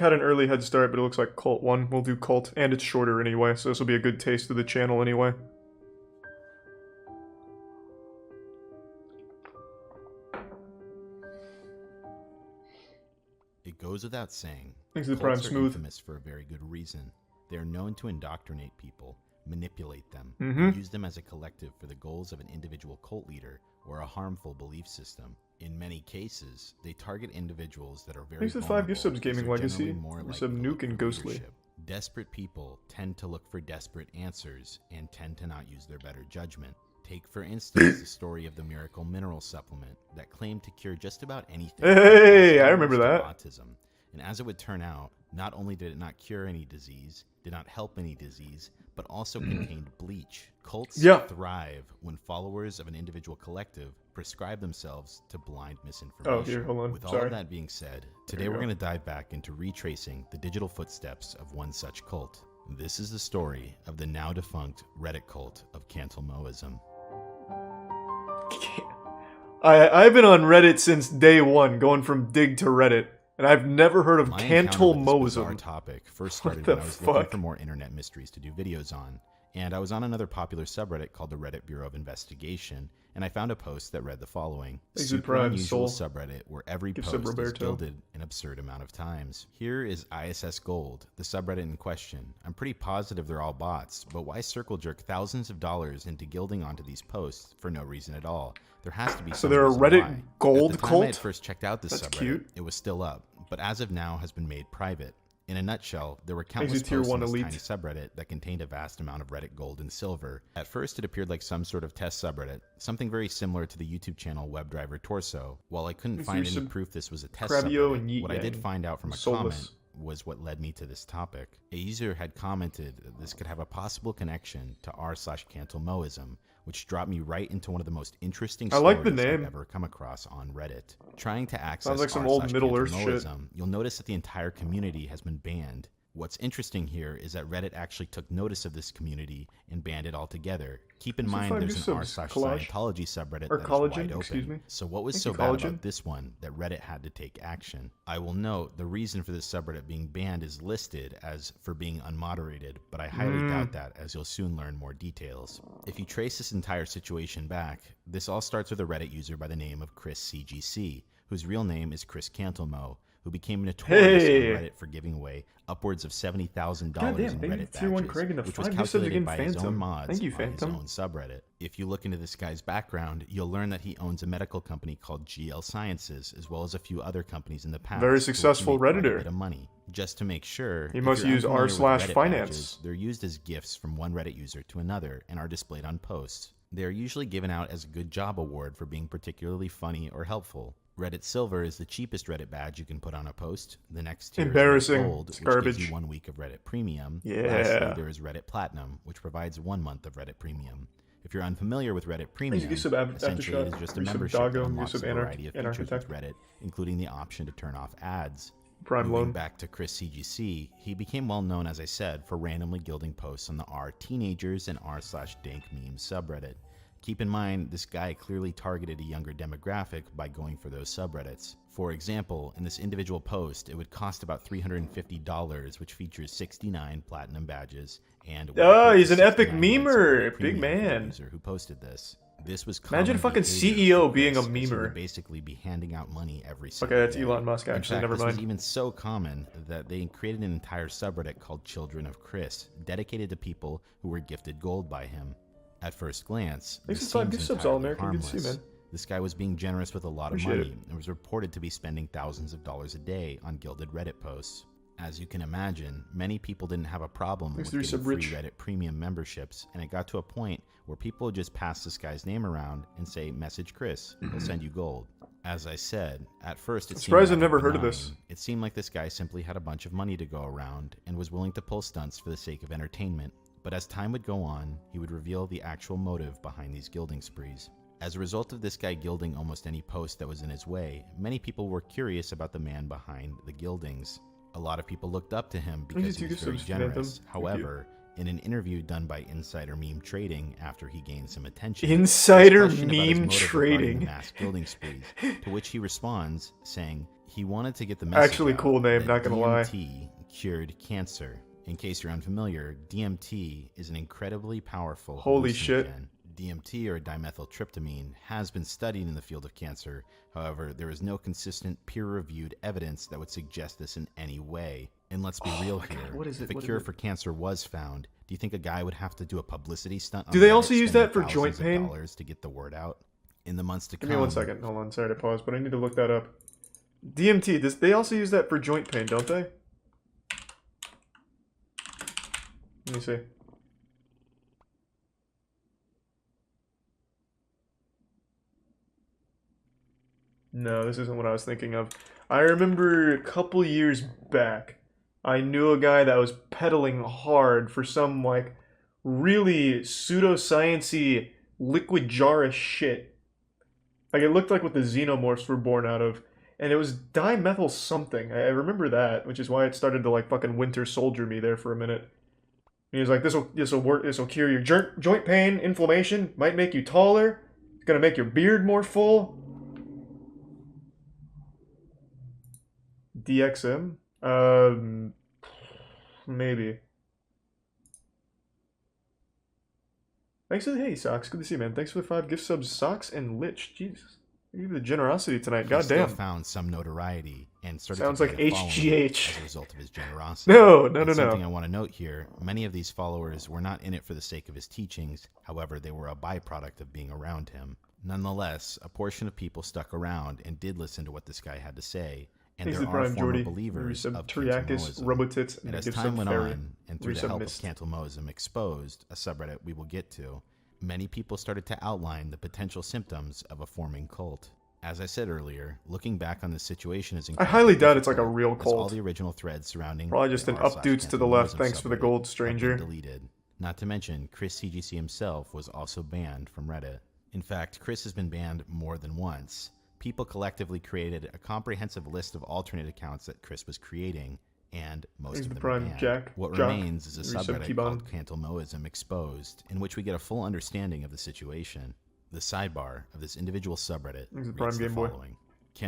had an early head start, but it looks like Cult 1 will do Cult, and it's shorter anyway, so this will be a good taste of the channel anyway. It goes without saying, Thanks to the Prime cults are Smooth. infamous for a very good reason. They are known to indoctrinate people, manipulate them, Mm-hmm. and use them as a collective for the goals of an individual cult leader or a harmful belief system. In many cases, they target individuals that are very Thanks to the 5 gift subs, vulnerable because Gaming they're Legacy. generally more Gift likely sub to Nuke look and for Ghostly. leadership. Desperate people tend to look for desperate answers and tend to not use their better judgment. Take, for instance, the story of the miracle mineral supplement that claimed to cure just about anything. Hey, from I remember Alzheimer's to that. Autism. And as it would turn out, not only did it not cure any disease, did not help any disease, but also contained bleach. Cults Yeah. thrive when followers of an individual collective prescribe themselves to blind misinformation. Oh, here, hold on. With all Sorry. of that being said, today you we're go. going to dive back into retracing the digital footsteps of one such cult. This is the story of the now defunct Reddit cult of Cantelmoism. I've been on Reddit since day one, going from Dig to Reddit, and I've never heard of My encounter with this bizarre Cantelmoism. topic first What started the when I was looking fuck? for more internet mysteries to do videos on, and I was on another popular subreddit called the Reddit Bureau of Investigation, and I found a post that read the following: Thanks to super Prime unusual Soul. subreddit where every Give post sub is Roberto. gilded an absurd amount of times. Here is ISS Gold, the subreddit in question. I'm pretty positive they're all bots, but why circle jerk thousands of dollars into gilding onto these posts for no reason at all? There has to be So some they're a reason Reddit why. gold At the time I had cult? first checked out this That's subreddit, cute. it was still up, but as of now has been made private. In a nutshell, there were Thanks countless to Tier posts 1 in this Elite. tiny subreddit that contained a vast amount of Reddit gold and silver. At first, it appeared like some sort of test subreddit, something very similar to the YouTube channel WebDriver Torso. While I couldn't Thanks find to any some proof this was a test Crabio and subreddit, Yeet what I did Yang. find out from a Soulless. comment was what led me to this topic. A user had commented that this could have a possible connection to r/Cantelmoism, which dropped me right into one of the most interesting I stories like the name. I've ever come across on Reddit. Trying to access Sounds like some old Middle Earth shit. r/Cantelmoism, you'll notice that the entire community has been banned. What's interesting here is that Reddit actually took notice of this community and banned it altogether. Keep in These are mind five there's new an subs. Collage? r/Scientology subreddit Or that is collagen, wide excuse open. me. So what was Thank so you, bad collagen. about this one that Reddit had to take action? I will note the reason for this subreddit being banned is listed as for being unmoderated, but I highly doubt that, as you'll soon learn more details. If you trace this entire situation back, this all starts with a Reddit user by the name of Chris CGC, whose real name is Chris Cantelmo, who became notorious Hey! on Reddit for giving away upwards of $70,000 Goddamn, in thank you, Reddit Tier 1 badges, Craig and the which was 5 gift subs calculated again, by his own Phantom. mods Thank you, on his Phantom. own subreddit. If you look into this guy's background, you'll learn that he owns a medical company called GL Sciences, as well as a few other companies in the past. Very for which he successful made quite a Redditor. bit of money. Just to make sure, He if must you're use unfamiliar with Reddit r/finance. badges, they're used as gifts from one Reddit user to another and are displayed on posts. They are usually given out as a good job award for being particularly funny or helpful. Reddit Silver is the cheapest Reddit badge you can put on a post. The next tier Embarrassing. is Reddit Gold, It's which gives garbage. you 1 week of Reddit Premium. Yeah. Lastly, there is Reddit Platinum, which provides 1 month of Reddit Premium. If you're unfamiliar with Reddit Premium, you sub essentially it is Aftershock, just a you sub membership Doggo, that you unlocks a sub variety of features with Anarchitect. Reddit, including the option to turn off ads. Prime Moving Loan. back to Chris CGC, he became well known, as I said, for randomly gilding posts on the r teenagers and r/dank memes subreddit. Keep in mind, this guy clearly targeted a younger demographic by going for those subreddits. For example, in this individual post, it would cost about $350, which features 69 platinum badges and Oh, he's an 69 epic months of memer. Reddit Big Premium for the man. user who posted this. This was Imagine common fucking behavior CEO for being a Chris, as he memer. would basically be handing out money every Okay, single that's day. Elon Musk, In actually. fact, Never this was mind. even so common that they created an entire subreddit called Children of Chris, dedicated to people who were gifted gold by him. At first glance, Thanks this for 5 seems gift subs, entirely All-American. Good to see you, harmless. man. This guy was being generous with a lot of Appreciate money it. and was reported to be spending thousands of dollars a day on gilded Reddit posts. As you can imagine, many people didn't have a problem Thanks with to getting Resub free Rich. Reddit Premium memberships, and it got to a point where people would just pass this guy's name around and say, "Message Chris, he'll send you gold." As I said, at first it I'm seemed surprised I've rather never heard of benign. this. It seemed like this guy simply had a bunch of money to go around and was willing to pull stunts for the sake of entertainment. But as time would go on, he would reveal the actual motive behind these gilding sprees. As a result of this guy gilding almost any post that was in his way, many people were curious about the man behind the gildings. A lot of people looked up to him because he was very generous. However, in an interview done by Insider Meme Trading after he gained some attention, he was Insider questioned about his Meme motive regarding the Trading. mass gilding sprees, to which he responds saying, He wanted to get the message Actually, out cool name, that not gonna lie. DMT cured cancer. In case you're unfamiliar, DMT is an incredibly powerful Holy shit. hallucinogen. DMT, or dimethyltryptamine, has been studied in the field of cancer. However, there is no consistent peer-reviewed evidence that would suggest this in any way. And let's be real here. God, what is it? If a What is cure it? for cancer was found, do you think a guy would have to do a publicity stunt on Do they Reddit, also use spending that for joint thousands of pain? dollars to get the word out? In the months to Give come. me 1 second. Hold on. Sorry to pause, but I need to look that up. DMT, they also use that for joint pain, don't they? Let me see. No, this isn't what I was thinking of. I remember a couple years back, I knew a guy that was pedaling hard for some, like, really pseudoscience-y liquid jar-ish shit. Like, it looked like what the xenomorphs were born out of. And it was dimethyl something. I remember that, which is why it started to, like, fucking Winter Soldier me there for a minute. And he was like, this'll work, this'll cure your joint pain, inflammation, might make you taller, it's gonna make your beard more full. DXM? Maybe. Thanks for the hey, Socks. Good to see you, man. Thanks for the 5 gift subs, Socks and Lich. Jesus. Give you the generosity tonight. He God still damn. found some notoriety and started Sounds to like gain a following HGH. as a result of his generosity. No. And something I want to note here, many of these followers were not in it for the sake of his teachings, however, they were a byproduct of being around him. Nonetheless, a portion of people stuck around and did listen to what this guy had to say, and Thanks there to are Prime former Jordy. believers of Triakis, Cantamoism. Robotits, And as Gift time Sub went Fairy. on, and through the help of Resubmist. Cantamoism Exposed, a subreddit we will get to, many people started to outline the potential symptoms of a forming cult. As I said earlier, looking back on this situation is I incredibly highly doubt it's like a difficult, real as all cult. the original threads surrounding Probably just the an r/slash updutes to the left. Cantamoism Thanks for the subreddit gold, have stranger. been deleted. Not to mention, Chris CGC himself was also banned from Reddit. In fact, Chris has been banned more than once. People collectively created a comprehensive list of alternate accounts that Chris was creating, and most Thanks of to them were Prime banned. Jack. What Jock. remains is a Resub subreddit T-Bone. called Cantamoism Exposed, in which we get a full understanding of the situation. The sidebar of this individual subreddit Thanks to reads Prime the Game Boy. following.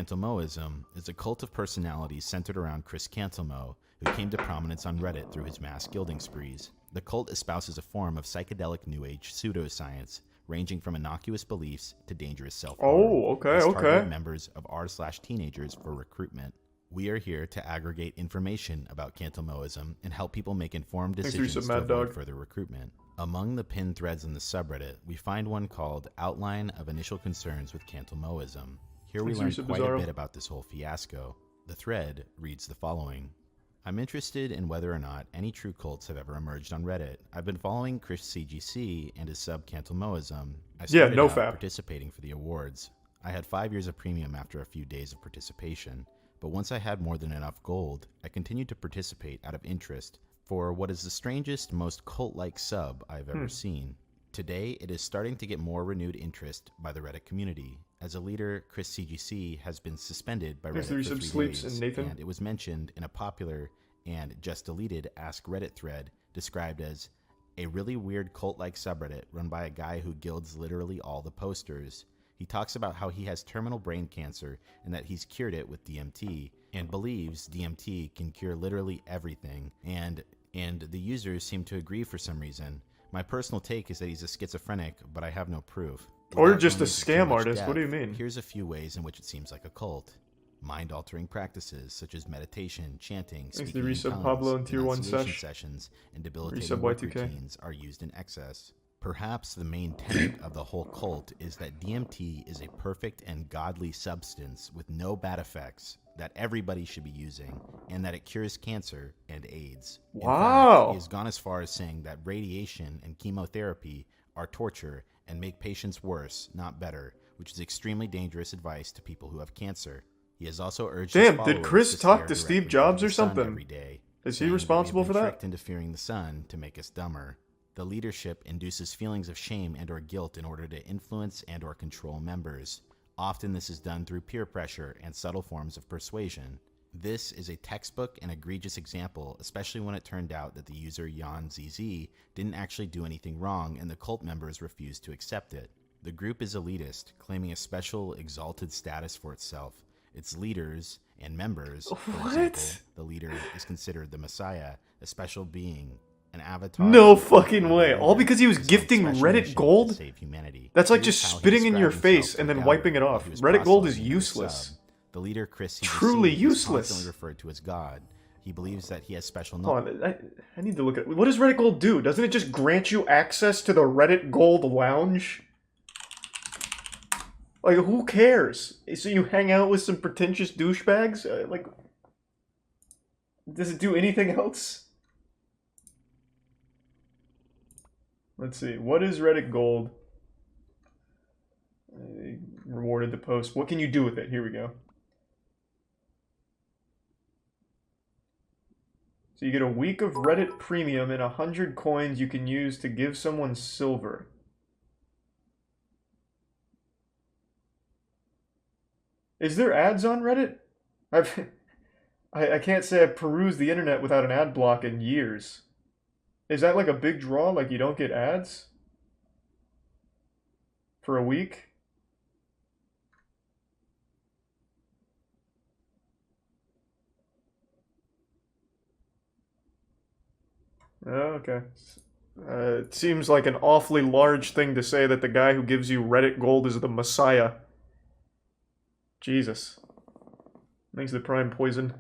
Cantamoism is a cult of personalities centered around Chris Cantelmo, who came to prominence on Reddit through his mass gilding sprees. The cult espouses a form of psychedelic New Age pseudoscience, ranging from innocuous beliefs to dangerous self-harm. Oh, okay, It's okay. targeting members of r/teenagers for recruitment. We are here to aggregate information about Cantelmoism and help people make informed Thanks for decisions resub, to Mad avoid Dog. further recruitment. Among the pinned threads in the subreddit, we find one called Outline of Initial Concerns with Cantelmoism. Here we learn Thanks for resub, quite a Bizarro. bit about this whole fiasco. The thread reads the following. I'm interested in whether or not any true cults have ever emerged on Reddit. I've been following Chris CGC and his sub Cantelmoism. I started no out fap. participating for the awards. I had 5 years of premium after a few days of participation, but once I had more than enough gold, I continued to participate out of interest for what is the strangest, most cult-like sub I've ever seen. Today, it is starting to get more renewed interest by the Reddit community. As a leader, Chris CGC has been suspended by Thanks Reddit to for resub 3 Sleeps days, and Nathan. and it was mentioned in a popular and just deleted Ask Reddit thread described as a really weird cult-like subreddit run by a guy who gilds literally all the posters. He talks about how he has terminal brain cancer and that he's cured it with DMT, and believes DMT can cure literally everything, and the users seem to agree for some reason. My personal take is that he's a schizophrenic, but I have no proof. Or Without just a going into too scam much artist, what do you depth, mean? Here's a few ways in which it seems like a cult. Mind-altering practices such as meditation, chanting, Thanks to speaking in resub tongues, Pablo and Tier 1 renunciation sesh. sessions, and debilitating Resub work Y2K. routines are used in excess. Perhaps the main tenet of the whole cult is that DMT is a perfect and godly substance with no bad effects that everybody should be using, and that it cures cancer and AIDS. In Wow. fact, he has gone as far as saying that radiation and chemotherapy are torture and make patients worse, not better, which is extremely dangerous advice to people who have cancer. He has also urged his Damn, did followers Chris to talk stare to Steve directly Jobs into or the sun something? every day, Is he saying that we have responsible been for that? tricked into fearing the sun to make us dumber. The leadership induces feelings of shame and or guilt in order to influence and or control members. Often this is done through peer pressure and subtle forms of persuasion. This is a textbook and egregious example, especially when it turned out that the user YanZZ didn't actually do anything wrong and the cult members refused to accept it. The group is elitist, claiming a special, exalted status for itself, its leaders, And members, for What? example, the leader is considered the Messiah, a special being, an avatar. No of the fucking leader way. All who because he was is on gifting special Reddit mission to gold? save humanity. That's like Here's just how he spitting in your described face himself and to then Doubter wiping it while off. he was Reddit gold is proselytizing in his useless. sub. The leader, Chris CBC, Truly is useless. constantly referred to as God. He believes that he has special Hold knowledge. on, I need to look at... What does Reddit gold do? Doesn't it just grant you access to the Reddit gold lounge? Like, who cares? So you hang out with some pretentious douchebags? Like, does it do anything else? Let's see. What is Reddit gold? Rewarded the post. What can you do with it? Here we go. So you get a week of Reddit Premium and 100 coins you can use to give someone silver. Is there ads on Reddit? I can't say I've perused the internet without an ad block in years. Is that like a big draw? Like you don't get ads? For a week? Oh, okay. It seems like an awfully large thing to say that the guy who gives you Reddit gold is the Messiah. Jesus. Thanks to the Prime Poison.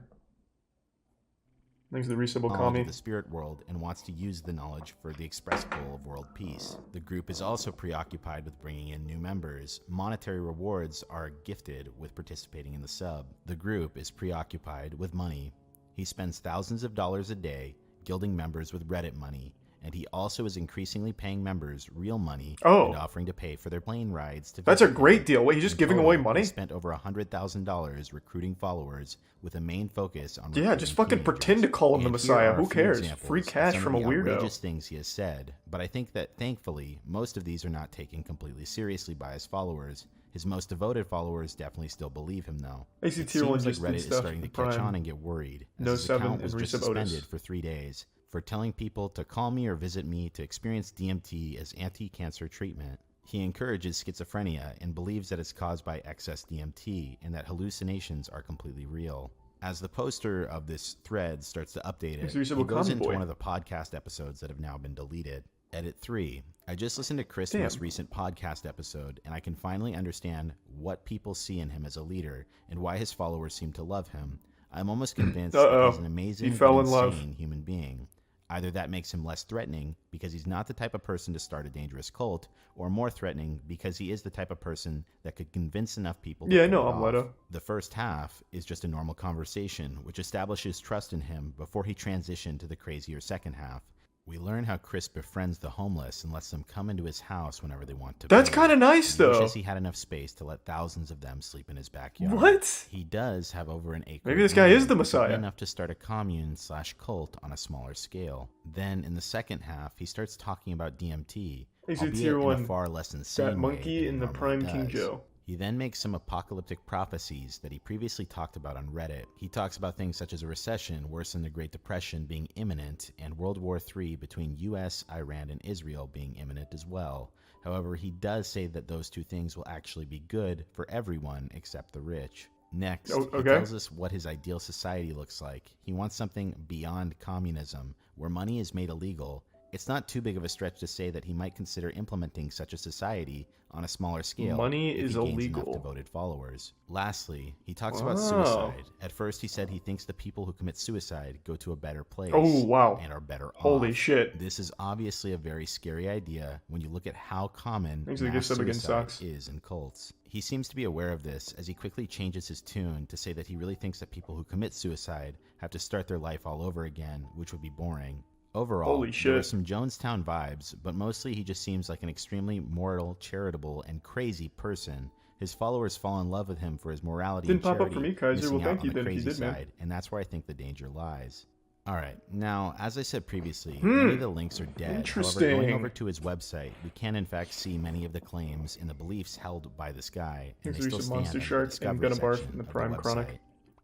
Thanks to the Resubble knowledge Commie. of the spirit world and wants to use the knowledge for the express goal of world peace. The group is also preoccupied with bringing in new members. Monetary rewards are gifted with participating in the sub. The group is preoccupied with money. He spends thousands of dollars a day gilding members with Reddit money, and he also is increasingly paying members real money and offering to pay for their plane rides to That's a visit great him. deal. Wait, he's just giving away money? He spent over $100,000 recruiting followers with a main focus on Yeah, just fucking pretend to call him the Messiah. Who cares? Free cash from a weirdo. Outrageous things he has said, but I think that thankfully most of these are not taken completely seriously by his followers. His most devoted followers definitely still believe him, though. AC It Tier 1 seems like just did Reddit is stuff starting to with catch Prime. on and get worried, as No his 7 account was and just Resub Otis. suspended for 3 days for telling people to call me or visit me to experience DMT as anti-cancer treatment. He encourages schizophrenia and believes that it's caused by excess DMT and that hallucinations are completely real. As the poster of this thread starts to update it, he goes into one of the podcast episodes that have now been deleted. Edit 3. I just listened to Chris' most recent podcast episode, and I can finally understand what people see in him as a leader and why his followers seem to love him. I'm almost convinced that he's an amazing but insane human being. Either that makes him less threatening because he's not the type of person to start a dangerous cult, or more threatening because he is the type of person that could convince enough people to pull it off. The first half is just a normal conversation, which establishes trust in him before he transitioned to the crazier second half. We learn how Chris befriends the homeless and lets them come into his house whenever they want to. That's kind of nice, though. He wishes he had enough space to let thousands of them sleep in his backyard. What? He does have over an acre. Maybe this guy is the Messiah. Enough to start a commune/cult on a smaller scale. Then, in the second half, he starts talking about DMT, albeit in a far less insane that monkey way in the Prime King does. Joe. He then makes some apocalyptic prophecies that he previously talked about on Reddit. He talks about things such as a recession worse than the Great Depression being imminent, and World War III between US, Iran, and Israel being imminent as well. However, he does say that those two things will actually be good for everyone except the rich. Next, he tells us what his ideal society looks like. He wants something beyond communism, where money is made illegal. It's not too big of a stretch to say that he might consider implementing such a society on a smaller scale. Money if is he gains illegal. Enough devoted followers. Lastly, he talks about suicide. At first, he said he thinks the people who commit suicide go to a better place. Oh, wow. And are better off. Holy shit. This is obviously a very scary idea when you look at how common mass suicide is in cults. He seems to be aware of this as he quickly changes his tune to say that he really thinks that people who commit suicide have to start their life all over again, which would be boring. Overall, there are some Jonestown vibes, but mostly he just seems like an extremely moral, charitable, and crazy person. His followers fall in love with him for his morality and charity, up for me, Kaiser. missing Well, out thank you on the then if you crazy did, man. side, and that's where I think the danger lies. Alright, now, as I said previously, many of the links are dead. However, going over to his website, we can in fact see many of the claims and the beliefs held by this guy, and they still stand Monster in the Shark and discovery Gunnabarf section in the of Prime website. Chronic.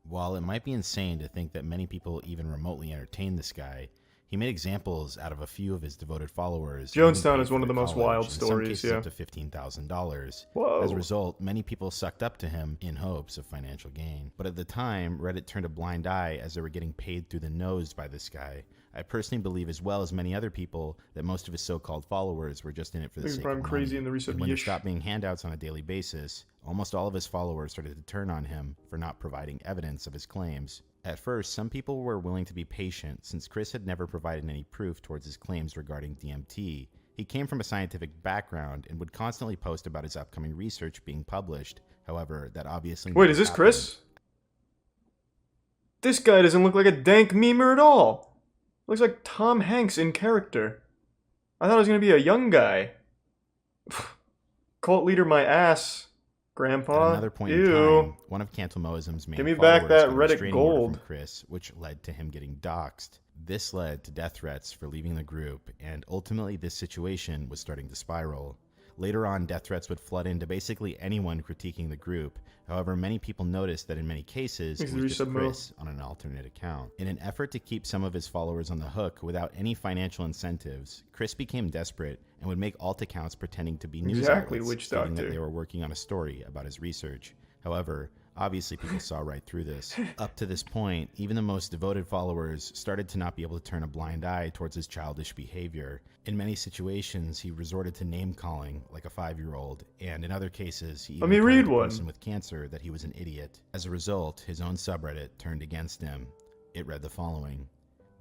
While it might be insane to think that many people even remotely entertain this guy, He made examples out of a few of his devoted followers. And even Jonestown paid is one for of the their most college, wild in some stories, cases yeah. up to $15,000. As a Whoa. result, many people sucked up to him in hopes of financial gain. But at the time, Reddit turned a blind eye as they were getting paid through the nose by this guy. I personally believe, as well as many other people, that most of his so-called followers were just in it for the Things sake I'm of crazy money. in the recent And when there years. stopped being handouts on a daily basis, almost all of his followers started to turn on him for not providing evidence of his claims. At first, some people were willing to be patient since Chris had never provided any proof towards his claims regarding DMT. He came from a scientific background and would constantly post about his upcoming research being published. However, that obviously Wait, never is this happened. Chris? This guy doesn't look like a dank memer at all. Looks like Tom Hanks in character. I thought it was gonna be a young guy. Cult leader my ass, Grandpa. At another point in Ew. time, one of Cantalmoism's main Give me followers back that got a Reddit restraining order gold. from Chris, which led to him getting doxxed. This led to death threats for leaving the group, and ultimately this situation was starting to spiral. Later on, death threats would flood into basically anyone critiquing the group. However, many people noticed that in many cases, it Thanks was to just Resub Chris on an alternate account. In an effort to keep some of his followers on the hook without any financial incentives, Chris became desperate and would make alt accounts pretending to be news Exactly, outlets, witch stating that doctor. they were working on a story about his research. However, obviously people saw right through this. Up to this point, even the most devoted followers started to not be able to turn a blind eye towards his childish behavior. In many situations, he resorted to name-calling like a 5-year-old, and in other cases, he even me told read the one. person with cancer that he was an idiot. As a result, his own subreddit turned against him. It read the following: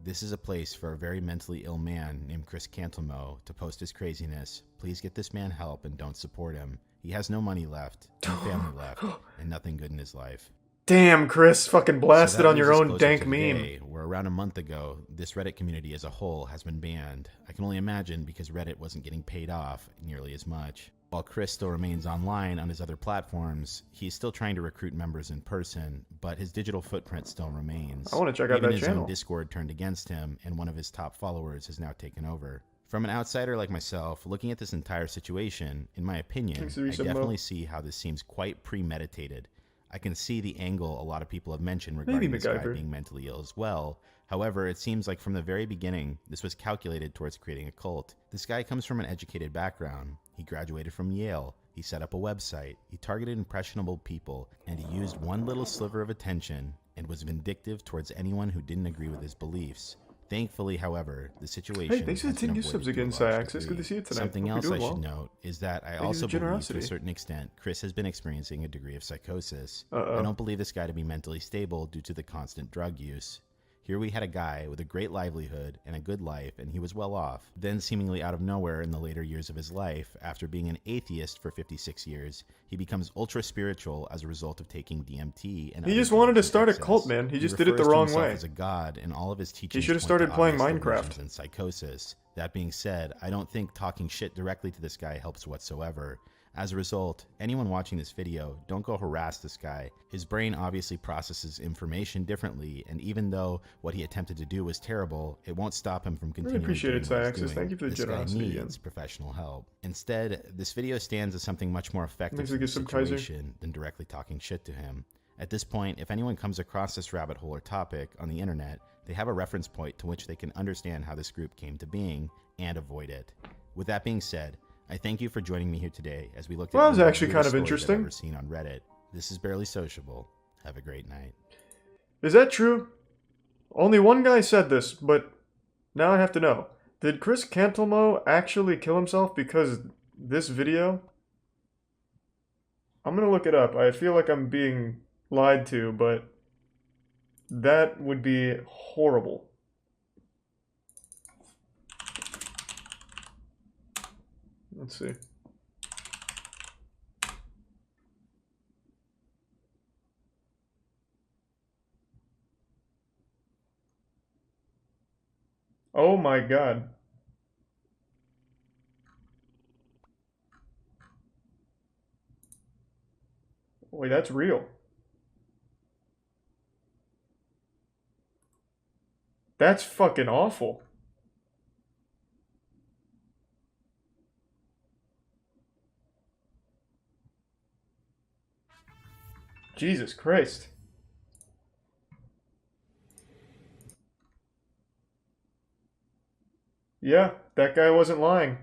"This is a place for a very mentally ill man named Chris Cantalmo to post his craziness. Please get this man help and don't support him. He has no money left, no family left, and nothing good in his life." Damn, Chris, fucking blasted that on your leads us own closer dank to meme. today, where around a month ago, this Reddit community as a whole has been banned. I can only imagine because Reddit wasn't getting paid off nearly as much. While Chris still remains online on his other platforms, he's still trying to recruit members in person, but his digital footprint still remains. I want to check out Even that his channel. own Discord turned against him, and one of his top followers has now taken over. From an outsider like myself, looking at this entire situation, in my opinion, Thanks to I Resub definitely see how this seems quite premeditated. I can see the angle a lot of people have mentioned regarding Maybe this guy MacGyver. being mentally ill as well. However, it seems like from the very beginning, this was calculated towards creating a cult. This guy comes from an educated background. He graduated from Yale. He set up a website. He targeted impressionable people, and he used one little sliver of attention and was vindictive towards anyone who didn't agree with his beliefs. Thankfully, however, the situation Hey, thanks for the has been 10 new avoided subs to a again, large Cyaxis. Good degree. to see you tonight. Something Hope else you're I doing should well. note is that I you for also the believe, to a generosity. certain extent, Chris has been experiencing a degree of psychosis. Uh-oh. I don't believe this guy to be mentally stable due to the constant drug use. Here we had a guy with a great livelihood and a good life, and he was well off. Then, seemingly out of nowhere in the later years of his life, after being an atheist for 56 years, he becomes ultra-spiritual as a result of taking DMT and He other just wanted to drugs in start a excess. cult, man. He just did it the refers to wrong himself way. as a god, and all of his teachings should have point started to playing obvious Minecraft. delusions and psychosis. That being said, I don't think talking shit directly to this guy helps whatsoever. As a result, anyone watching this video, don't go harass this guy. His brain obviously processes information differently, and even though what he attempted to do was terrible, it won't stop him from continuing appreciate doing it, what he's Cyaxis. doing. Thank you for the This guy generosity needs again. professional help. Instead, this video stands as something much more effective Thanks for for the the sub, Kaiser. situation than directly talking shit to him. At this point, if anyone comes across this rabbit hole or topic on the internet, they have a reference point to which they can understand how this group came to being and avoid it. With that being said, I thank you for joining me here today as we looked at Well, that was one of the actually kind weirdest of stories I've interesting. ever seen on Reddit. This is Barely Sociable. Have a great night. Is that true? Only one guy said this, but now I have to know. Did Chris Cantalmo actually kill himself because this video? I'm gonna look it up. I feel like I'm being lied to, but that would be horrible. Let's see. Oh my god. Wait, that's real. That's fucking awful. Jesus Christ. Yeah, that guy wasn't lying.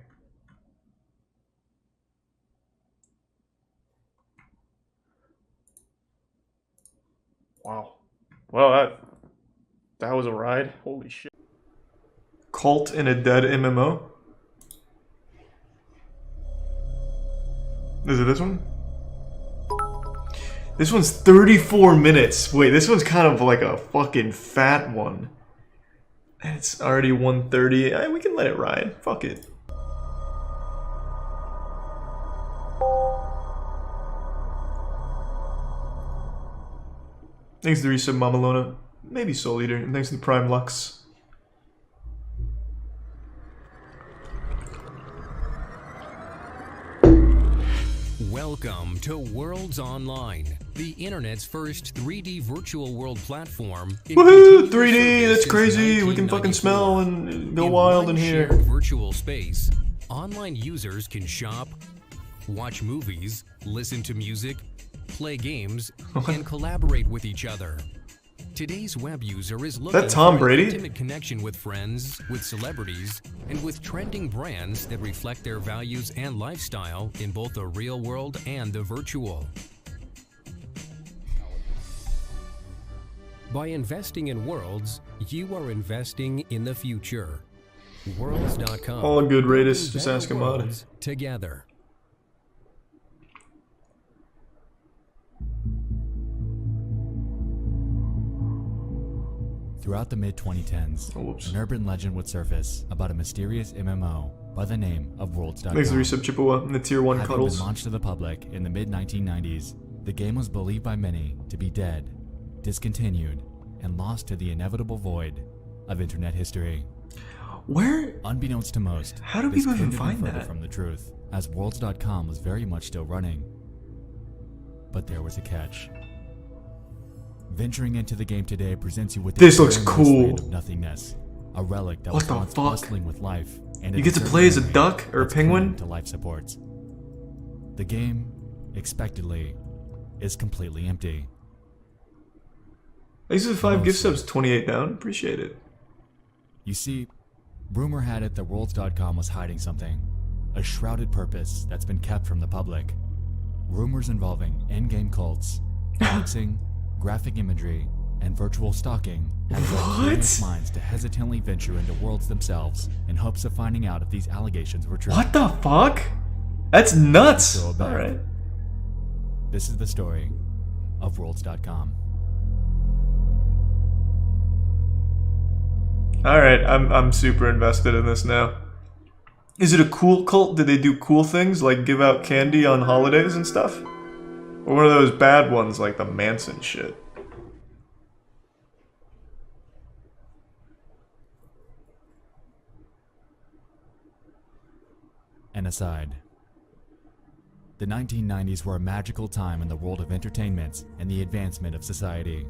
Wow. Well, that was a ride. Holy shit. Cult in a dead MMO? Is it this one? This one's 34 minutes. Wait, this one's kind of like a fucking fat one. And it's already 1:30. We can let it ride. Fuck it. Thanks to the resub Mamalona. Maybe Soul Eater. And thanks to the Prime Lux. Welcome to Worlds Online, the internet's first 3D virtual world platform. Woohoo! 3D, that's crazy. We can fucking smell and go wild in here. Shared virtual space, online users can shop, watch movies, listen to music, play games, and collaborate with each other. Today's web user is looking Tom for Brady? an intimate connection with friends, with celebrities, and with trending brands that reflect their values and lifestyle in both the real world and the virtual. By investing in Worlds, you are investing in the future. Worlds.com. All good, Raidus. Just ask a mod. Worlds together. Throughout the mid-2010s, an urban legend would surface about a mysterious MMO by the name of Worlds.com. Thanks to the resub Chippewa and the tier 1 Having cuddles. been launched to the public in the mid-1990s, the game was believed by many to be dead, discontinued, and lost to the inevitable void of internet history. Where? Unbeknownst to most, How do this people even couldn't have been find further that? from the truth, as Worlds.com was very much still running. But there was a catch. Venturing into the game today presents you with This looks barren cool. wasteland of nothingness, a relic that What was the once fuck? bustling with life, and You a get to deserted play as a memory duck or a that's penguin? clinging to life supports. The game, expectedly, is completely empty. Thanks for the 5 gift Mostly. subs, 28 down. Appreciate it. You see, rumor had it that Worlds.com was hiding something, a shrouded purpose that's been kept from the public. Rumors involving in-game cults, doxing, graphic imagery, and virtual stalking had led curious minds to hesitantly venture into Worlds themselves in hopes of finding out if these allegations were true. What the fuck? That's nuts! Throw it back. Alright. This is the story of Worlds.com. Alright, I'm super invested in this now. Is it a cool cult? Did they do cool things like give out candy on holidays and stuff? Or one of those bad ones like the Manson shit? An aside. The 1990s were a magical time in the world of entertainment and the advancement of society.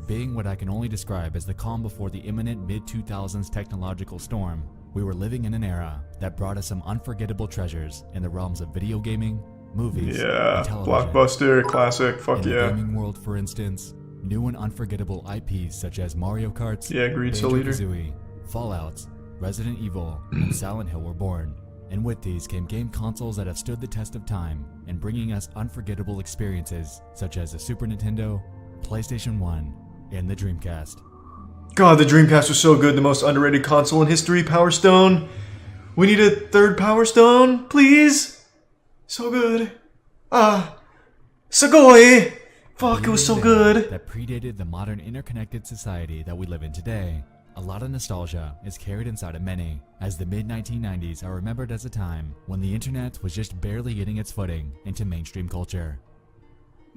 Being what I can only describe as the calm before the imminent mid-2000s technological storm, we were living in an era that brought us some unforgettable treasures in the realms of video gaming, movies, Yeah, and television. blockbuster, classic, fuck In the yeah. gaming world, for instance, new and unforgettable IPs such as Mario Kart, Yeah, agreed, Soul Eater. Banjo-Kazooie, Fallout, Resident Evil, and Silent Hill were born. And with these came game consoles that have stood the test of time in bringing us unforgettable experiences such as the Super Nintendo, PlayStation 1, and the Dreamcast. God, the Dreamcast was so good, the most underrated console in history, Power Stone. We need a third Power Stone, please? So good. Sugoi! Fuck, it was so good. That predated the modern interconnected society that we live in today. A lot of nostalgia is carried inside of many, as the mid-1990s are remembered as a time when the internet was just barely getting its footing into mainstream culture.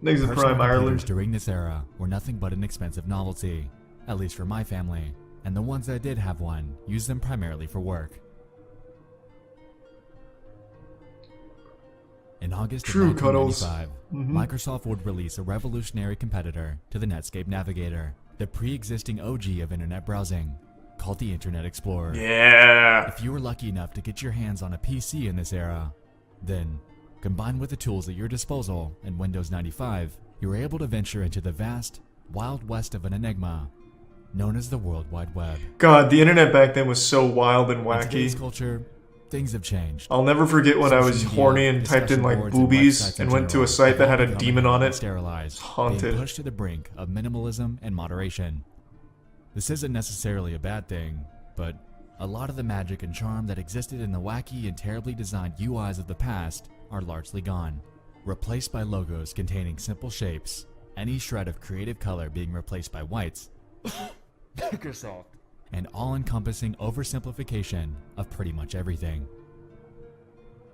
Thanks to Personal Prime computers Ireland. during this era were nothing but an expensive novelty, at least for my family, and the ones that did have one used them primarily for work. In August True, of Cuddles. 1995, Microsoft would release a revolutionary competitor to the Netscape Navigator, the pre-existing OG of internet browsing, called the Internet Explorer. Yeah. If you were lucky enough to get your hands on a PC in this era, then, combined with the tools at your disposal in Windows 95, you were able to venture into the vast, wild west of an enigma, known as the World Wide Web. God, the internet back then was so wild and In today's wacky. culture, things have changed. I'll never forget when I was Social media, horny and typed in discussion like boards, and boobies websites and in went to a general site that have had a become demon on it. sterilized, Haunted. being pushed to the brink of minimalism and moderation. This isn't necessarily a bad thing, but a lot of the magic and charm that existed in the wacky and terribly designed UIs of the past are largely gone, replaced by logos containing simple shapes, any shred of creative color being replaced by whites, Microsoft, and all-encompassing oversimplification of pretty much everything.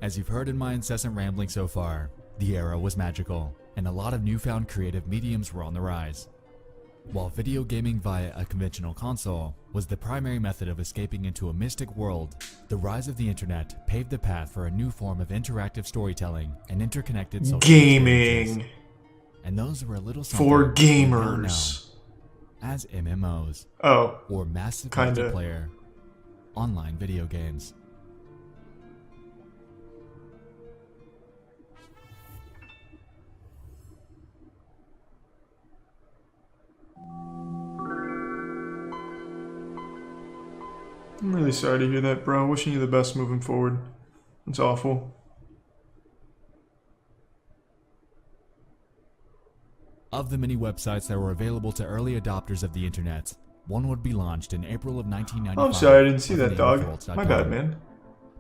As you've heard in my incessant rambling so far, the era was magical, and a lot of newfound creative mediums were on the rise. While video gaming via a conventional console was the primary method of escaping into a mystic world, the rise of the internet paved the path for a new form of interactive storytelling and interconnected social experiences. Gaming. And those were a little something For we now gamers. know as MMOs, Oh, or massive Kinda. multiplayer online video games. I'm really sorry to hear that, bro. Wishing you the best moving forward. It's awful. Of the many websites that were available to early adopters of the internet, one would be launched in April of 1995. I'm sorry, I didn't see with the that, name of dog. Worlds.com. My bad, man.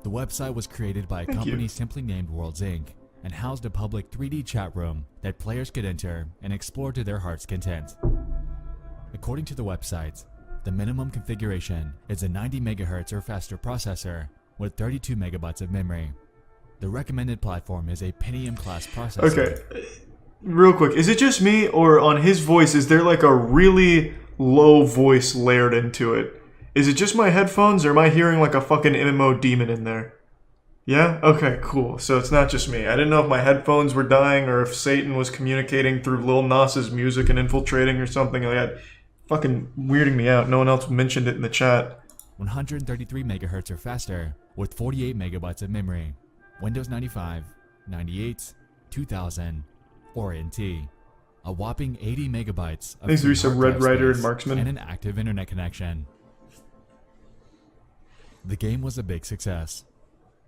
The website was created by a Thank company you. simply named Worlds Inc. and housed a public 3D chat room that players could enter and explore to their heart's content. According to the website, the minimum configuration is a 90 MHz or faster processor with 32 megabytes of memory. The recommended platform is a Pentium class processor. Okay. Real quick, is it just me, or on his voice, is there like a really low voice layered into it? Is it just my headphones, or am I hearing like a fucking MMO demon in there? Yeah? Okay, cool. So it's not just me. I didn't know if my headphones were dying, or if Satan was communicating through Lil Nas's music and infiltrating or something like that. Fucking weirding me out. No one else mentioned it in the chat. 133 megahertz or faster with 48 megabytes of memory. Windows 95, 98, 2000, or NT. A whopping 80 megabytes of Thanks to free some hard Red drive Rider and space Marksman. and an active internet connection. The game was a big success,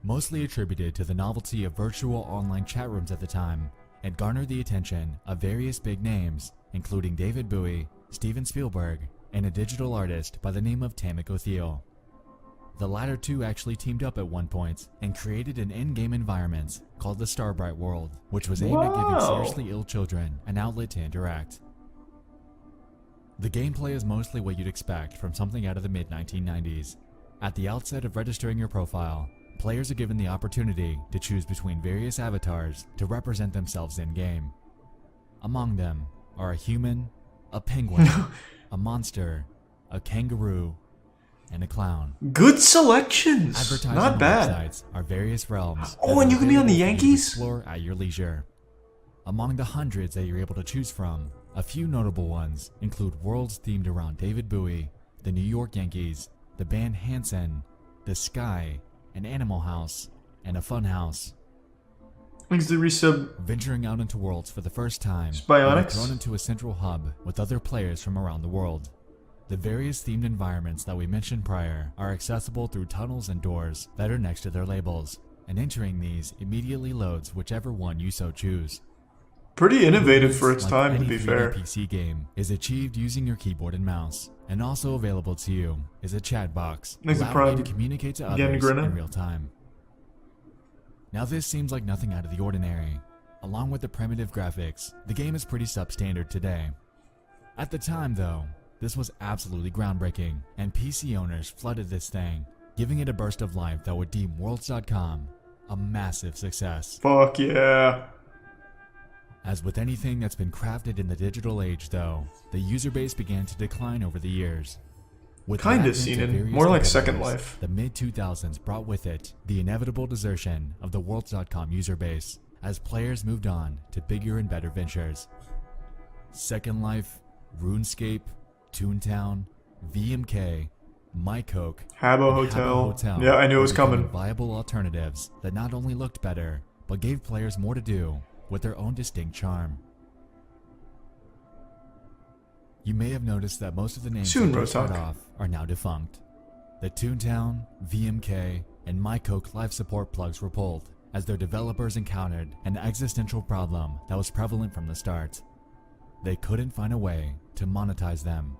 mostly attributed to the novelty of virtual online chat rooms at the time, and garnered the attention of various big names, including David Bowie, Steven Spielberg, and a digital artist by the name of Tamik O'Theil. The latter two actually teamed up at one point and created an in-game environment called the Starbright World, which was aimed at giving Wow. seriously ill children an outlet to interact. The gameplay is mostly what you'd expect from something out of the mid-1990s. At the outset of registering your profile, players are given the opportunity to choose between various avatars to represent themselves in-game. Among them are a human, a penguin, a monster, a kangaroo, and a clown. Good selections. Advertising Not on bad. websites are various realms. Oh, that and are you can be on the available for you to Yankees? Explore at your leisure. Among the hundreds that you're able to choose from, a few notable ones include worlds themed around David Bowie, the New York Yankees, the band Hanson, the Sky, an Animal House, and a Fun House. Thanks to resub. Venturing out into worlds for the first time, Spionix? you're thrown into a central hub with other players from around the world. The various themed environments that we mentioned prior are accessible through tunnels and doors that are next to their labels, and entering these immediately loads whichever one you so choose. Pretty innovative for its Like time, to any be 3D fair. PC game is achieved using your keyboard and mouse, and also available to you is a chat box, Thanks to allowing you Prime. to communicate to Again, others Grinna. in real time. Now this seems like nothing out of the ordinary. Along with the primitive graphics, the game is pretty substandard today. At the time though, this was absolutely groundbreaking, and PC owners flooded this thing, giving it a burst of life that would deem Worlds.com a massive success. Fuck yeah. As with anything that's been crafted in the digital age though, the user base began to decline over the years. With the Kinda advent seen of it. various More like competitors, Second Life. The mid-2000s brought with it the inevitable desertion of the Worlds.com user base, as players moved on to bigger and better ventures. Second Life, RuneScape, Toontown, VMK, MyCoke, Habbo and Hotel. Habbo Hotel Yeah, I knew it were was coming. becoming viable alternatives that not only looked better, but gave players more to do with their own distinct charm. You may have noticed that most of the names Soon, that did start Rotok. off are now defunct. The Toontown, VMK, and MyCoke live support plugs were pulled as their developers encountered an existential problem that was prevalent from the start. They couldn't find a way to monetize them.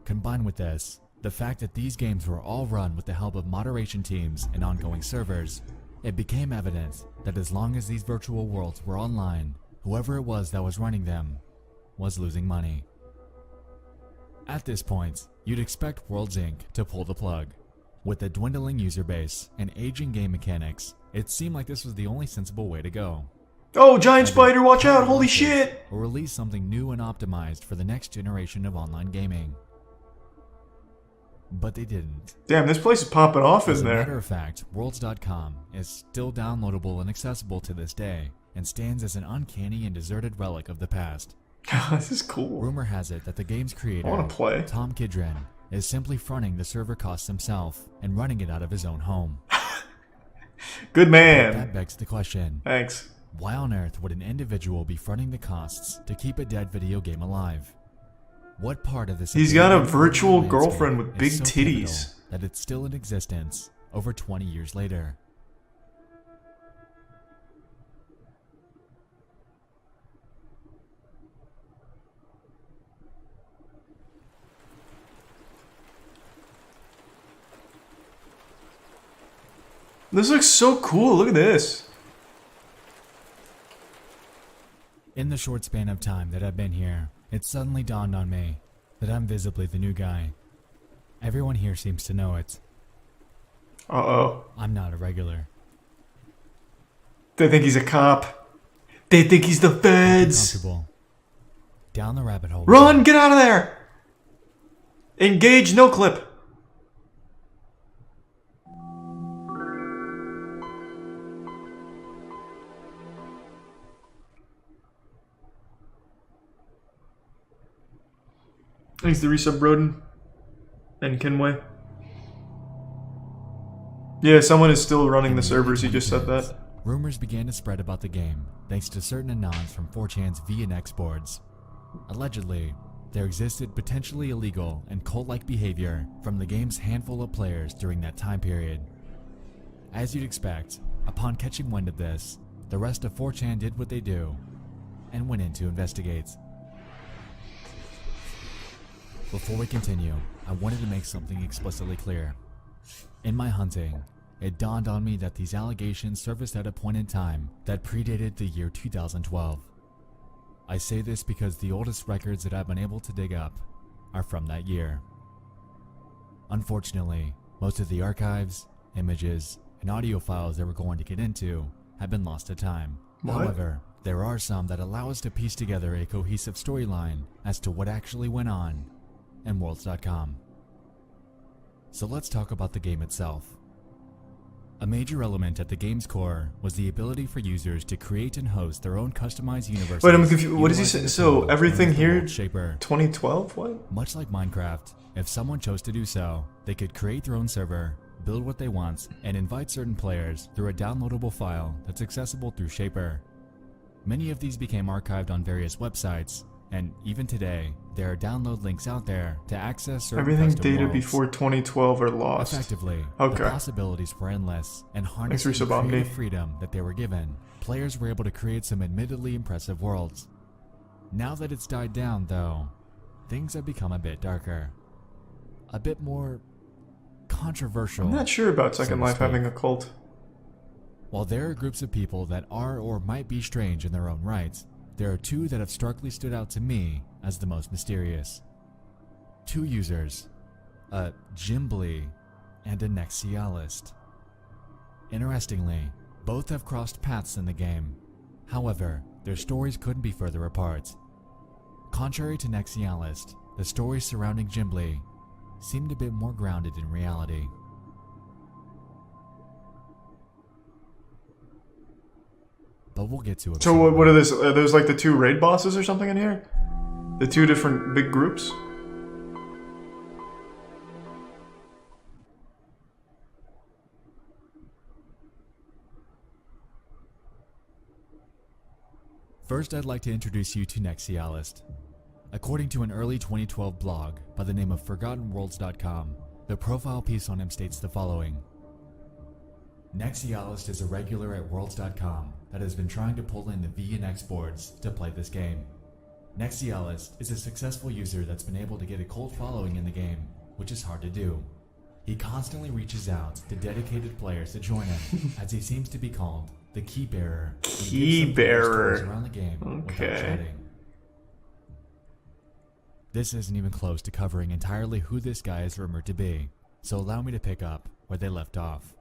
Combined with this, the fact that these games were all run with the help of moderation teams and ongoing servers, it became evident that as long as these virtual worlds were online, whoever it was that was running them was losing money. At this point, you'd expect Worlds Inc. to pull the plug. With a dwindling user base and aging game mechanics, it seemed like this was the only sensible way to go. Oh, giant Either spider, watch out, cut holy losses shit! Or release something new and optimized for the next generation of online gaming. But they didn't. Damn, this place is popping off As in a matter there. of fact, Worlds.com is still downloadable and accessible to this day, and stands as an uncanny and deserted relic of the past. This is cool. Rumor has it that the game's creator, I wanna play. Tom Kidron, is simply fronting the server costs himself and running it out of his own home. Good That man. begs the question, Thanks. why on earth would an individual be fronting the costs to keep a dead video game alive? What part of this He's got a abandoned virtual landscape girlfriend with is big so titties. pivotal that it's still in existence over 20 years later? This looks so cool, look at this. In the short span of time that I've been here, it suddenly dawned on me that I'm visibly the new guy. Everyone here seems to know it. Uh-oh. I'm not a regular. They think he's a cop. They think he's the feds. Comfortable. Down the rabbit hole. Run, get out of there! Engage, no clip. Thanks to Resub Broden and Kenway. Yeah, someone is still running the servers, he just said that. Rumors began to spread about the game thanks to certain anons from 4chan's VNX boards. Allegedly, there existed potentially illegal and cult-like behavior from the game's handful of players during that time period. As you'd expect, upon catching wind of this, the rest of 4chan did what they do and went in to investigate. Before we continue, I wanted to make something explicitly clear. In my hunting, it dawned on me that these allegations surfaced at a point in time that predated the year 2012. I say this because the oldest records that I've been able to dig up are from that year. Unfortunately, most of the archives, images, and audio files that we're going to get into have been lost to time. What? However, there are some that allow us to piece together a cohesive storyline as to what actually went on in Worlds.com. So let's talk about the game itself. A major element at the game's core was the ability for users to create and host their own customized universes. Wait, I'm confused. What does he say? utilizing a So, tool everything known as the here- World Shaper. 2012? What? Much like Minecraft, if someone chose to do so, they could create their own server, build what they want, and invite certain players through a downloadable file that's accessible through Shaper. Many of these became archived on various websites, and even today, there are download links out there to access certain Everything custom dated worlds. before 2012 are lost. Effectively, Okay. the possibilities were endless, and harnessing Thanks, the Resub Omni. creative freedom that they were given, players were able to create some admittedly impressive worlds. Now that it's died down, though, things have become a bit darker. A bit more controversial. I'm not sure about so Second to Life speak. having a cult. While there are groups of people that are or might be strange in their own right, there are two that have starkly stood out to me as the most mysterious. Two users, a Jimbly and a Nexialist. Interestingly, both have crossed paths in the game. However, their stories couldn't be further apart. Contrary to Nexialist, the stories surrounding Jimbly seemed a bit more grounded in reality. But we'll get to it. So what are this? Are those like the two raid bosses or something in here? The two different big groups? First, I'd like to introduce you to Nexialist. According to an early 2012 blog by the name of ForgottenWorlds.com, the profile piece on him states the following. Nexialist is a regular at Worlds.com that has been trying to pull in the V and X boards to play this game. Nexialist is a successful user that's been able to get a cult following in the game, which is hard to do. He constantly reaches out to dedicated players to join him, as he seems to be called the key bearer. Key bearer. Around the game Okay. without chatting. This isn't even close to covering entirely who this guy is rumored to be, so allow me to pick up where they left off.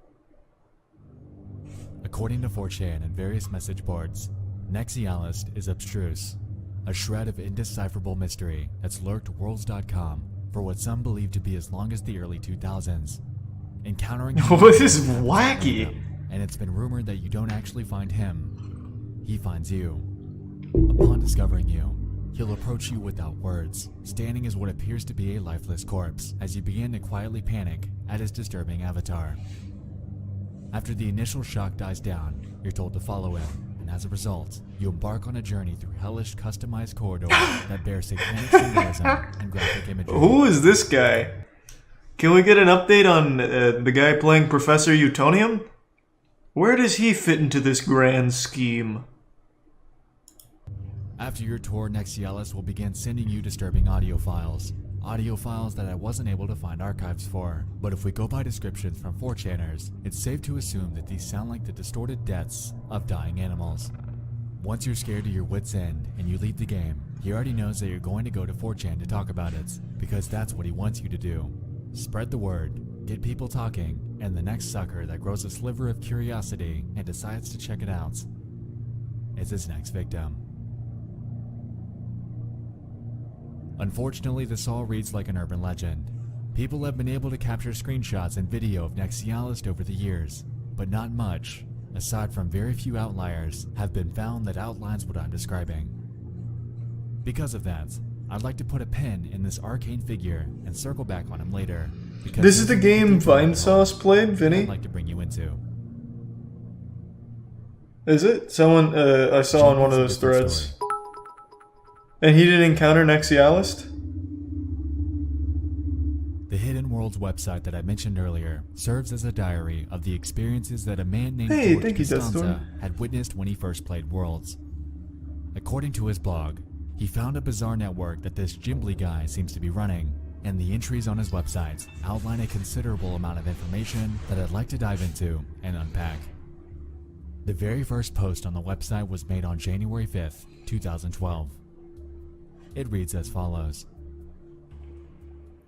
According to 4chan and various message boards, Nexialist is abstruse, a shred of indecipherable mystery that's lurked Worlds.com for what some believe to be as long as the early 2000s. Encountering him This is wacky. and it's been rumored that you don't actually find him, he finds you. Upon discovering you, he'll approach you without words, standing as what appears to be a lifeless corpse as you begin to quietly panic at his disturbing avatar. After the initial shock dies down, you're told to follow him, and as a result, you embark on a journey through hellish customized corridors that bear satanic symbolism and graphic imagery. Who is this guy? Can we get an update on the guy playing Professor Utonium? Where does he fit into this grand scheme? After your tour, Nexialist will begin sending you disturbing audio files. Audio files that I wasn't able to find archives for, but if we go by descriptions from 4chaners, it's safe to assume that these sound like the distorted deaths of dying animals. Once you're scared to your wits' end and you leave the game, he already knows that you're going to go to 4chan to talk about it, because that's what he wants you to do. Spread the word, get people talking, and the next sucker that grows a sliver of curiosity and decides to check it out is his next victim. Unfortunately, this all reads like an urban legend. People have been able to capture screenshots and video of Nexialist over the years, but not much, aside from very few outliers, have been found that outlines what I'm describing. Because of that, I'd like to put a pin in this arcane figure and circle back on him later. Because This is the game Vine Sauce played, Vinny? I'd like to bring you into. Is it? Someone I saw on one of those threads. And he didn't encounter Nexialist? The Hidden Worlds website that I mentioned earlier serves as a diary of the experiences that a man named Hey, George thank you, Costanza Deathstorm. had witnessed when he first played Worlds. According to his blog, he found a bizarre network that this Jimbly guy seems to be running, and the entries on his website outline a considerable amount of information that I'd like to dive into and unpack. The very first post on the website was made on January 5th, 2012. It reads as follows.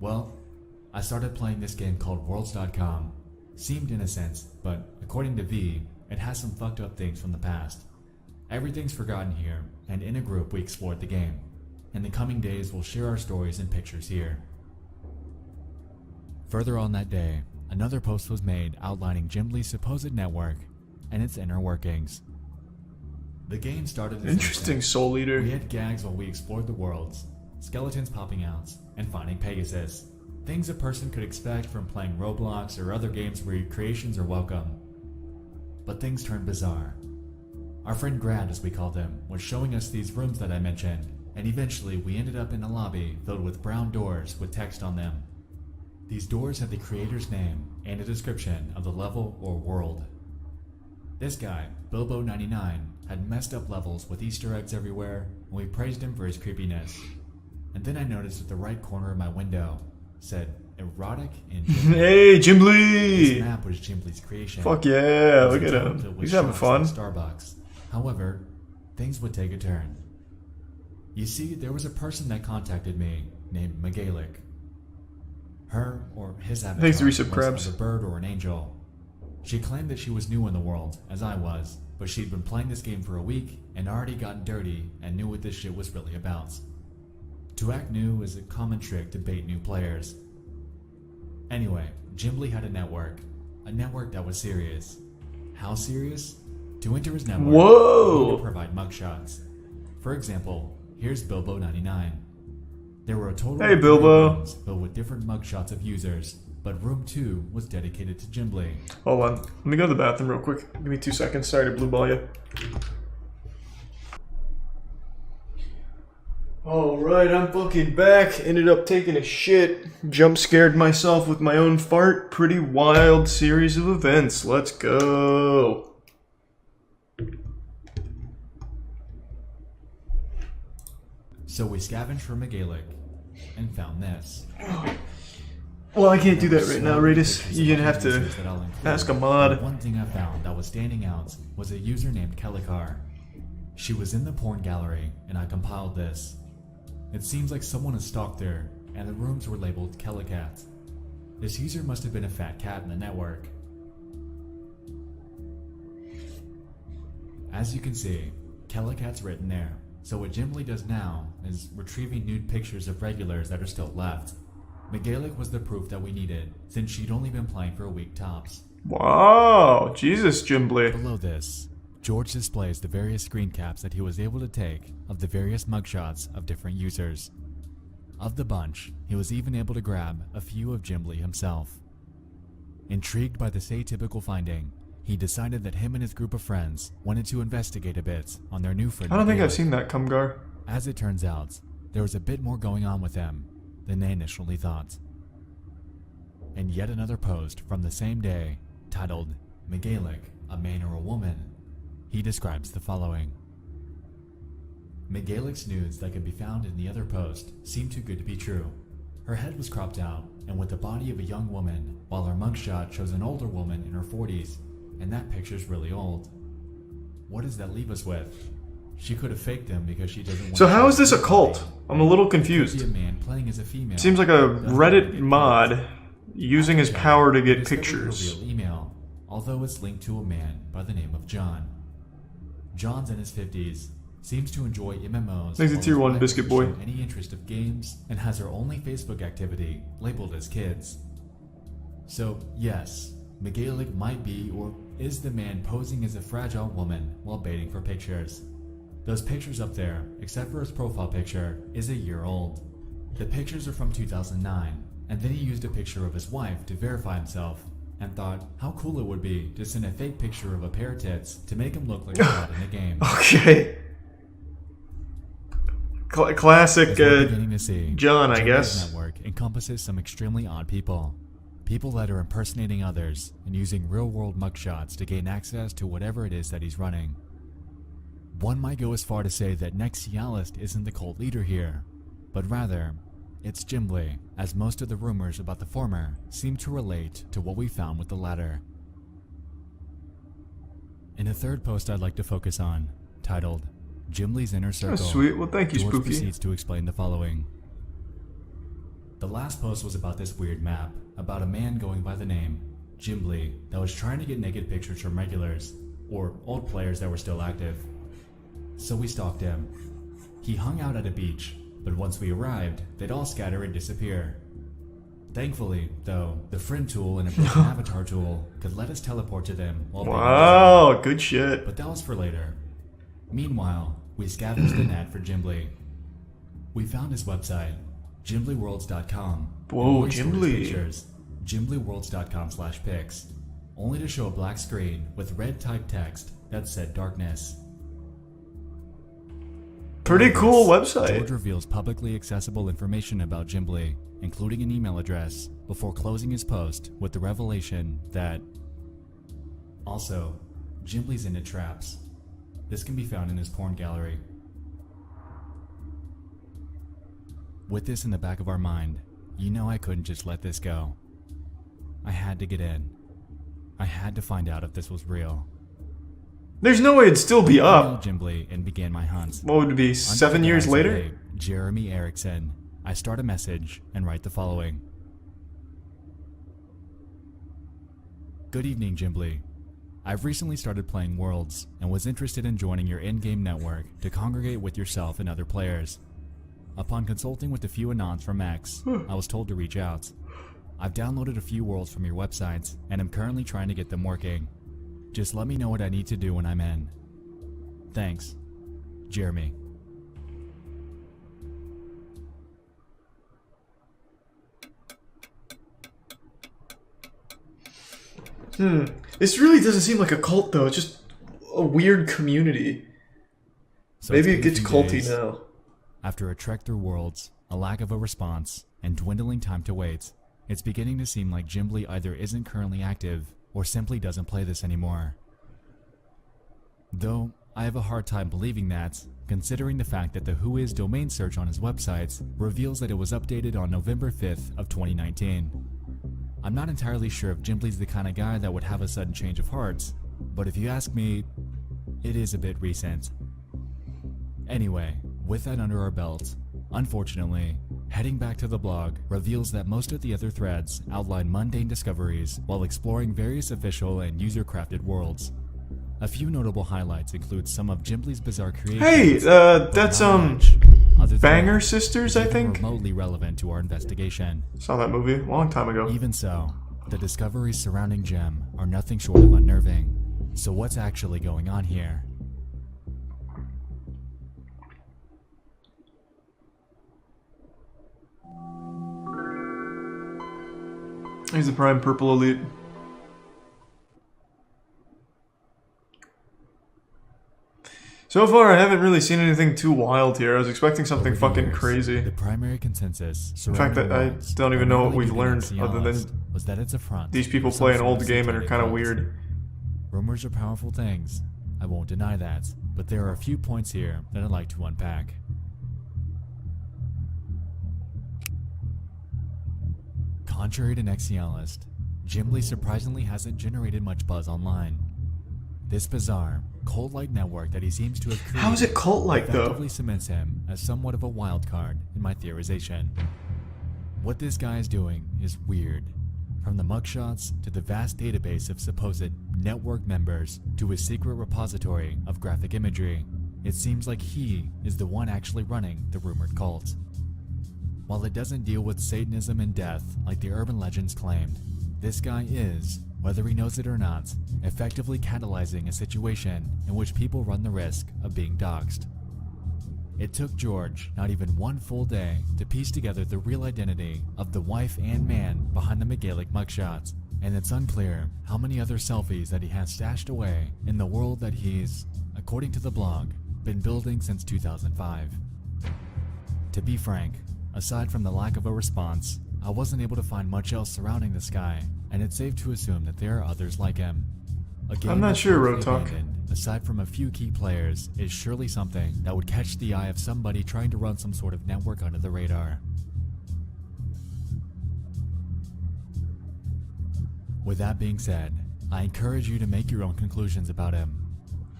Well, I started playing this game called Worlds.com. Seemed innocent, but according to V, it has some fucked up things from the past. Everything's forgotten here, and in a group we explored the game. In the coming days we'll share our stories and pictures here. Further on that day, another post was made outlining Jimbly's supposed network and its inner workings. The game started as Interesting, Soul Eater. We had gags while we explored the worlds, skeletons popping out, and finding Pegasus. Things a person could expect from playing Roblox or other games where your creations are welcome. But things turned bizarre. Our friend Grad, as we called him, was showing us these rooms that I mentioned, and eventually we ended up in a lobby filled with brown doors with text on them. These doors had the creator's name and a description of the level or world. This guy, Bilbo99, had messed up levels with Easter eggs everywhere, and we praised him for his creepiness. And then I noticed at the right corner of my window said erotic in Jimbly. Hey, This Jimbly! map was Jimbly's creation. Fuck yeah, It was look at a town him. filled with He's having shops fun. and Starbucks. However, things would take a turn. You see, there was a person that contacted me named Megalik. Her or his avatar Thanks, was Resub Krabs. a bird or an angel. She claimed that she was new in the world, as I was, but she'd been playing this game for a week and already gotten dirty and knew what this shit was really about. To act new is a common trick to bait new players. Anyway, Jimbly had a network that was serious. How serious? To enter his network, Whoa! you need to provide mugshots. For example, here's Bilbo99. There were a total Hey, of 3 Bilbo. rooms filled with different mugshots of users, but room 2 was dedicated to Jimbly. Hold on. Let me go to the bathroom real quick. Give me 2 seconds. Sorry to blue ball you. Alright, I'm fucking back. Ended up taking a shit. Jump scared myself with my own fart. Pretty wild series of events. Let's go. So we scavenged for Megalic and found this. Well, I can't do that right now, Radis. You're gonna have to ask a mod. One thing I found that was standing out was a user named Kelikar. She was in the porn gallery, and I compiled this. It seems like someone has stalked her, and the rooms were labeled Kelicat. This user must have been a fat cat in the network. As you can see, Kelikat's written there. So what Jimbly does now is retrieving nude pictures of regulars that are still left. Megalic was the proof that we needed, since she'd only been playing for a week tops. Wow, Jesus, Jimbly. Below this, George displays the various screen caps that he was able to take of the various mugshots of different users. Of the bunch, he was even able to grab a few of Jimbly himself. Intrigued by this atypical finding, he decided that him and his group of friends wanted to investigate a bit on their new friend. I don't think Megalic. I've seen that, Cumgar. As it turns out, there was a bit more going on with him than they initially thought. And yet another post from the same day, titled, Megalic, a man or a woman, he describes the following. Megalic's nudes that could be found in the other post seemed too good to be true. Her head was cropped out and with the body of a young woman, while her mugshot shows an older woman in her 40s, and that picture's really old. What does that leave us with? She could have faked them because she doesn't want So to how show is this a anybody. cult? I'm a little Could confused. be a man playing as a female. Seems like a Doesn't want to Reddit get mod killed. using his power to We get discovered pictures. her real email, although it's linked to a man by the name of John. John's in his 50s, seems to enjoy MMOs. He's a while tier his 1 wife biscuit doesn't boy. show any interest of games, and has her only Facebook activity labeled as kids. So yes, Megalic might be or is the man posing as a fragile woman while baiting for pictures. Those pictures up there, except for his profile picture, is a year old. The pictures are from 2009, and then he used a picture of his wife to verify himself, and thought how cool it would be to send a fake picture of a pair of tits to make him look like a god in the game. Okay. Classic As we're beginning to see, John, I Jimbly's guess. network encompasses some extremely odd people. People that are impersonating others and using real-world mugshots to gain access to whatever it is that he's running. One might go as far to say that Nexialist isn't the cult leader here, but rather, it's Jimbly, as most of the rumors about the former seem to relate to what we found with the latter. In a third post I'd like to focus on, titled, Jimbly's Inner Circle. Oh, sweet. Well, thank you, George Spooky. proceeds to explain the following. The last post was about this weird map, about a man going by the name Jimbly that was trying to get naked pictures from regulars, or old players that were still active. So we stalked him. He hung out at a beach, but once we arrived, they'd all scatter and disappear. Thankfully, though, the friend tool and a broken avatar tool could let us teleport to them while being invisible. Wow, good shit. But that was for later. Meanwhile, we scavenged the net for Jimbly. We found his website, jimblyworlds.com. Whoa, and stored his Jimbly. pictures, jimblyworlds.com/pics, only to show a black screen with red typed text that said darkness. Pretty cool George website. reveals publicly accessible information about Jimbly, including an email address, before closing his post with the revelation that also, Jimbly's into traps. This can be found in his porn gallery. With this in the back of our mind, you know I couldn't just let this go. I had to get in. I had to find out if this was real. There's no way it'd still be I up. emailed Jimbly and began my hunt. What would it be, 7 Under the years guise of later? a Jeremy Erickson, I start a message and write the following. Good evening, Jimbly. I've recently started playing Worlds and was interested in joining your in-game network to congregate with yourself and other players. Upon consulting with a few anons from X, I was told to reach out. I've downloaded a few worlds from your websites and am currently trying to get them working. Just let me know what I need to do when I'm in. Thanks, Jeremy. This really doesn't seem like a cult, though. It's just a weird community. So Maybe it's it been gets a few culty days. now. After a trek through worlds, a lack of a response, and dwindling time to wait, it's beginning to seem like Gimbly either isn't currently active or simply doesn't play this anymore. Though, I have a hard time believing that, considering the fact that the Whois domain search on his website reveals that it was updated on November 5th of 2019. I'm not entirely sure if Gimbly's the kind of guy that would have a sudden change of heart, but if you ask me, it is a bit recent. Anyway, with that under our belt, unfortunately, heading back to the blog reveals that most of the other threads outline mundane discoveries while exploring various official and user-crafted worlds. A few notable highlights include some of Gimbly's bizarre creations. Hey, that's other Banger threads Sisters, I even think. remotely relevant to our investigation. Saw that movie a long time ago. Even so, the discoveries surrounding Gem are nothing short of unnerving. So what's actually going on here? He's the Prime Purple Elite. So far, I haven't really seen anything too wild here. I was expecting something Over the fucking years, crazy. The primary consensus In fact, surrounding I worlds don't even know what primarily we've learned being other than was that it's a front these people for some play an sort old of game and are satanic kind of cult. weird. Rumors are powerful things. I won't deny that, but there are a few points here that I'd like to unpack. Contrary to Nexialist, Gimbly surprisingly hasn't generated much buzz online. This bizarre, cult-like network that he seems to have created How is it cult-like, though? effectively cements him as somewhat of a wild card in my theorization. What this guy is doing is weird. From the mugshots to the vast database of supposed network members to his secret repository of graphic imagery, it seems like he is the one actually running the rumored cult. While it doesn't deal with Satanism and death like the urban legends claimed, this guy is, whether he knows it or not, effectively catalyzing a situation in which people run the risk of being doxxed. It took George not even one full day to piece together the real identity of the wife and man behind the Megalic mugshots, and it's unclear how many other selfies that he has stashed away in the world that he's, according to the blog, been building since 2005. To be frank, aside from the lack of a response, I wasn't able to find much else surrounding this guy, and it's safe to assume that there are others like him. A game I'm not that's sure, largely Road Talk. abandoned, aside from a few key players, is surely something that would catch the eye of somebody trying to run some sort of network under the radar. With that being said, I encourage you to make your own conclusions about him.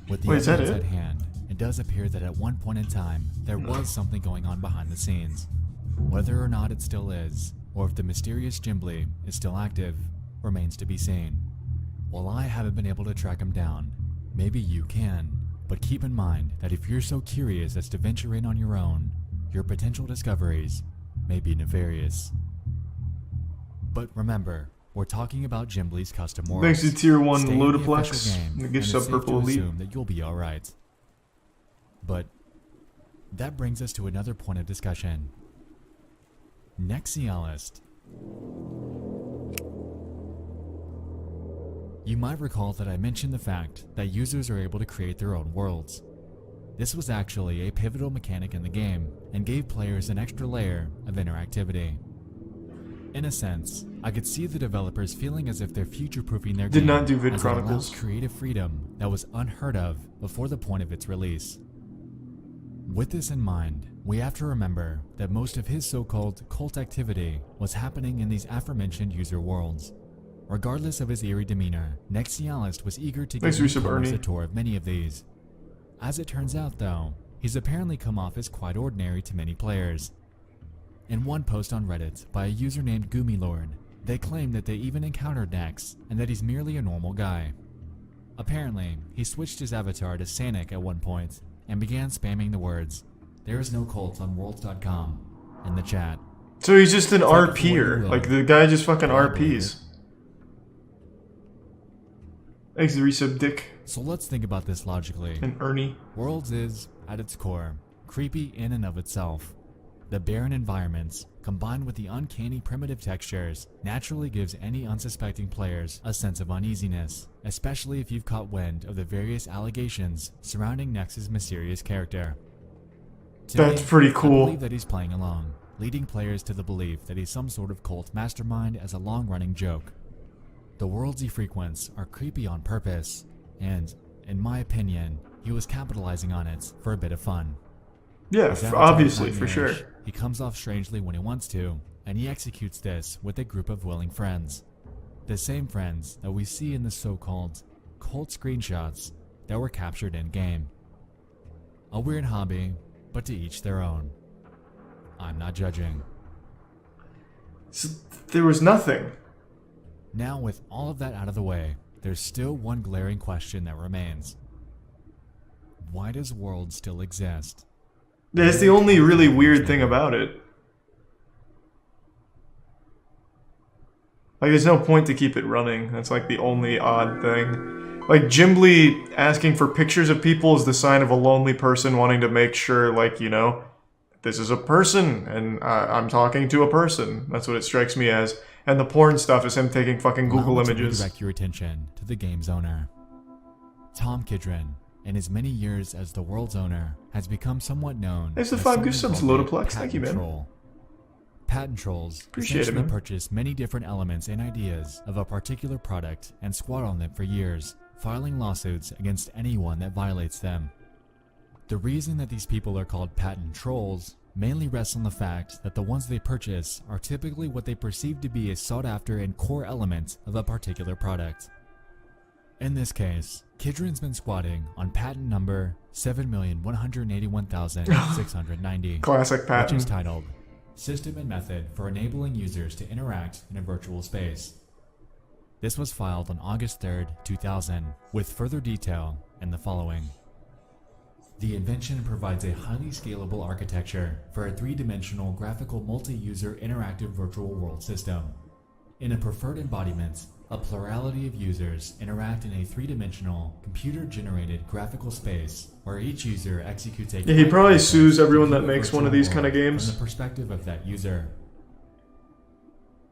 With the Wait, is that evidence it? at hand, it does appear that at one point in time, there was something going on behind the scenes. Whether or not it still is, or if the mysterious Gimbly is still active, remains to be seen. While I haven't been able to track him down, maybe you can, but keep in mind that if you're so curious as to venture in on your own, your potential discoveries may be nefarious. But remember, we're talking about Gimbly's custom worlds. Thanks to Tier 1 Stay in the Ludoplex. official game, The and gift it's sub safe Purple to Elite. assume that you'll be alright. But that brings us to another point of discussion. Nexialist. You might recall that I mentioned the fact that users are able to create their own worlds. This was actually a pivotal mechanic in the game and gave players an extra layer of interactivity. In a sense, I could see the developers feeling as if they're future-proofing their Did game not do Vid as it allows Chronicles. creative freedom that was unheard of before the point of its release. With this in mind, we have to remember that most of his so-called cult activity was happening in these aforementioned user worlds. Regardless of his eerie demeanor, Nexialist was eager to Thanks, give Resub newcomers Ernie. a tour of many of these. As it turns out though, he's apparently come off as quite ordinary to many players. In one post on Reddit by a user named Goomilord, they claim that they even encountered Nex and that he's merely a normal guy. Apparently, he switched his avatar to Sanic at one point and began spamming the words, "There is no cult on worlds.com" in the chat. So he's just an Take it for what RPer. you will. Like, the guy just fucking I believe RPs. Thanks, the resub Dick So let's think about this logically. and Ernie. Worlds is, at its core, creepy in and of itself. The barren environments, combined with the uncanny primitive textures, naturally gives any unsuspecting players a sense of uneasiness, especially if you've caught wind of the various allegations surrounding Nex's mysterious character. To That's me, pretty I cool. believe that he's playing along, leading players to the belief that he's some sort of cult mastermind as a long-running joke. The worlds he frequents are creepy on purpose, and, in my opinion, he was capitalizing on it for a bit of fun. Yeah, His avatar is obviously, for sure. nightmarish. He comes off strangely when he wants to, and he executes this with a group of willing friends. The same friends that we see in the so-called cult screenshots that were captured in-game. A weird hobby, but to each their own. I'm not judging. So there was nothing. Now, with all of that out of the way, there's still one glaring question that remains. Why does World still exist? That's the only really weird thing about it. Like, there's no point to keep it running. That's like the only odd thing. Like, Jimbly asking for pictures of people is the sign of a lonely person wanting to make sure, like, you know, this is a person, and I'm talking to a person. That's what it strikes me as. And the porn stuff is him taking fucking Google Allow me to images. redirect your attention to the game's owner. Tom Kidron, in his many years as the world's owner, has become somewhat known There's the as 5 something goose subs, called a Lotoplex. Thank you, patent man. troll. Patent trolls Appreciate it, essentially man. purchase many different elements and ideas of a particular product and squat on them for years, filing lawsuits against anyone that violates them. The reason that these people are called patent trolls mainly rests on the fact that the ones they purchase are typically what they perceive to be a sought-after and core element of a particular product. In this case, Kidron's been squatting on patent number 7,181,690, Classic which is patent. titled System and Method for Enabling Users to Interact in a Virtual Space. This was filed on August 3rd, 2000, with further detail in the following. The invention provides a highly scalable architecture for a three-dimensional graphical multi-user interactive virtual world system. In a preferred embodiment, a plurality of users interact in a three-dimensional, computer-generated graphical space where each user executes a Yeah, he probably process sues to everyone that view a makes one virtual of these world kind of games. from the perspective of that user.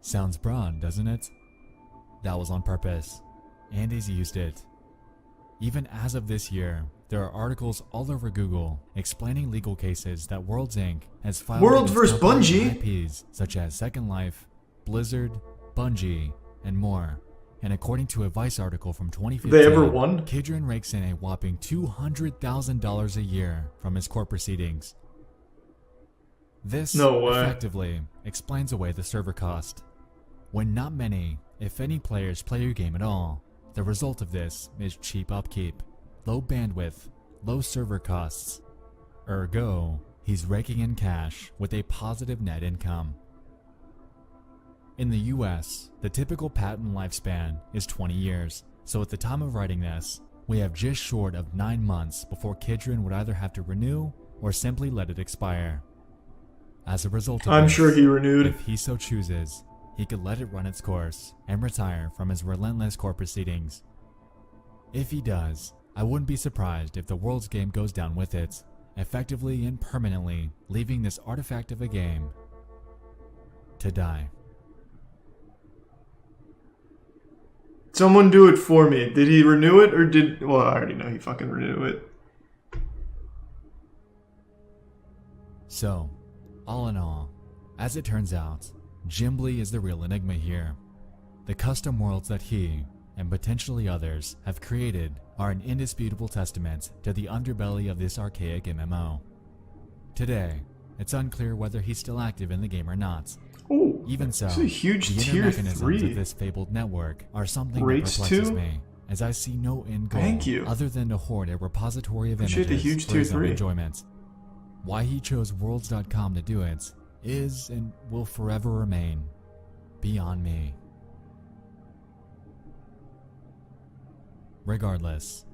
Sounds broad, doesn't it? That was on purpose. Andy's used it. Even as of this year, there are articles all over Google explaining legal cases that Worlds Inc. has filed Worlds against vs. companies Bungie? and IPs such as Second Life, Blizzard, Bungie, and more. And according to a Vice article from 2015, They ever won? Kidron rakes in a whopping $200,000 a year from his court proceedings. This No way. effectively explains away the server cost. When not many, if any players play your game at all, the result of this is cheap upkeep, low bandwidth, low server costs. Ergo, he's raking in cash with a positive net income. In the US, the typical patent lifespan is 20 years, so at the time of writing this, we have just short of 9 months before Kidron would either have to renew or simply let it expire. As a result of I'm this, sure he renewed. if he so chooses, he could let it run its course and retire from his relentless court proceedings. If he does, I wouldn't be surprised if the world's game goes down with it, effectively and permanently leaving this artifact of a game to die. Someone do it for me. Did he renew it or did... Well, I already know he fucking renewed it. So, all in all, as it turns out, Jimbly is the real enigma here. The custom worlds that he, and potentially others, have created are an indisputable testament to the underbelly of this archaic MMO. Today, it's unclear whether he's still active in the game or not. Oh, Even so, this is a huge the inner tier mechanisms 3. of this fabled network are something Rates that perplexes 2? me, as I see no end goal Thank you. other than to hoard a repository of Appreciate images the huge for tier his own 3. enjoyment. Why he chose Worlds.com to do it is and will forever remain beyond me. Regardless,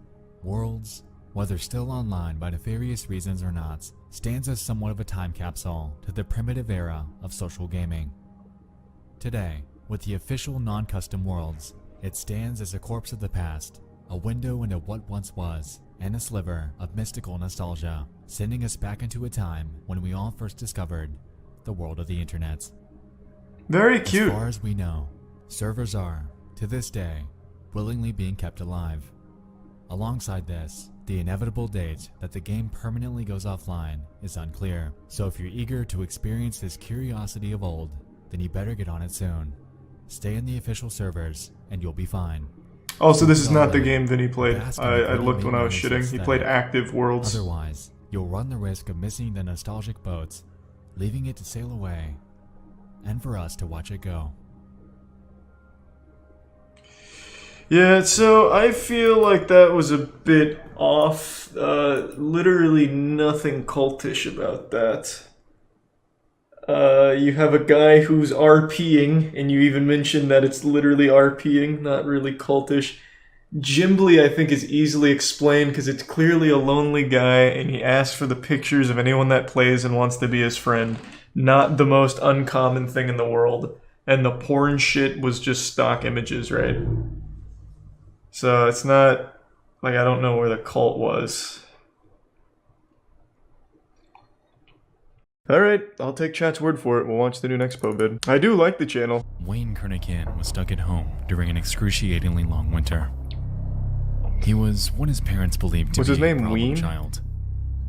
Worlds, whether still online by nefarious reasons or not, stands as somewhat of a time capsule to the primitive era of social gaming. Today, with the official non-custom Worlds, it stands as a corpse of the past, a window into what once was, and a sliver of mystical nostalgia, sending us back into a time when we all first discovered the world of the internet. Very cute. As far as we know, servers are, to this day, willingly being kept alive. Alongside this, The inevitable date that the game permanently goes offline is unclear, so if you're eager to experience this curiosity of old, then you better get on it soon. Stay in the official servers, and you'll be fine. Also, this is not the game Vinny played. I looked when I was shitting. He played aesthetic. Active Worlds. Otherwise, you'll run the risk of missing the nostalgic boats, leaving it to sail away, and for us to watch it go. Yeah, so I feel like that was a bit off. Literally nothing cultish about that. You have a guy who's RPing, and you even mentioned that it's literally RPing, not really cultish. Gimbly, I think, is easily explained because it's clearly a lonely guy, and he asks for the pictures of anyone that plays and wants to be his friend. Not the most uncommon thing in the world. And the porn shit was just stock images, right? So it's not like I don't know where the cult was. Alright, I'll take chat's word for it. We'll watch the new Nexpo vid. I do like the channel. Wayne Kernigan was stuck at home during an excruciatingly long winter. He was what his parents believed to Was be his name a problem Ween? child,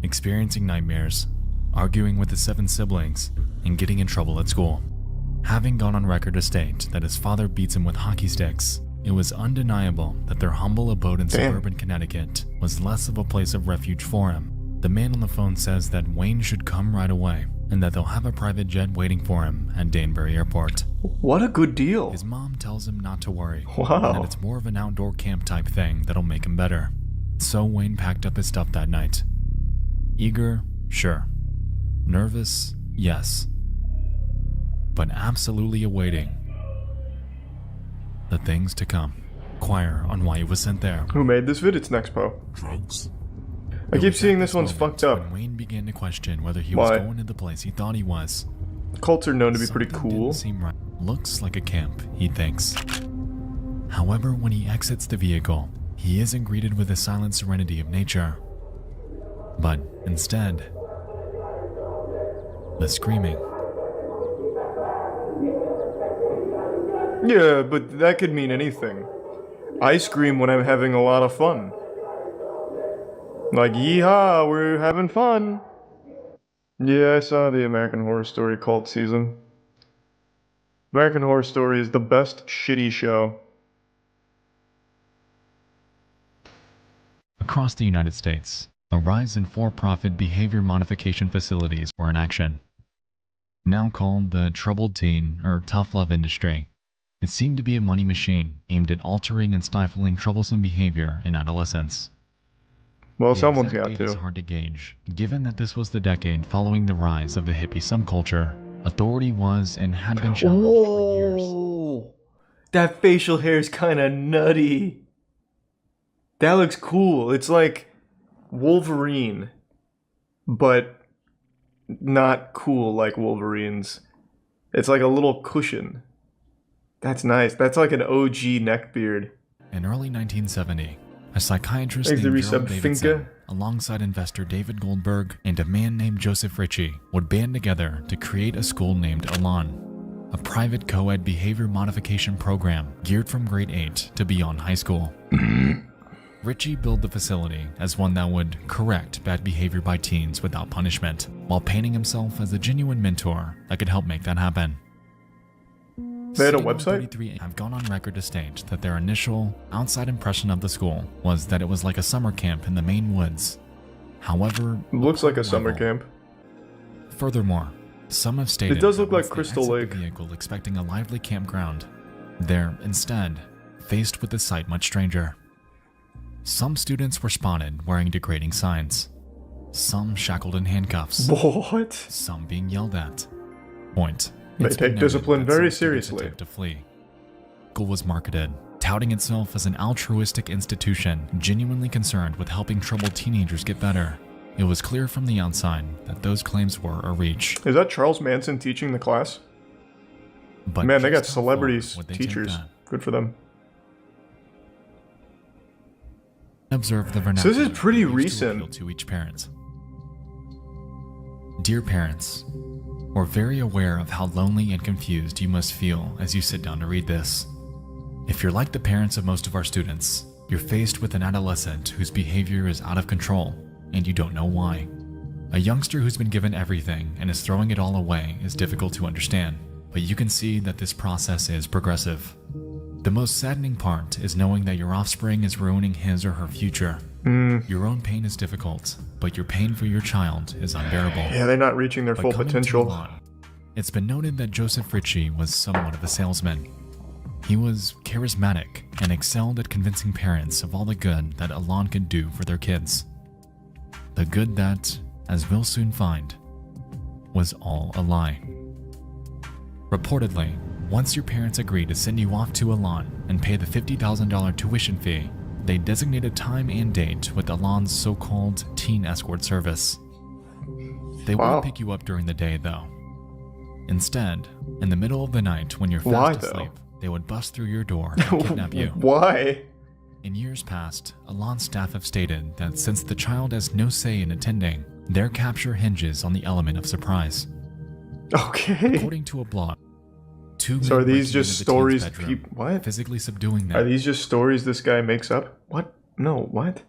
experiencing nightmares, arguing with his 7 siblings, and getting in trouble at school. Having gone on record to state that his father beats him with hockey sticks, it was undeniable that their humble abode in suburban Connecticut was less of a place of refuge for him. The man on the phone says that Wayne should come right away, and that they'll have a private jet waiting for him at Danbury Airport. What a good deal. His mom tells him not to worry, Wow. and that it's more of an outdoor camp type thing that'll make him better. So Wayne packed up his stuff that night. Eager? Sure. Nervous? Yes. But absolutely awaiting the things to come. Inquire on why he was sent there. Who made this vid? It's Nexpo. Drugs. I It keep was seeing at this one's moment fucked up. When Wayne began to question whether he Why? was going to the place he thought he was. Cults are known to be pretty Something cool. didn't seem right. Looks like a camp, he thinks. However, when he exits the vehicle, he isn't greeted with the silent serenity of nature, but instead, the screaming. Yeah, but that could mean anything. I scream when I'm having a lot of fun. Like, yeehaw, we're having fun. Yeah, I saw the American Horror Story cult season. American Horror Story is the best shitty show. Across the United States, a rise in for-profit behavior modification facilities were in action. Now called the troubled teen or tough love industry, it seemed to be a money machine aimed at altering and stifling troublesome behavior in adolescents. Well, The someone's exact got date is to. hard to gauge, given that this was the decade following the rise of the hippie subculture. Authority was and had been challenged for years. Whoa! That facial hair is kinda nutty. That looks cool. It's like Wolverine, but not cool like Wolverine's. It's like a little cushion. That's nice. That's like an OG neckbeard. In early 1970, a psychiatrist Thanks to named resub Gerald Davidson, Finca. alongside investor David Goldberg and a man named Joseph Ritchie, would band together to create a school named Elan, a private co-ed behavior modification program geared from grade 8 to beyond high school. Ritchie billed the facility as one that would correct bad behavior by teens without punishment, while painting himself as a genuine mentor that could help make that happen. They had a City website? 133 have gone on record to state that their initial, outside impression of the school was that it was like a summer camp in the Maine woods. However, Looks like a upon summer arrival- camp. Furthermore, some have stated It does that look like once they Crystal exit Lake. the vehicle expecting a lively campground, they're instead faced with a sight much stranger. Some students were spotted wearing degrading signs, some shackled in handcuffs, What? some being yelled at. Point. They It's been take noted discipline that very some students seriously. attempt to flee. School was marketed, touting itself as an altruistic institution genuinely concerned with helping troubled teenagers get better. It was clear from the outside that those claims were a reach. Is that Charles Manson teaching the class? But Man, they got just how far celebrities, would they take teachers. that? Good for them. Observe the So vernacular this is pretty used to recent. appeal to each parent. Dear parents, we're very aware of how lonely and confused you must feel as you sit down to read this. If you're like the parents of most of our students, You're faced with an adolescent whose behavior is out of control, and you don't know why. A youngster who's been given everything and is throwing it all away is difficult to understand, but you can see that this process is progressive. The most saddening part is knowing that your offspring is ruining his or her future. Your own pain is difficult, but your pain for your child is unbearable. Yeah, they're not reaching their full potential. It's been noted that Joseph Ritchie was somewhat of a salesman. He was charismatic and excelled at convincing parents of all the good that Alon could do for their kids. The good that, as we'll soon find, was all a lie. Reportedly, once your parents agreed to send you off to Alon and pay the $50,000 tuition fee, they designated time and date with Alon's so-called teen escort service. They wouldn't pick you up during the day, though. Instead, in the middle of the night when you're fast asleep, they would bust through your door and kidnap you. Why? In years past, Alon's staff have stated that since the child has no say in attending, their capture hinges on the element of surprise. Okay. According to a blog, so are these just stories? What? Physically subduing them. Are these just stories this guy makes up? What? No, what?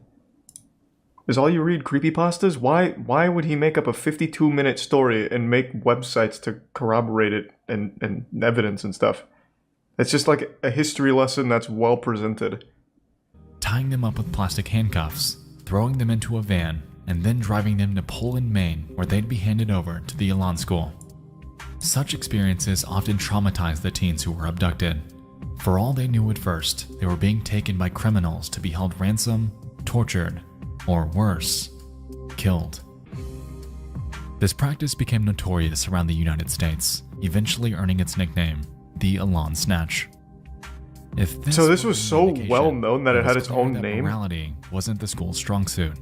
Is all you read creepypastas? Why would he make up a 52-minute story and make websites to corroborate it and evidence and stuff? It's just like a history lesson that's well presented. Tying them up with plastic handcuffs, throwing them into a van, and then driving them to Poland, Maine, where they'd be handed over to the Alon School. Such experiences often traumatize the teens who were abducted. For all they knew at first, they were being taken by criminals to be held ransom, tortured, or worse, killed. This practice became notorious around the United States, eventually earning its nickname, the Alon Snatch. So this was so well known that it had its own name? Morality wasn't the school's strong suit.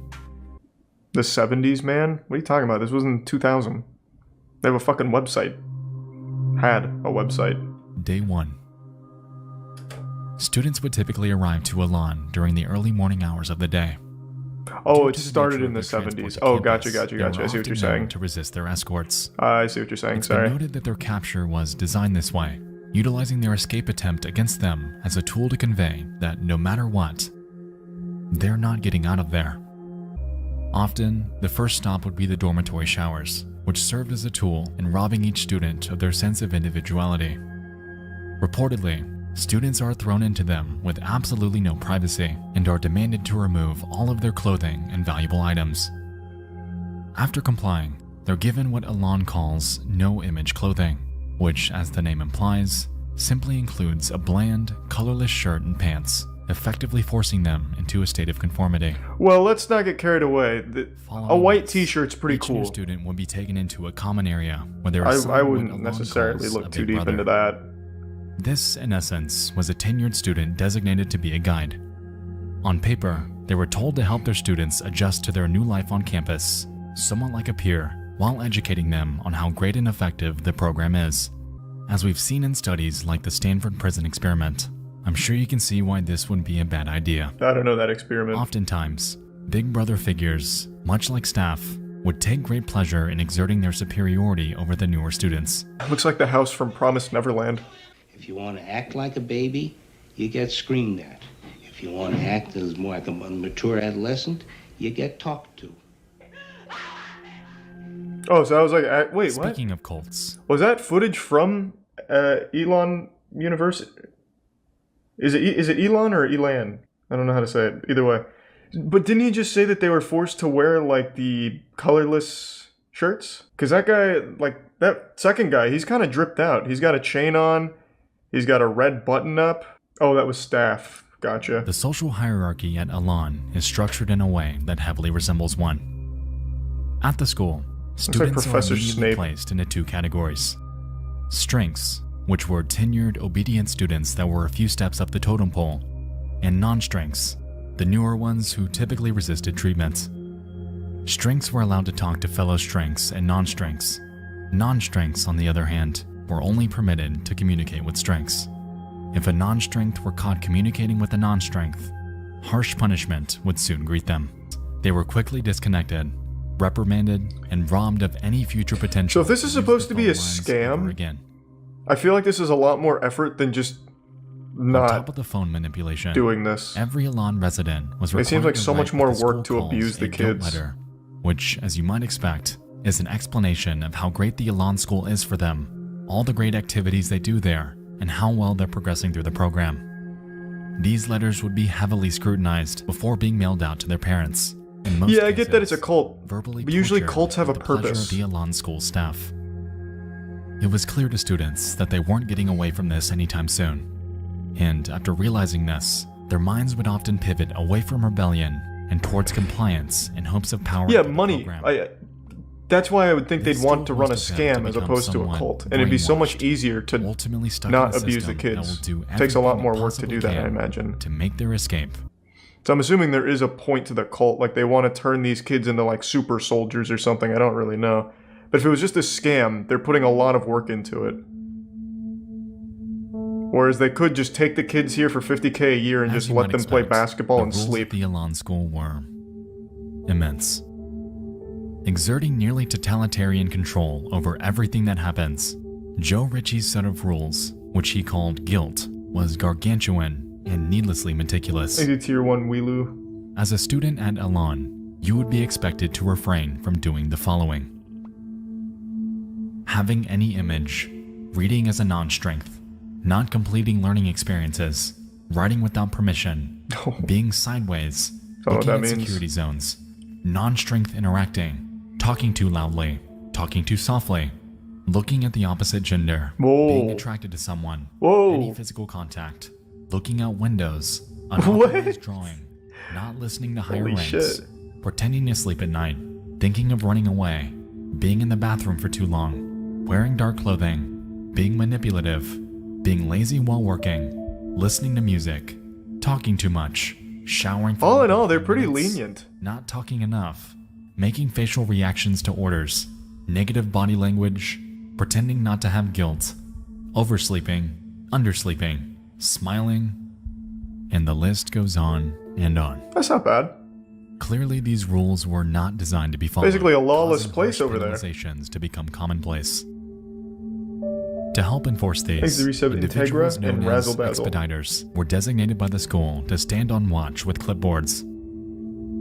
The 70s, man? What are you talking about? This was in 2000. They have a fucking website. Had a website. Day 1. Students would typically arrive to Alon during the early morning hours of the day. Oh, it started in the 70s. Oh, gotcha. I see what you're saying. To resist their escorts. I see what you're saying, sorry. It's been noted that their capture was designed this way, utilizing their escape attempt against them as a tool to convey that no matter what, they're not getting out of there. Often, the first stop would be the dormitory showers, which served as a tool in robbing each student of their sense of individuality. Reportedly, students are thrown into them with absolutely no privacy and are demanded to remove all of their clothing and valuable items. After complying, they're given what Alon calls no-image clothing, which, as the name implies, simply includes a bland, colorless shirt and pants, effectively forcing them into a state of conformity. Well, let's not get carried away. A white t-shirt's pretty cool. Each new student would be taken into a common area where there I wouldn't necessarily look too deep into that. This, in essence, was a tenured student designated to be a guide. On paper, they were told to help their students adjust to their new life on campus, somewhat like a peer, while educating them on how great and effective the program is. As we've seen in studies like the Stanford Prison Experiment, I'm sure you can see why this would be a bad idea. I don't know that experiment. Oftentimes, big brother figures, much like staff, would take great pleasure in exerting their superiority over the newer students. Looks like the house from Promised Neverland. If you want to act like a baby, you get screamed at. If you want to act as more like a mature adolescent, you get talked to. Oh, so I was like, wait, what? Speaking of cults. Was that footage from Elon University? Is it Elon or Elan? I don't know how to say it. Either way. But didn't he just say that they were forced to wear, like, the colorless shirts? Because that guy, like, that second guy, he's kind of dripped out. He's got a chain on. He's got a red button up. Oh, that was staff. Gotcha. The social hierarchy at Alon is structured in a way that heavily resembles one. At the school, students are immediately placed into two categories. Strengths, which were tenured, obedient students that were a few steps up the totem pole, and non-strengths, the newer ones who typically resisted treatment. Strengths were allowed to talk to fellow strengths and non-strengths. Non-strengths, on the other hand, were only permitted to communicate with strengths. If a non-strength were caught communicating with a non-strength, harsh punishment would soon greet them. They were quickly disconnected, reprimanded, and robbed of any future potential. So if this is supposed to be a scam, I feel like this is a lot more effort than just On not top of the phone manipulation, doing this. every Elan resident was It seems required like to so write much what more the school work to calls abuse the a guilt kids. letter, which, as you might expect, is an explanation of how great the Elan school is for them, all the great activities they do there, and how well they're progressing through the program. These letters would be heavily scrutinized before being mailed out to their parents. In most Yeah, I get that it's a cases, cult, verbally but usually tortured cults have a at the pleasure purpose. of the Elan school staff. It was clear to students that they weren't getting away from this anytime soon. And after realizing this, their minds would often pivot away from rebellion and towards compliance in hopes of power. Yeah, through the money. program. That's why I would think They they'd want to still run a most of them to scam as become opposed to a somewhat cult, and it'd be so much brainwashed, easier to ultimately stuck not in a abuse the system that will kids. do Takes a lot everything more it work to do that, I possibly imagine. can to make their escape. So I'm assuming there is a point to the cult, like they want to turn these kids into like super soldiers or something. I don't really know. But if it was just a scam, they're putting a lot of work into it. Whereas they could just take the kids here for $50K a year and As just you let might them play expect, basketball the and rules sleep. at the Elan school were immense. Exerting nearly totalitarian control over everything that happens, Joe Ritchie's set of rules, which he called guilt, was gargantuan and needlessly meticulous. Maybe tier 1 Wheeloo. As a student at Elan, you would be expected to refrain from doing the following: having any image, reading as a non-strength, not completing learning experiences, writing without permission, being sideways, Don't know what looking that at means. security zones, non-strength interacting, talking too loudly, talking too softly, looking at the opposite gender, Whoa. being attracted to someone, Whoa. any physical contact, looking out windows, What? unauthorized drawing, not listening to higher Holy ranks, shit. pretending to sleep at night, thinking of running away, being in the bathroom for too long, wearing dark clothing, being manipulative, being lazy while working, listening to music, talking too much, showering for All more in than all, they're 10 pretty minutes, lenient. not talking enough, making facial reactions to orders, negative body language, pretending not to have guilt, oversleeping, undersleeping, smiling, and the list goes on and on. That's not bad. Clearly, these rules were not designed to be followed. Basically a lawless causing place harsh over there. penalizations to become commonplace. To help enforce Thanks these, to Resub individuals Integra known and as Razzle Dazzle. expediters were designated by the school to stand on watch with clipboards.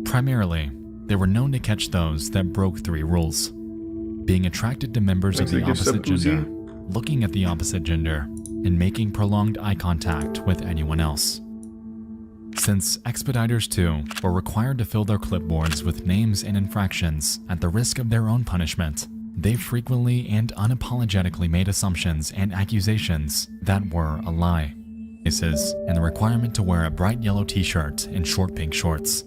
Primarily, they were known to catch those that broke 3 rules: being attracted to members Thanks of to the Give opposite Sub Uzi. gender, looking at the opposite gender, and making prolonged eye contact with anyone else. Since Expeditors too were required to fill their clipboards with names and infractions at the risk of their own punishment, they frequently and unapologetically made assumptions and accusations that were a lie. Cases, and the requirement to wear a bright yellow t-shirt and short pink shorts.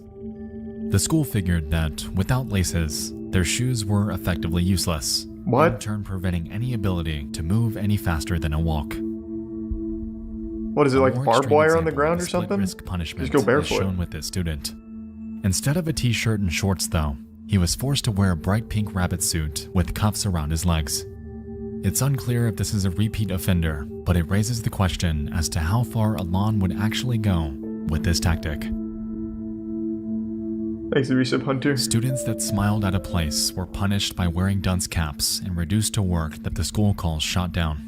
The school figured that without laces, their shoes were effectively useless, What? in turn preventing any ability to move any faster than a walk. What is it, A like more barbed extreme wire on the example ground of or split something? risk punishment Just go is barefoot. shown with this student. Instead of a t-shirt and shorts though, he was forced to wear a bright pink rabbit suit with cuffs around his legs. It's unclear if this is a repeat offender, but it raises the question as to how far Elan would actually go with this tactic. Thanks to Resub Hunter. Students that smiled at a place were punished by wearing dunce caps and reduced to work that the school calls shot down.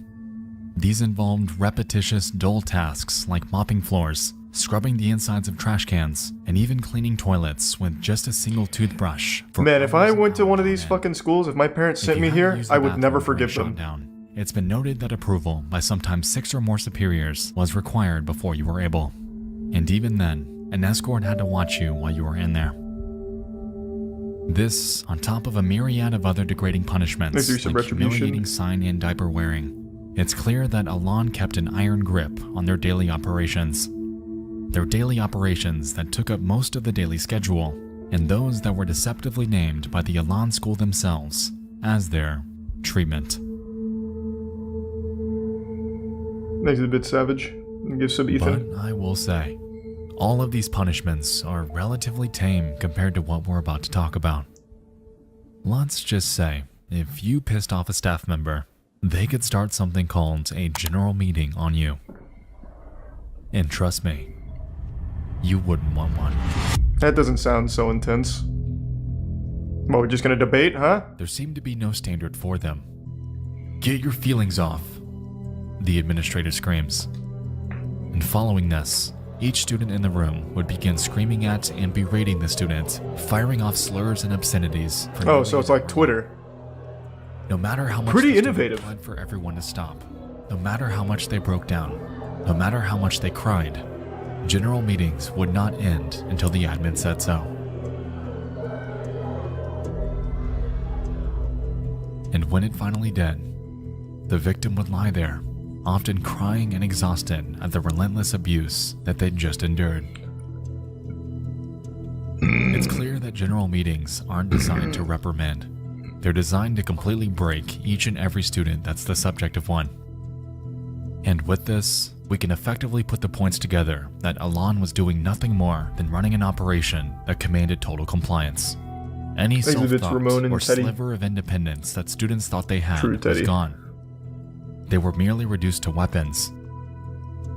These involved repetitious, dull tasks like mopping floors, scrubbing the insides of trash cans, and even cleaning toilets with just a single toothbrush. For Man, if I hours and went to one of hours these on end. fucking schools, if my parents If sent you me haven't here, used the I would never bathroom during forgive them. shutdown, it's been noted that approval by sometimes 6 or more superiors was required before you were able. And even then, an escort had to watch you while you were in there. This, on top of a myriad of other degrading punishments, Maybe some like retribution. humiliating sign and diaper wearing, it's clear that Elan kept an iron grip on their daily operations. Their daily operations that took up most of the daily schedule, and those that were deceptively named by the Elan school themselves as their treatment. Makes it a bit savage. And give sub Ethan. But I will say, all of these punishments are relatively tame compared to what we're about to talk about. Let's just say, if you pissed off a staff member, they could start something called a general meeting on you. And trust me, you wouldn't want one. That doesn't sound so intense. What, we're just gonna debate, huh? There seemed to be no standard for them. Get your feelings off, the administrator screams. And following this, each student in the room would begin screaming at and berating the student, firing off slurs and obscenities. Oh, so it's like Twitter. No matter how much Pretty the student innovative. pled for everyone to stop, no matter how much they broke down, no matter how much they cried, general meetings would not end until the admin said so. And when it finally did, the victim would lie there, often crying and exhausted at the relentless abuse that they'd just endured. It's clear that general meetings aren't designed to reprimand. They're designed to completely break each and every student that's the subject of one. And with this, we can effectively put the points together that Alon was doing nothing more than running an operation that commanded total compliance. Any self-thought or sliver of independence that students thought they had was gone. They were merely reduced to weapons.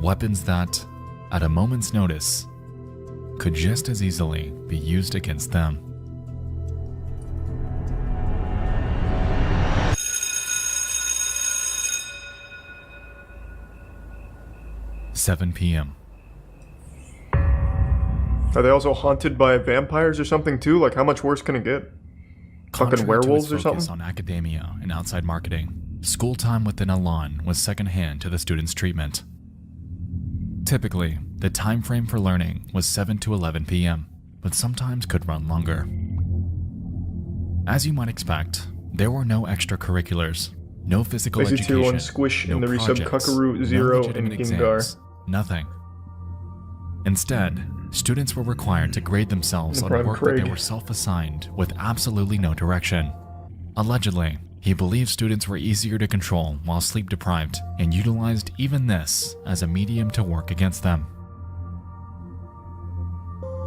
Weapons that, at a moment's notice, could just as easily be used against them. "7 p.m. Are they also haunted by vampires or something too? Like, how much worse can it get? Fucking werewolves or something? On academia and outside marketing, school time within Alon was secondhand to the students' treatment. Typically, the time frame for learning was 7 to 11 p.m., but sometimes could run longer. As you might expect, there were no extracurriculars, no physical education, on Squish no and the Resub projects, Kuckaroo, no Zero, legitimate and Gengar. exams, nothing. Instead, students were required to grade themselves on work that they were self-assigned with absolutely no direction. Allegedly, he believed students were easier to control while sleep-deprived and utilized even this as a medium to work against them.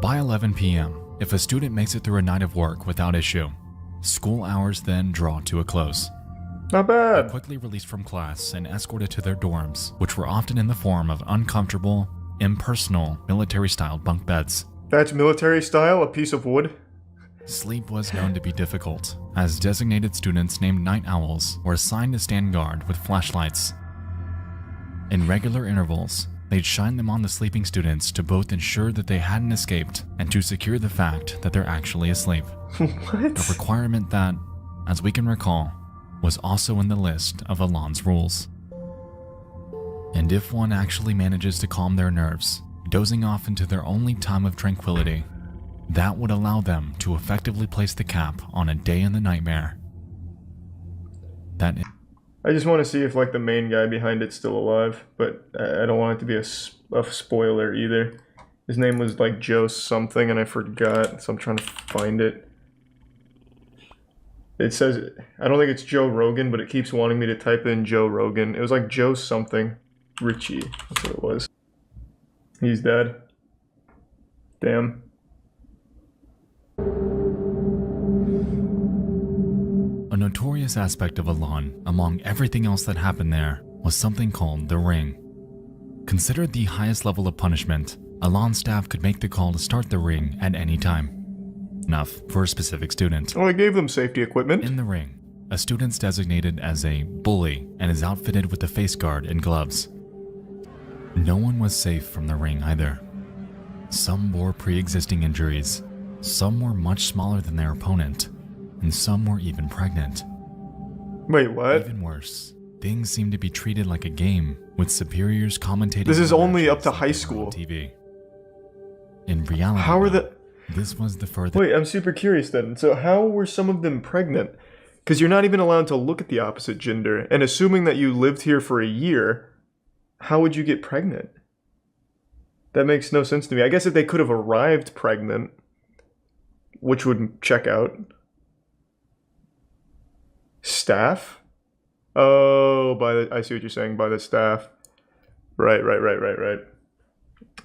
By 11 p.m., if a student makes it through a night of work without issue, school hours then draw to a close. Not bad. They're quickly released from class and escorted to their dorms, which were often in the form of uncomfortable, impersonal, military-style bunk beds. That's military style? A piece of wood? Sleep was known to be difficult, as designated students named night owls were assigned to stand guard with flashlights. In regular intervals, they'd shine them on the sleeping students to both ensure that they hadn't escaped and to secure the fact that they're actually asleep. What? A requirement that, as we can recall, was also in the list of Alon's rules. And if one actually manages to calm their nerves, dozing off into their only time of tranquility, that would allow them to effectively place the cap on a day in the nightmare. I just want to see if like the main guy behind it's still alive, but I don't want it to be a spoiler either. His name was like Joe something and I forgot, so I'm trying to find it. It says, I don't think it's Joe Rogan, but it keeps wanting me to type in Joe Rogan. It was like Joe something. Richie, that's what it was. He's dead. Damn. A notorious aspect of Alon, among everything else that happened there, was something called the Ring. Considered the highest level of punishment, Alon staff could make the call to start the Ring at any time. Enough for a specific student. Well, I gave them safety equipment. In the Ring, a student's designated as a bully and is outfitted with a face guard and gloves. No one was safe from the Ring either. Some bore pre-existing injuries, some were much smaller than their opponent, and some were even pregnant. Wait, what? Even worse, things seemed to be treated like a game, with superiors commentating. This is only up to high school. On TV. In reality, how are this was the furthest. Wait, I'm super curious then. So how were some of them pregnant? Because you're not even allowed to look at the opposite gender, and assuming that you lived here for a year, how would you get pregnant? That makes no sense to me. I guess if they could have arrived pregnant, which would check out. Staff? Oh, I see what you're saying, by the staff. Right.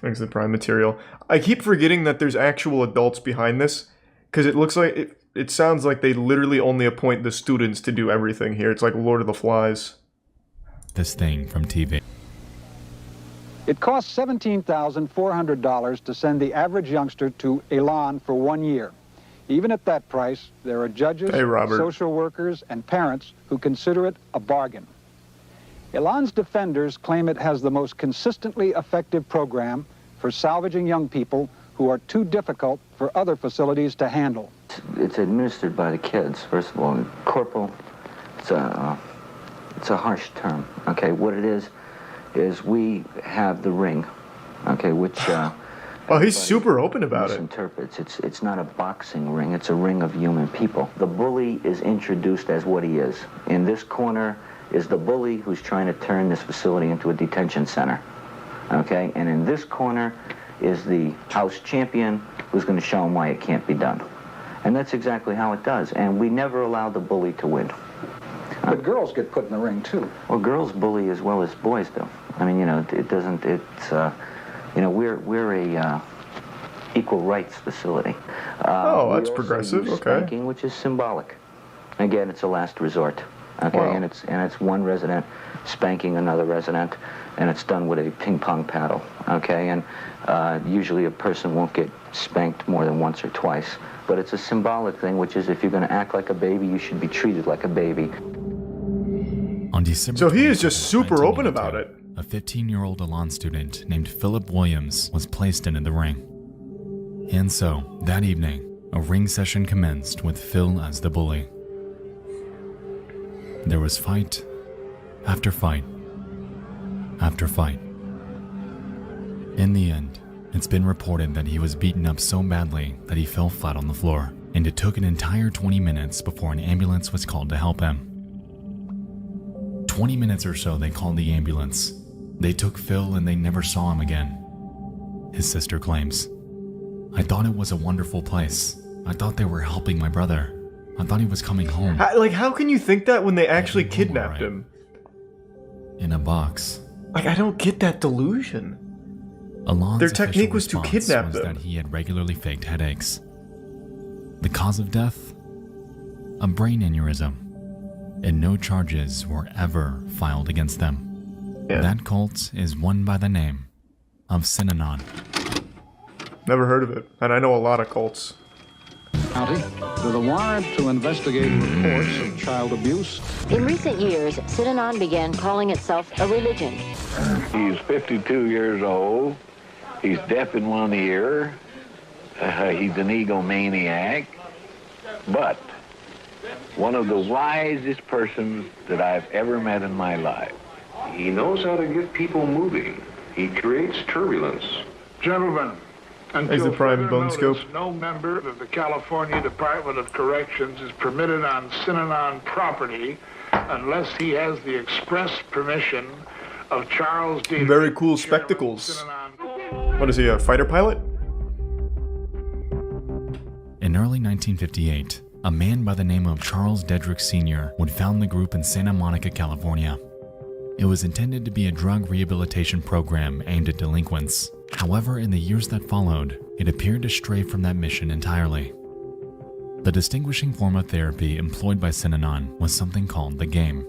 Thanks to the prime material. I keep forgetting that there's actual adults behind this, because it looks like, it sounds like they literally only appoint the students to do everything here. It's like Lord of the Flies. This thing from TV. It costs $17,400 to send the average youngster to Elan for 1 year. Even at that price, there are judges, social workers, and parents who consider it a bargain. Elan's defenders claim it has the most consistently effective program for salvaging young people who are too difficult for other facilities to handle. It's administered by the kids, first of all. Corporal, it's a harsh term. Okay, what it is we have the ring, okay, which Oh, he's super open about it. Misinterprets. It's not a boxing ring, it's a ring of human people. The bully is introduced as what he is. In this corner is the bully who's trying to turn this facility into a detention center, okay? And in this corner is the house champion who's going to show him why it can't be done. And that's exactly how it does. And we never allow the bully to win. But girls get put in the ring, too. Well, girls bully as well as boys do. I mean, you know, it doesn't, it's, you know, we're a equal rights facility. Oh, that's we also progressive, use okay. Spanking, which is symbolic. Again, it's a last resort. Okay, Wow. and it's one resident spanking another resident, and it's done with a ping pong paddle. Okay, and usually a person won't get spanked more than once or twice, but it's a symbolic thing, which is if you're going to act like a baby, you should be treated like a baby. On December So he is just 24th, super open 1982, about it. A 15-year-old Elan student named Philip Williams was placed into the ring. And so, that evening, a ring session commenced with Phil as the bully. There was fight after fight after fight. In the end, it's been reported that he was beaten up so badly that he fell flat on the floor, and it took an entire 20 minutes before an ambulance was called to help him. 20 minutes or so they called the ambulance. They took Phil and they never saw him again. His sister claims, "I thought it was a wonderful place. I thought they were helping my brother. I thought he was coming home." How can you think that when they actually Home, kidnapped alright. him? In a box. Like, I don't get that delusion. Elan's Their official technique was to response kidnap was them. that he had regularly faked headaches. The cause of death? A brain aneurysm. And no charges were ever filed against them. Yeah. That cult is one by the name of Synanon. Never heard of it. And I know a lot of cults. County, with a warrant to investigate reports of child abuse. In recent years, Synanon began calling itself a religion. He's 52 years old. He's deaf in one ear. He's an egomaniac. But one of the wisest persons that I've ever met in my life. He knows how to get people moving. He creates turbulence. Gentlemen, Is the until prime further bone notice, scope? no member of the California Department of Corrections is permitted on Synanon property unless he has the express permission of Charles D. Very cool Chairman, spectacles. Synanon. What is he, a fighter pilot? In early 1958, a man by the name of Charles Dedrick Sr. would found the group in Santa Monica, California. It was intended to be a drug rehabilitation program aimed at delinquents. However, in the years that followed, it appeared to stray from that mission entirely. The distinguishing form of therapy employed by Synanon was something called the game,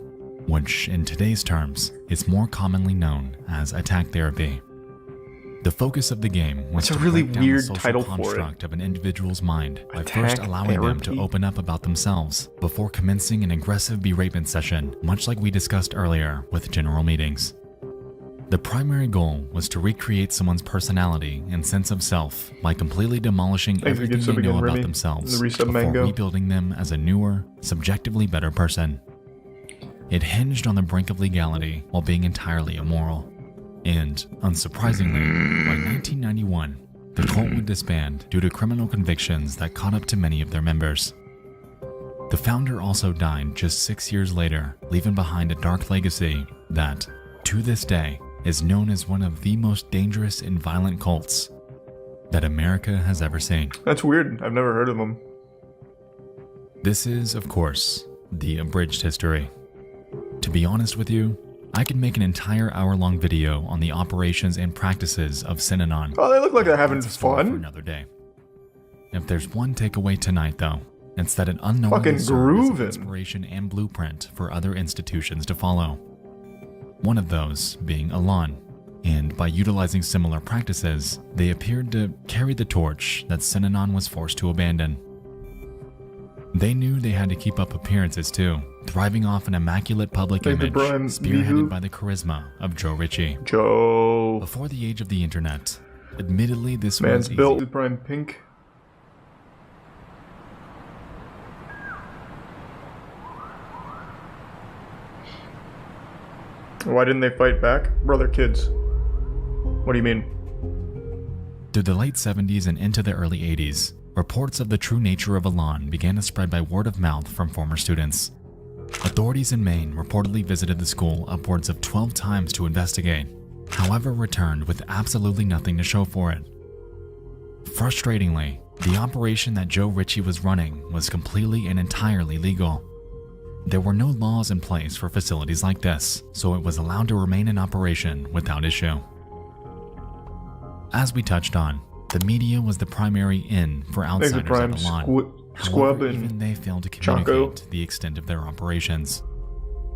which, in today's terms, is more commonly known as attack therapy. The focus of the game was It's a to really break down the weird social title for it. construct of an individual's mind by Attack first allowing them to therapy? open up about themselves before commencing an aggressive beratement session, much like we discussed earlier with general meetings. The primary goal was to recreate someone's personality and sense of self by completely demolishing Thanks for everything gifts they know again, about Remy. themselves The resub before mango. rebuilding them as a newer, subjectively better person. It hinged on the brink of legality while being entirely immoral. And, unsurprisingly, by 1991, the cult would disband due to criminal convictions that caught up to many of their members. The founder also died just 6 years later, leaving behind a dark legacy that, to this day, is known as one of the most dangerous and violent cults that America has ever seen. That's weird. I've never heard of him. This is, of course, the abridged history. To be honest with you, I could make an entire hour-long video on the operations and practices of Synanon. Oh, they look like they're having That's a story for fun. another day. If there's one takeaway tonight, though, it's that it unknowingly Fucking served as an groovin'. inspiration and blueprint for other institutions to follow. One of those being Elan, and by utilizing similar practices, they appeared to carry the torch that Synanon was forced to abandon. They knew they had to keep up appearances too, thriving off an immaculate public image spearheaded by the charisma of Joe Ritchie. Joe. Before the age of the internet, admittedly this Man's was built easy. with Prime Pink. Why didn't they fight back? Brother kids. What do you mean? Through the late 70s and into the early 80s, reports of the true nature of Elan began to spread by word of mouth from former students. Authorities in Maine reportedly visited the school upwards of 12 times to investigate, however returned with absolutely nothing to show for it. Frustratingly, the operation that Joe Ritchie was running was completely and entirely legal. There were no laws in place for facilities like this, so it was allowed to remain in operation without issue. As we touched on, the media was the primary in for outsiders at Elan. However, even they failed to communicate the extent of their operations.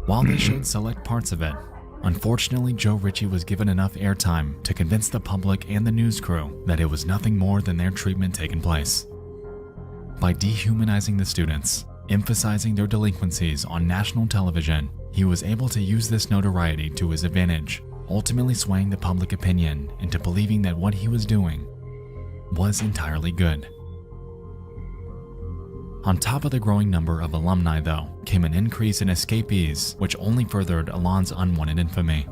While they showed select parts of it, unfortunately Joe Ritchie was given enough airtime to convince the public and the news crew that it was nothing more than their treatment taking place. By dehumanizing the students, emphasizing their delinquencies on national television, he was able to use this notoriety to his advantage, ultimately swaying the public opinion into believing that what he was doing was entirely good. On top of the growing number of alumni, though, came an increase in escapees, which only furthered Elan's unwanted infamy.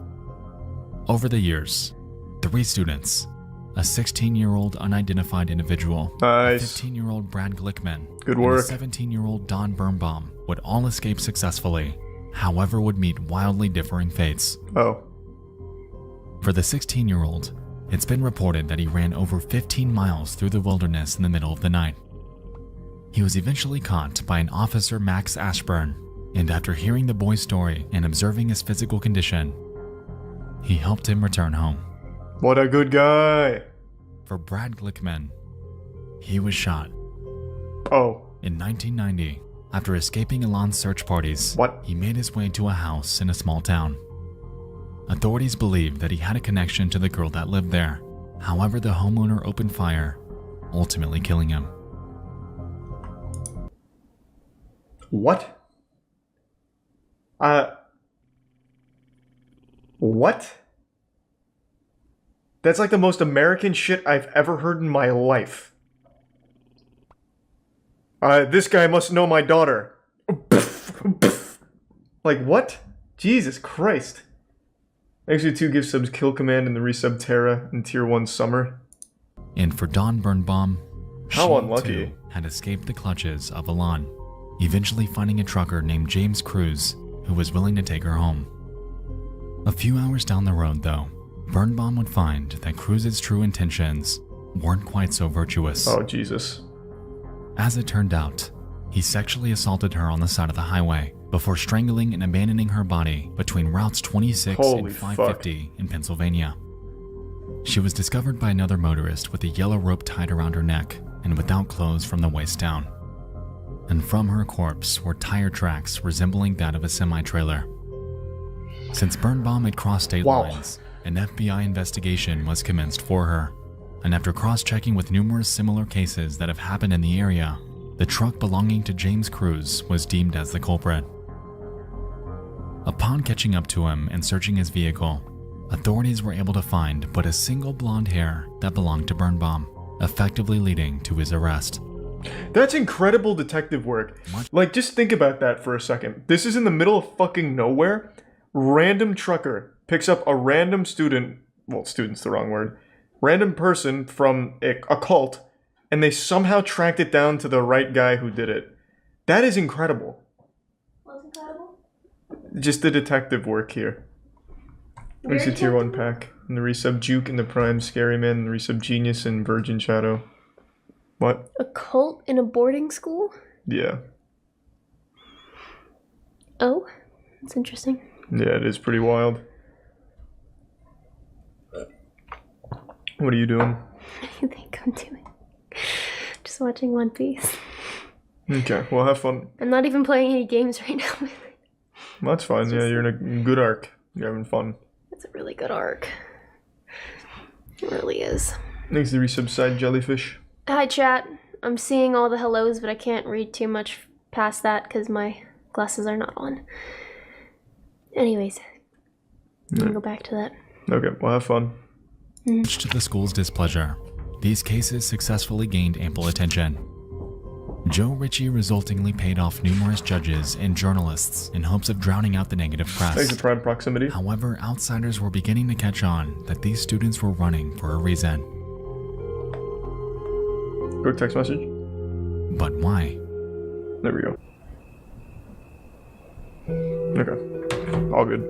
Over the years, 3 students, a 16-year-old unidentified individual, a 15-year-old Brad Glickman, good work, and a 17-year-old Don Birnbaum would all escape successfully, however would meet wildly differing fates. For the 16-year-old, it's been reported that he ran over 15 miles through the wilderness in the middle of the night. He was eventually caught by an officer, Max Ashburn, and after hearing the boy's story and observing his physical condition, he helped him return home. What a good guy! For Brad Glickman, he was shot. In 1990, after escaping Elan's search parties, he made his way to a house in a small town. Authorities believed that he had a connection to the girl that lived there. However, the homeowner opened fire, ultimately killing him. What? What? That's like the most American shit I've ever heard in my life. This guy must know my daughter. Like, what? Jesus Christ. Actually, 2 gift subs, Kill Command and the resub Terra in Tier 1 Summer. And for Don Birnbaum, how unlucky, too, had escaped the clutches of Elan, eventually finding a trucker named James Cruz who was willing to take her home. A few hours down the road, though, Birnbaum would find that Cruz's true intentions weren't quite so virtuous. Oh, Jesus. As it turned out, he sexually assaulted her on the side of the highway before strangling and abandoning her body between routes 26 and 550 in Pennsylvania. She was discovered by another motorist with a yellow rope tied around her neck and without clothes from the waist down. And from her corpse were tire tracks resembling that of a semi-trailer. Since Birnbaum had crossed state lines, an FBI investigation was commenced for her, and after cross-checking with numerous similar cases that have happened in the area, the truck belonging to James Cruz was deemed as the culprit. Upon catching up to him and searching his vehicle, authorities were able to find but a single blonde hair that belonged to Birnbaum, effectively leading to his arrest. That's incredible detective work. Like, just think about that for a second. This is in the middle of fucking nowhere. Random trucker picks up a random student, well, student's the wrong word, random person from a cult, and they somehow tracked it down to the right guy who did it. That is incredible. What's incredible? Just the detective work here. There's a Tier 1 pack. And the resub Juke and the Prime Scary Man, and the resub Genius and Virgin Shadow. What? A cult in a boarding school? Yeah. Oh, that's interesting. Yeah, it is pretty wild. What are you doing? I think I'm doing? Just watching One Piece. Okay, well, have fun. I'm not even playing any games right now. Well, that's fine. Yeah, you're in a good arc. You're having fun. It's a really good arc. It really is. Thanks to resub Side Jellyfish. Hi, chat. I'm seeing all the hellos, but I can't read too much past that because my glasses are not on. Anyways, we can go back to that. Okay, well, have fun. Much to the school's displeasure, these cases successfully gained ample attention. Joe Ritchie resultingly paid off numerous judges and journalists in hopes of drowning out the negative press. Thanks to prime proximity. However, outsiders were beginning to catch on that these students were running for a reason. Quick text message. But why? There we go. Okay. All good.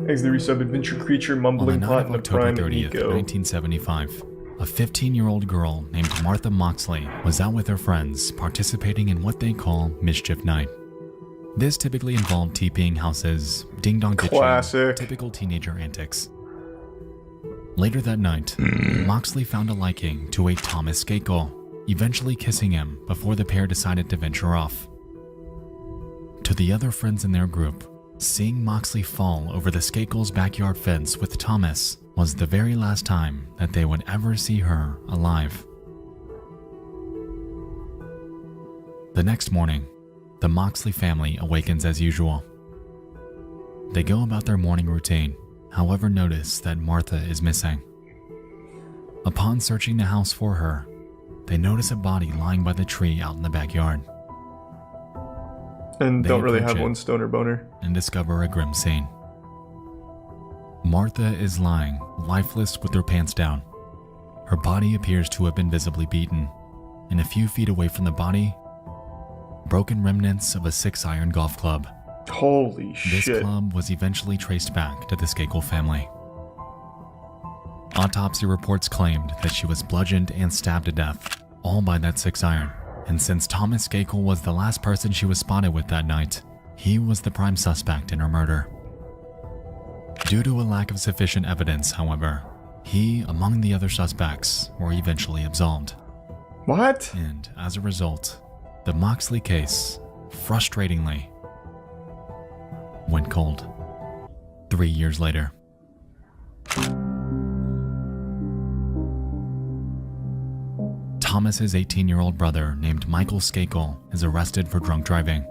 Thanks to the resub adventure creature mumbling plot in the October prime 30th, eco. 1975, a 15-year-old girl named Martha Moxley was out with her friends participating in what they call Mischief Night. This typically involved TPing houses, ding-dong ditching, Classic. typical teenager antics. Later that night, Moxley found a liking to a Thomas Skakel, eventually kissing him before the pair decided to venture off. To the other friends in their group, seeing Moxley fall over the Skakel's backyard fence with Thomas was the very last time that they would ever see her alive. The next morning, the Moxley family awakens as usual. They go about their morning routine, however notice that Martha is missing. Upon searching the house for her, they notice a body lying by the tree out in the backyard. And They don't really approach have it one stoner boner. and discover a grim scene. Martha is lying, lifeless with her pants down. Her body appears to have been visibly beaten, and a few feet away from the body, broken remnants of a 6-iron golf club. Holy This shit. club was eventually traced back to the Skakel family. Autopsy reports claimed that she was bludgeoned and stabbed to death, all by that 6-iron. And since Thomas Skakel was the last person she was spotted with that night, he was the prime suspect in her murder. Due to a lack of sufficient evidence, however, he, among the other suspects, were eventually absolved. What? And as a result, the Moxley case, frustratingly, went cold. 3 years later. Thomas's 18-year-old brother named Michael Skakel is arrested for drunk driving.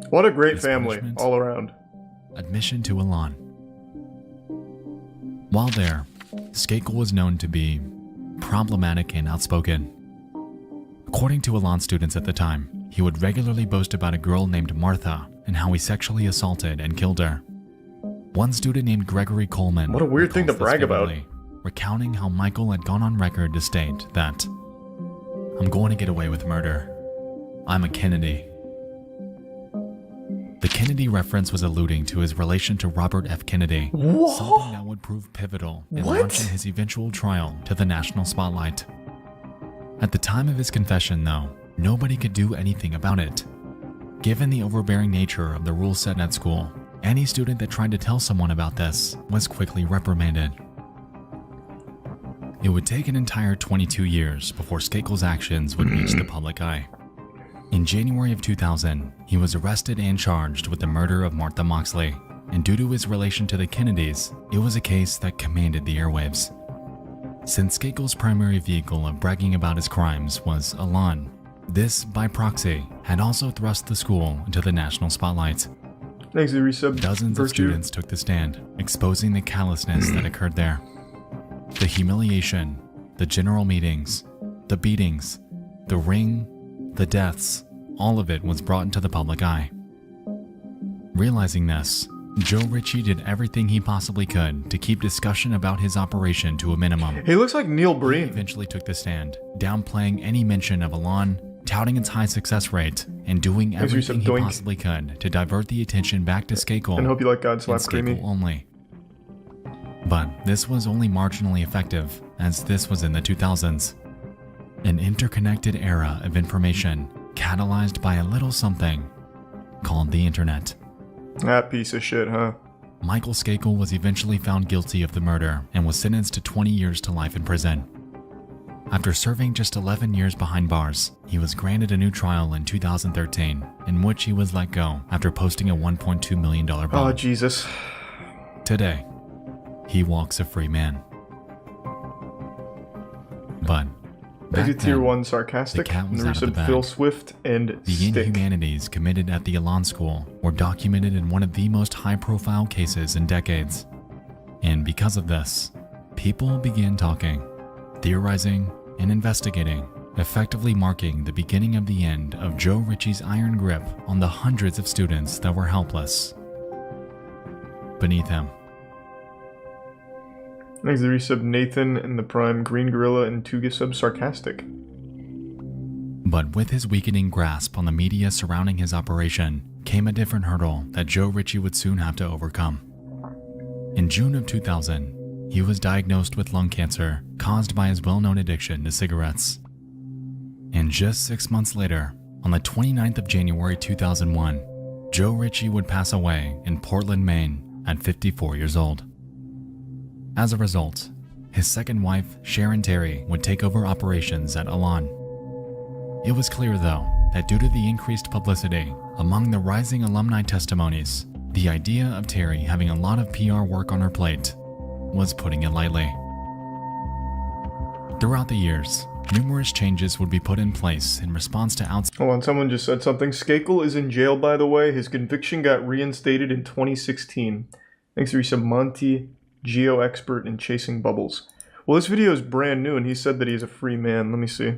What a great His family, punishment? all around. Admission to Elan. While there, Skakel was known to be problematic and outspoken. According to Elan students at the time, he would regularly boast about a girl named Martha and how he sexually assaulted and killed her. One student named Gregory Coleman, What a weird thing to recalls this brag about. vividly, recounting how Michael had gone on record to state that, "I'm going to get away with murder. I'm a Kennedy." The Kennedy reference was alluding to his relation to Robert F. Kennedy, something that would prove pivotal in What? launching his eventual trial to the national spotlight. At the time of his confession, though, nobody could do anything about it. Given the overbearing nature of the rules set at school, any student that tried to tell someone about this was quickly reprimanded. It would take an entire 22 years before Skakel's actions would reach the public eye. In January of 2000, he was arrested and charged with the murder of Martha Moxley, and due to his relation to the Kennedys, it was a case that commanded the airwaves. Since Skakel's primary vehicle of bragging about his crimes was Elan, this, by proxy, had also thrust the school into the national spotlight. Thanks to the resub Dozens of virtue. students took the stand, exposing the callousness that occurred there. The humiliation, the general meetings, the beatings, the ring, the deaths, all of it was brought into the public eye. Realizing this, Joe Ritchie did everything he possibly could to keep discussion about his operation to a minimum. He looks like Neil He Breen. eventually took the stand, downplaying any mention of Elan, touting its high success rate, and doing As you said, everything he doink. possibly could to divert the attention back to Skakel And hope you like God Slap and Creamy. Skakel only. But this was only marginally effective, as this was in the 2000s. An interconnected era of information catalyzed by a little something called the internet. That piece of shit, huh? Michael Skakel was eventually found guilty of the murder and was sentenced to 20 years to life in prison. After serving just 11 years behind bars, he was granted a new trial in 2013, in which he was let go after posting a $1.2 million bond. Oh, Jesus. Today, he walks a free man. But Back Exit Tier then, 1 Sarcastic, the cat and was the out of the resub bag. Phil Swift and The Stick. inhumanities committed at the Elan School were documented in one of the most high-profile cases in decades. And because of this, people began talking, theorizing, and investigating, effectively marking the beginning of the end of Joe Ritchie's iron grip on the hundreds of students that were helpless beneath him. Next, the resub Nathan and the Prime Green Gorilla and Tuga sub Sarcastic. But with his weakening grasp on the media surrounding his operation came a different hurdle that Joe Ritchie would soon have to overcome. In June of 2000, he was diagnosed with lung cancer caused by his well-known addiction to cigarettes. And just 6 months later, on the 29th of January 2001, Joe Ritchie would pass away in Portland, Maine at 54 years old. As a result, his second wife, Sharon Terry, would take over operations at Elan. It was clear, though, that due to the increased publicity among the rising alumni testimonies, the idea of Terry having a lot of PR work on her plate was putting it lightly. Throughout the years, numerous changes would be put in place in response to Hold on, someone just said something. Skakel is in jail, by the way. His conviction got reinstated in 2016. Thanks to resub Monty, Geo Expert, and Chasing Bubbles. Well, this video is brand new, and he said that he's a free man. Let me see.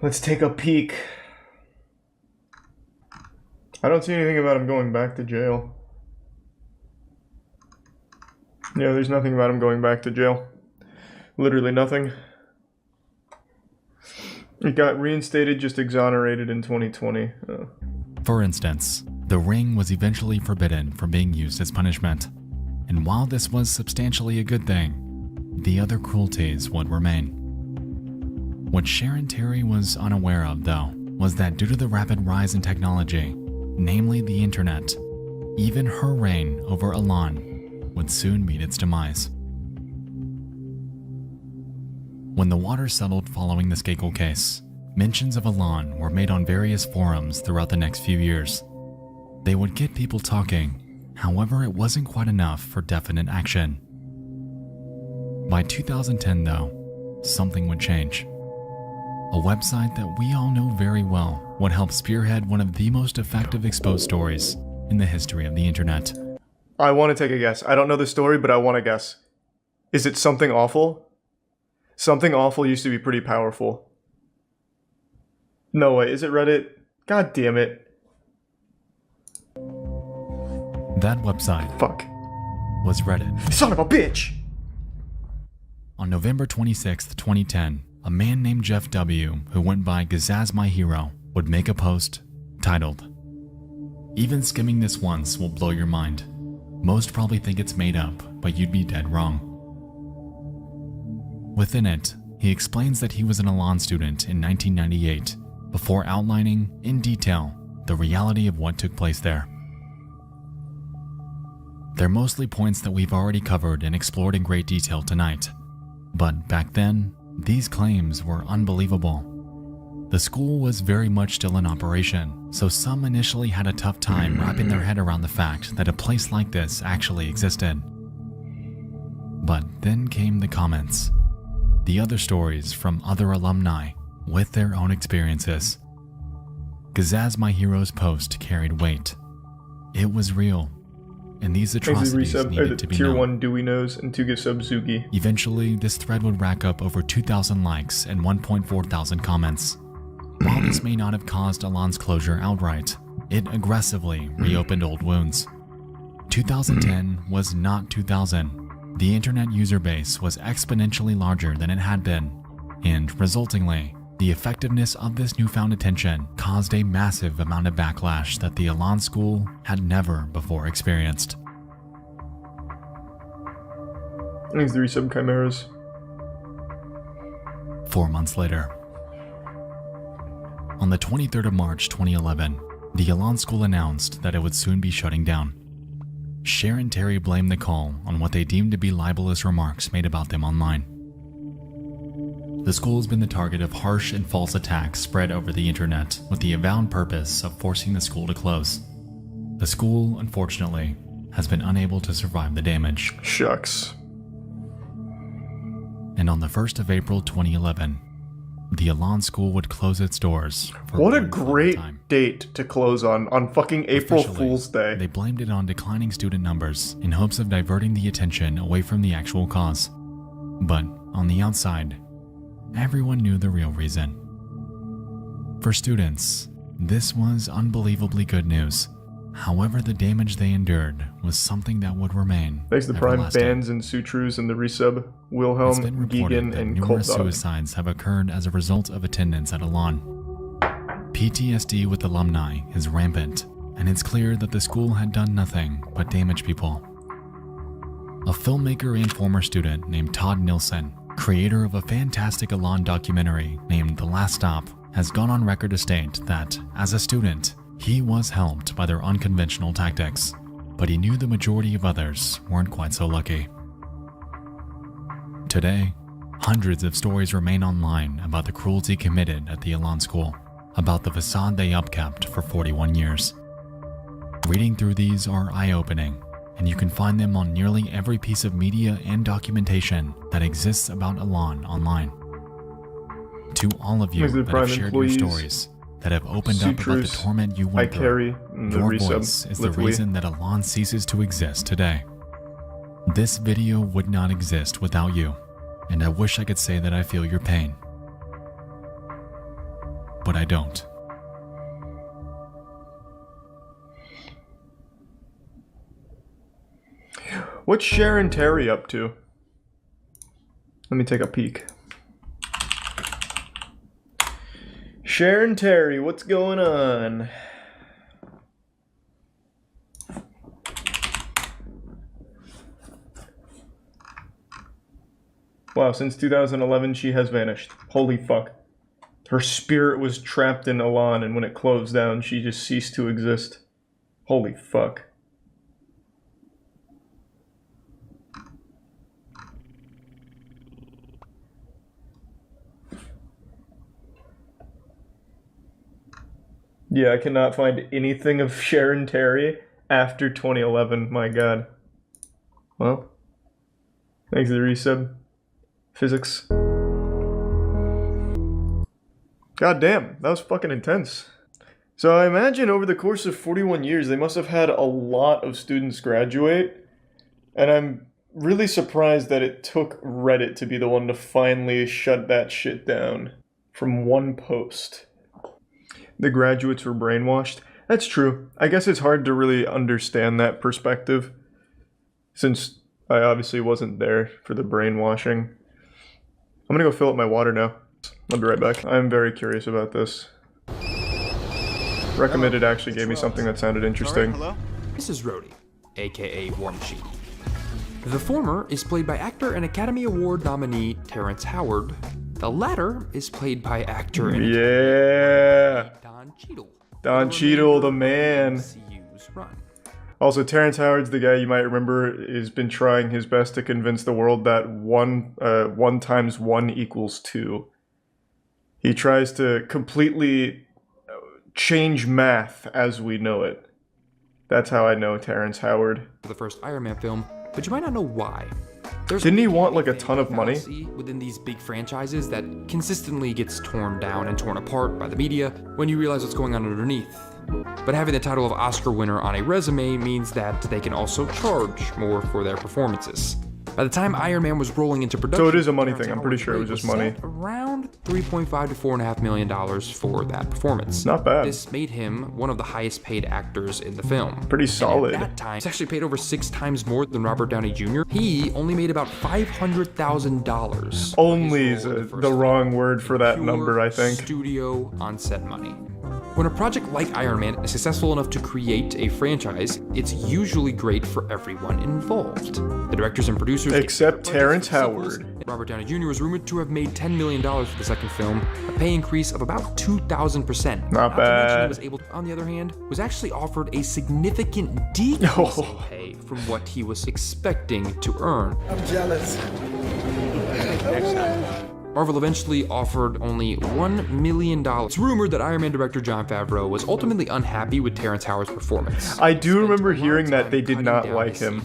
Let's take a peek. I don't see anything about him going back to jail. Yeah, there's nothing about him going back to jail. Literally nothing. It got reinstated, just exonerated in 2020. For instance, the ring was eventually forbidden from being used as punishment. And while this was substantially a good thing, the other cruelties would remain. What Sharon Terry was unaware of, though, was that due to the rapid rise in technology, namely the internet, even her reign over Elan would soon meet its demise. When the water settled following the Skakel case, mentions of Elan were made on various forums throughout the next few years. They would get people talking, however it wasn't quite enough for definite action. By 2010 though, something would change. A website that we all know very well would help spearhead one of the most effective exposed stories in the history of the internet. I want to take a guess. I don't know the story, but I want to guess. Is it Something Awful? Something Awful used to be pretty powerful. No way, is it Reddit? God damn it. That website was Reddit. Son of a bitch! On November 26, 2010, a man named Jeff W., who went by Gazaz My Hero, would make a post titled, "Even skimming this once will blow your mind. Most probably think it's made up, but you'd be dead wrong." Within it, he explains that he was an Elan student in 1998, before outlining, in detail, the reality of what took place there. They're mostly points that we've already covered and explored in great detail tonight. But back then, these claims were unbelievable. The school was very much still in operation, so some initially had a tough time wrapping their head around the fact that a place like this actually existed. But then came the comments. The other stories from other alumni with their own experiences. Gazaz My Hero's post carried weight. It was real, and these atrocities needed to be Tier known. 1 Dewey Nose and Tuga sub Zuki. Eventually, this thread would rack up over 2,000 likes and 1.4 thousand comments. While this may not have caused Elan's closure outright, it aggressively reopened old wounds. 2010 was not 2000. The internet user base was exponentially larger than it had been, and resultingly, the effectiveness of this newfound attention caused a massive amount of backlash that the Elan school had never before experienced. Thanks, 3 sub Chimeras. 4 months later. On the 23rd of March 2011, the Elan school announced that it would soon be shutting down. Sharon Terry blamed the call on what they deemed to be libelous remarks made about them online. The school has been the target of harsh and false attacks spread over the internet with the avowed purpose of forcing the school to close. The school, unfortunately, has been unable to survive the damage. Shucks. And on the 1st of April 2011, the Elan School would close its doors. What a great date to close on fucking April Fool's Day. They blamed it on declining student numbers in hopes of diverting the attention away from the actual cause. But on the outside, everyone knew the real reason. For students, this was unbelievably good news. However, the damage they endured was something that would remain. Thanks to Prime Fans and Sutrus and the resub, Wilhelm, Geegan, and numerous Cold Dog. suicides have occurred as a result of attendance at Elan. PTSD with alumni is rampant, and it's clear that the school had done nothing but damage people. A filmmaker and former student named Todd Nilsson, creator of a fantastic Elan documentary named The Last Stop, has gone on record to state that, as a student, he was helped by their unconventional tactics, but he knew the majority of others weren't quite so lucky. Today, hundreds of stories remain online about the cruelty committed at the Elan School, about the facade they upkept for 41 years. Reading through these are eye-opening, and you can find them on nearly every piece of media and documentation that exists about Elan online. To all of you that have shared your stories, that have opened up about the torment you went through, your voice is the reason that Elan ceases to exist today. This video would not exist without you, and I wish I could say that I feel your pain. But I don't. What's Sharon Terry up to? Let me take a peek. Sharon Terry, what's going on? Wow, since 2011 she has vanished. Holy fuck. Her spirit was trapped in Elan, and when it closed down she just ceased to exist. Holy fuck. Yeah, I cannot find anything of Sharon Terry after 2011, my god. Well, thanks to the resub. Physics. God damn, that was fucking intense. So I imagine over the course of 41 years, they must have had a lot of students graduate, and I'm really surprised that it took Reddit to be the one to finally shut that shit down from one post. The graduates were brainwashed. That's true. I guess it's hard to really understand that perspective, since I obviously wasn't there for the brainwashing. I'm gonna go fill up my water now. I'll be right back. I'm very curious about this. Recommended actually gave me something that sounded interesting. Hello? This is Rhodey, aka War Machine. The former is played by actor and Academy Award nominee Terrence Howard. The latter is played by actor and Don Cheadle. Don Cheadle, the man. Also, Terrence Howard's the guy you might remember has been trying his best to convince the world that 1 times 1 equals 2. He tries to completely change math as we know it. That's how I know Terrence Howard. The first Iron Man film, but you might not know why. Didn't he want like a ton of money? Within these big franchises that consistently gets torn down and torn apart by the media when you realize what's going on underneath. But having the title of Oscar winner on a resume means that they can also charge more for their performances. By the time Iron Man was rolling into production, so it is a money thing. I'm pretty sure it was just money. Around $3.5 to $4.5 million for that performance. Not bad. This made him one of the highest paid actors in the film. Pretty solid. And at that time, he's actually paid over 6 times more than Robert Downey Jr. He only made about $500,000. Only is the wrong word for that number, I think. Studio on-set money. When a project like Iron Man is successful enough to create a franchise, it's usually great for everyone involved. The directors and producers... Except Terrence Howard. Robert Downey Jr. was rumored to have made $10 million for the second film, a pay increase of about 2,000%. Not bad. He was able to, on the other hand, was actually offered a significant decrease in pay from what he was expecting to earn. I'm jealous. Marvel eventually offered only $1 million. It's rumored that Iron Man director Jon Favreau was ultimately unhappy with Terrence Howard's performance. I do remember hearing that they did not like him.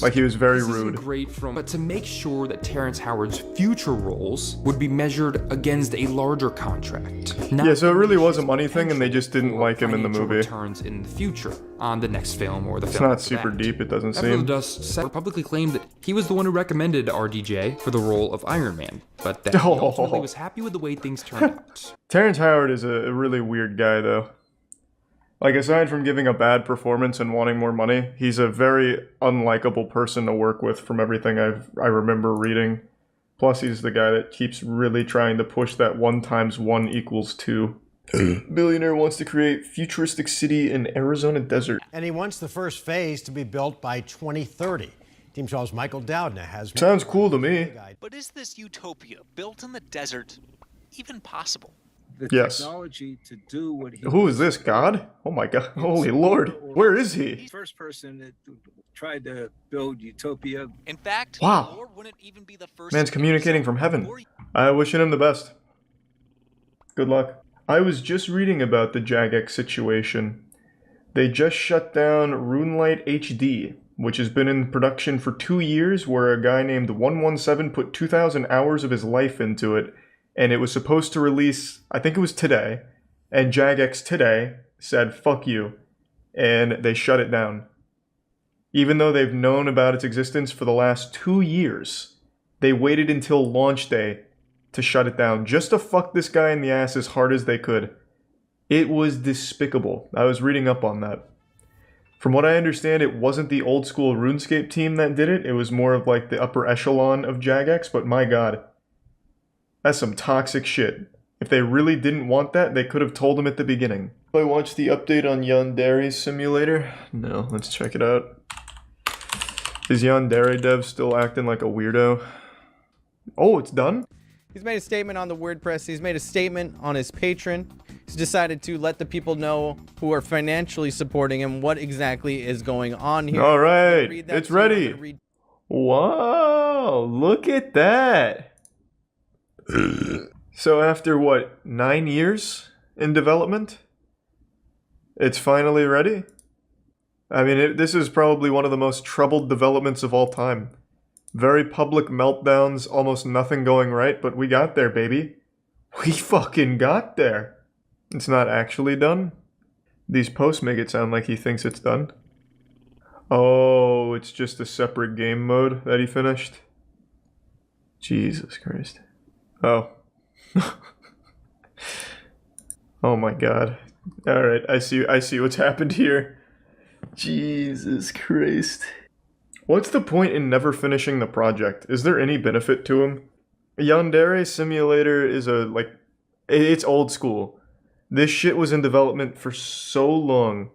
Like, he was very rude. But to make sure that Terrence Howard's future roles would be measured against a larger contract. Yeah, so it really was a money thing, and they just didn't like him in the movie. Returns in the future on the next film or the it's film. It's not super deep, it doesn't After the seem. Dust Settled publicly claimed that he was the one who recommended RDJ for the role of Iron Man, but that he ultimately was happy with the way things turned out. Terrence Howard is a really weird guy, though. Like, aside from giving a bad performance and wanting more money, he's a very unlikable person to work with from everything I remember reading. Plus, he's the guy that keeps really trying to push that 1 × 1 = 2. Billionaire wants to create futuristic city in Arizona desert. And he wants the first phase to be built by 2030. Team 12's Michael Doudna has... Sounds cool to me. But is this utopia built in the desert even possible? Yes. Technology to do what he... Who is this, God? Oh my God. Holy Lord. Where is he? He's the first person that tried to build utopia. In fact, wow. Lord wouldn't even be the first. Man's communicating from heaven. I wish him the best. Good luck. I was just reading about the Jagex situation. They just shut down RuneLite HD, which has been in production for 2 years, where a guy named 117 put 2,000 hours of his life into it, and it was supposed to release, I think it was today, and Jagex today said, fuck you, and they shut it down. Even though they've known about its existence for the last 2 years, they waited until launch day to shut it down, just to fuck this guy in the ass as hard as they could. It was despicable. I was reading up on that. From what I understand, it wasn't the old school RuneScape team that did it. It was more of like the upper echelon of Jagex, but my God. That's some toxic shit. If they really didn't want that, they could have told him at the beginning. I watched the update on Yandere Simulator. No, let's check it out. Is Yandere dev still acting like a weirdo? Oh, it's done? He's made a statement on the WordPress. He's made a statement on his Patreon. He's decided to let the people know who are financially supporting him what exactly is going on here. All right, it's ready. Whoa, look at that. So after what, 9 years in development? It's finally ready? I mean, this is probably one of the most troubled developments of all time. Very public meltdowns, almost nothing going right, but we got there, baby. We fucking got there. It's not actually done. These posts make it sound like he thinks it's done. Oh, it's just a separate game mode that he finished? Jesus Christ. Oh. Oh my God. Alright, I see what's happened here. Jesus Christ. What's the point in never finishing the project? Is there any benefit to him? Yandere Simulator is it's old school. This shit was in development for so long.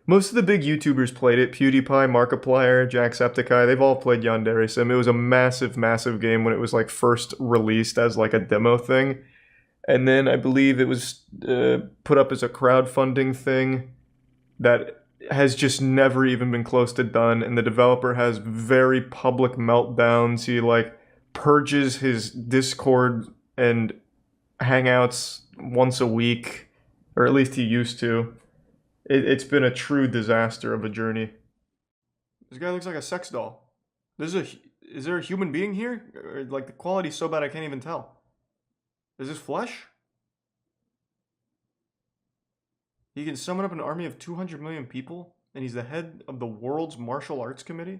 Most of the big YouTubers played it. PewDiePie, Markiplier, Jacksepticeye, they've all played Yandere Sim. It was a massive, massive game when it was like first released as like a demo thing. And then I believe it was put up as a crowdfunding thing that has just never even been close to done. And the developer has very public meltdowns. He like purges his Discord and Hangouts once a week, or at least he used to. It's been a true disaster of a journey. This guy looks like a sex doll. Is there a human being here? Or, like, the quality's so bad I can't even tell. Is this flesh? He can summon up an army of 200 million people, and he's the head of the world's martial arts committee?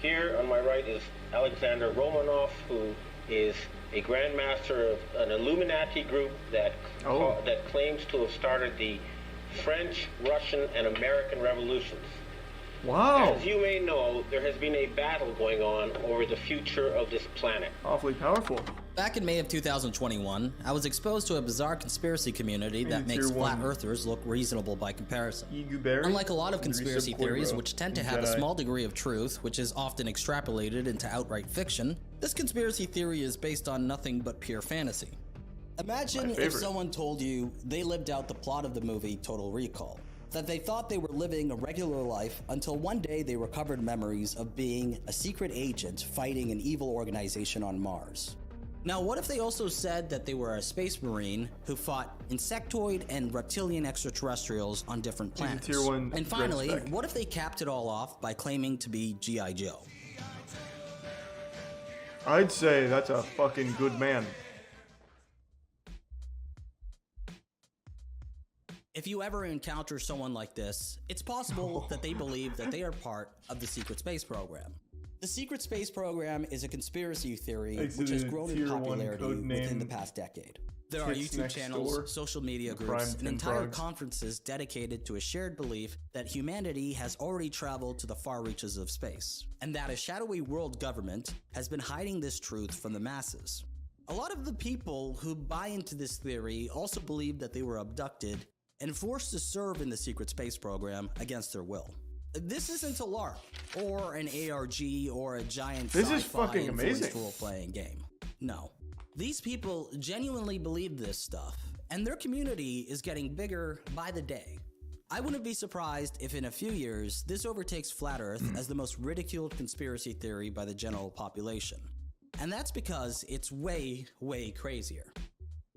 Here on my right is Alexander Romanov, who is a grandmaster of an Illuminati group that claims to have started the French, Russian, and American revolutions. Wow. As you may know, there has been a battle going on over the future of this planet. Awfully powerful. Back in May of 2021, I was exposed to a bizarre conspiracy community that makes flat earthers look reasonable by comparison. Unlike a lot of conspiracy theories, which tend to have a small degree of truth, which is often extrapolated into outright fiction, this conspiracy theory is based on nothing but pure fantasy. Imagine if someone told you they lived out the plot of the movie Total Recall. that they thought they were living a regular life until one day they recovered memories of being a secret agent fighting an evil organization on Mars. Now, what if they also said that they were a space marine who fought insectoid and reptilian extraterrestrials on different planets? Tier 1 and finally, what if they capped it all off by claiming to be G.I. Joe? I'd say that's a fucking good man. If you ever encounter someone like this, it's possible that they believe that they are part of the secret space program. The secret space program is a conspiracy theory which has grown in popularity within the past decade. There are YouTube channels, social media groups, and entire conferences dedicated to a shared belief that humanity has already traveled to the far reaches of space, and that a shadowy world government has been hiding this truth from the masses. A lot of the people who buy into this theory also believe that they were abducted and forced to serve in the secret space program against their will. This isn't a LARP, or an ARG, or a giant sci-fi influenced role-playing game. No. These people genuinely believe this stuff, and their community is getting bigger by the day. I wouldn't be surprised if in a few years, this overtakes Flat Earth as the most ridiculed conspiracy theory by the general population. And that's because it's way, way crazier.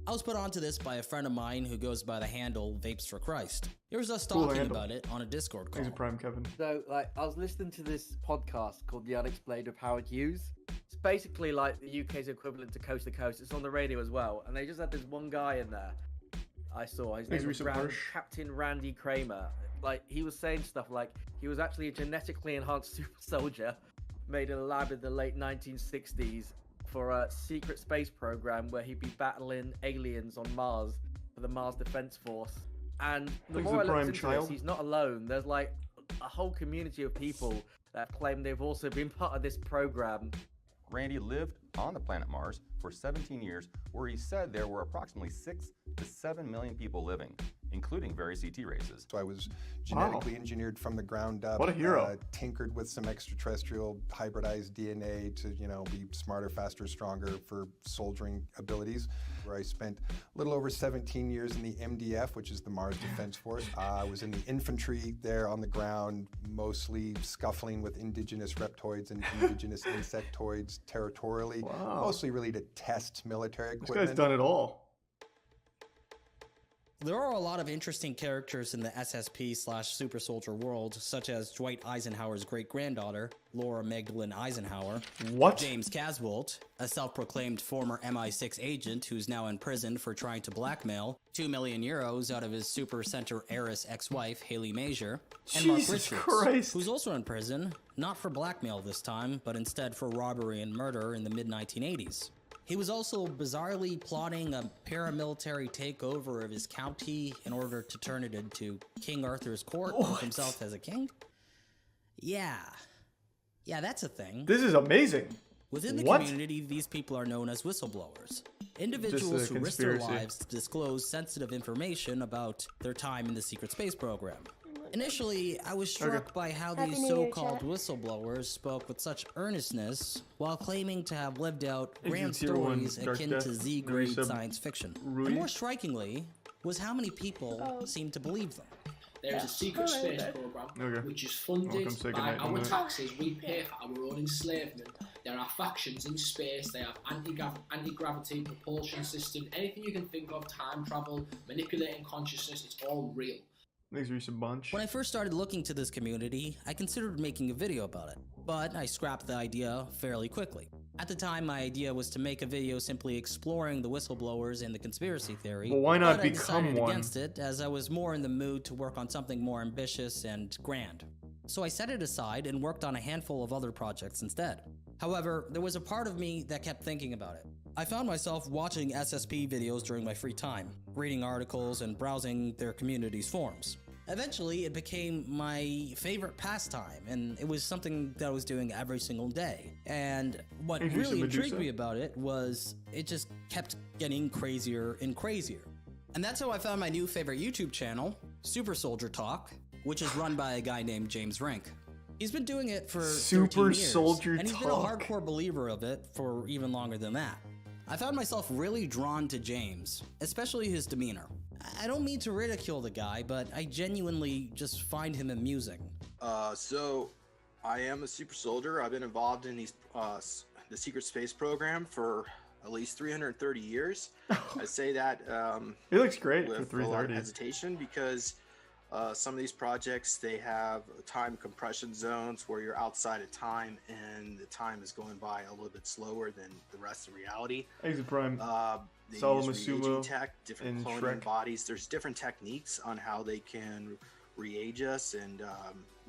I was put onto this by a friend of mine who goes by the handle Vapes for Christ. Here's us talking about it on a Discord call. He's a prime, Kevin. So, I was listening to this podcast called The Unexplained of Howard Hughes. It's basically like the UK's equivalent to Coast to Coast. It's on the radio as well. And they just had this one guy in there I saw. His name was Captain Randy Kramer. He was saying stuff like he was actually a genetically enhanced super soldier made in a lab in the late 1960s for a secret space program where he'd be battling aliens on Mars for the Mars Defense Force. And the more I looked into this, he's not alone. There's a whole community of people that claim they've also been part of this program. Randy lived on the planet Mars for 17 years, where he said there were approximately 6 to 7 million people living, including various ET races. So I was genetically engineered from the ground up. What a hero. Tinkered with some extraterrestrial hybridized DNA to, be smarter, faster, stronger for soldiering abilities. Where I spent a little over 17 years in the MDF, which is the Mars Defense Force. I was in the infantry there on the ground, mostly scuffling with indigenous reptoids and indigenous insectoids territorially. Wow. Mostly really to test military equipment. This guy's done it all. There are a lot of interesting characters in the SSP/Super Soldier world, such as Dwight Eisenhower's great-granddaughter, Laura Magdalene Eisenhower. What? James Casbolt, a self-proclaimed former MI6 agent who's now in prison for trying to blackmail 2 million euros out of his Super Center heiress ex-wife, Haley Major. And Mark Richards, who's also in prison, not for blackmail this time, but instead for robbery and murder in the mid-1980s. He was also bizarrely plotting a paramilitary takeover of his county in order to turn it into King Arthur's court with himself as a king. Yeah, that's a thing. This is amazing. Within the community, these people are known as whistleblowers. Individuals who risk their lives to disclose sensitive information about their time in the secret space program. Initially, I was struck by how these so-called whistleblowers spoke with such earnestness while claiming to have lived out grand stories akin to Z-grade science fiction. And more strikingly was how many people seemed to believe them. There is a secret space program which is funded by our taxes. We pay for our own enslavement. There are factions in space. They have anti-gravity propulsion system. Anything you can think of, time travel, manipulating consciousness, it's all real. Thanks, Reese, a bunch. When I first started looking to this community, I considered making a video about it, but I scrapped the idea fairly quickly. At the time, my idea was to make a video simply exploring the whistleblowers and the conspiracy theory. Well, why not but become I decided one? against it, as I was more in the mood to work on something more ambitious and grand. So I set it aside and worked on a handful of other projects instead. However, there was a part of me that kept thinking about it. I found myself watching SSP videos during my free time, reading articles and browsing their community's forums. Eventually, it became my favorite pastime, and it was something that I was doing every single day. And what really intrigued me about it was it just kept getting crazier and crazier. And that's how I found my new favorite YouTube channel, Super Soldier Talk, which is run by a guy named James Rink. He's been doing it for 13 years, and he's been a hardcore believer of it for even longer than that. I found myself really drawn to James, especially his demeanor. I don't mean to ridicule the guy, but I genuinely just find him amusing. So I am a super soldier. I've been involved in these the secret space program for at least 330 years. I say that he looks great with for a lot of 330. hesitation because some of these projects, they have time compression zones where you're outside of time and the time is going by a little bit slower than the rest of reality. Exit Prime. They Solomon use re-aging Sumo tech, different and cloning Shrek. bodies. There's different techniques on how they can re-age us and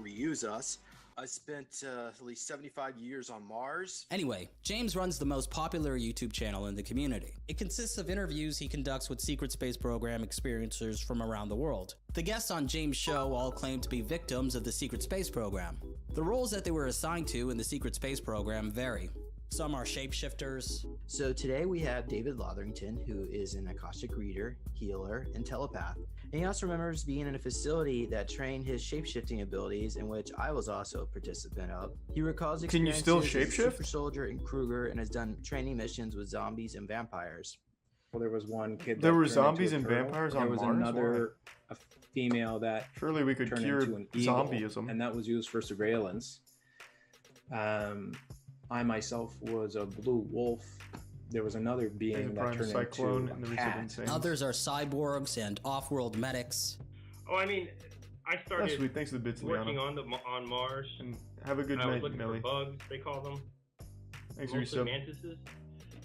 reuse us. I spent at least 75 years on Mars. Anyway, James runs the most popular YouTube channel in the community. It consists of interviews he conducts with secret space program experiencers from around the world. The guests on James' show all claim to be victims of the secret space program. The roles that they were assigned to in the secret space program vary. Some are shapeshifters. So today we have David Lotherington, who is an Akashic reader, healer, and telepath. And he also remembers being in a facility that trained his shapeshifting abilities, in which I was also a participant of. He recalls Can you experiences still as a shapeshift? super soldier in Kruger and has done training missions with zombies and vampires. Well, there was one kid. There that were turned zombies into and a turtle. vampires There on was Mars? another a female that Surely we could turned cure into an eagle, zombieism. and that was used for surveillance. I myself was a blue wolf. There was another being that turned Cyclone and the into a Reset cat. Insane. Others are cyborgs and off-world medics. Oh, I mean, I started That's sweet. Thanks for the bits, working Liana. on Mars. And have a good I night, was looking Nelly. for bugs, they call them. Thanks for your Mostly sub. mantises.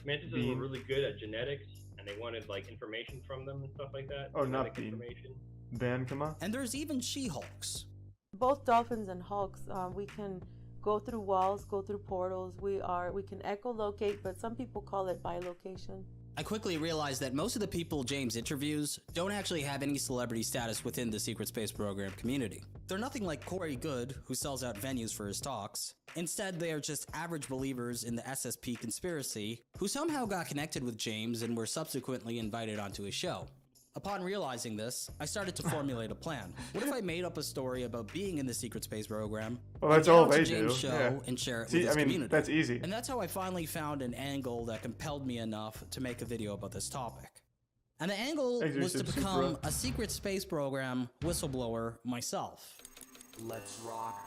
Mantises Bean. were really good at genetics, and they wanted like information from them and stuff like that. Oh, not Genetic Bean. information. Ban, come on. And there's even She-Hulks. Both dolphins and hulks, we can go through walls, go through portals. We can echolocate, but some people call it bilocation. I quickly realized that most of the people James interviews don't actually have any celebrity status within the secret space program community. They're nothing like Corey Good, who sells out venues for his talks. Instead, they are just average believers in the SSP conspiracy who somehow got connected with James and were subsequently invited onto his show. Upon realizing this, I started to formulate a plan. What if I made up a story about being in the secret space program? Well, that's and get all onto they James' do. show Yeah. and share it See, with his I mean, community. that's easy. And that's how I finally found an angle that compelled me enough to make a video about this topic. And the angle was to become a secret space program whistleblower myself. Let's rock.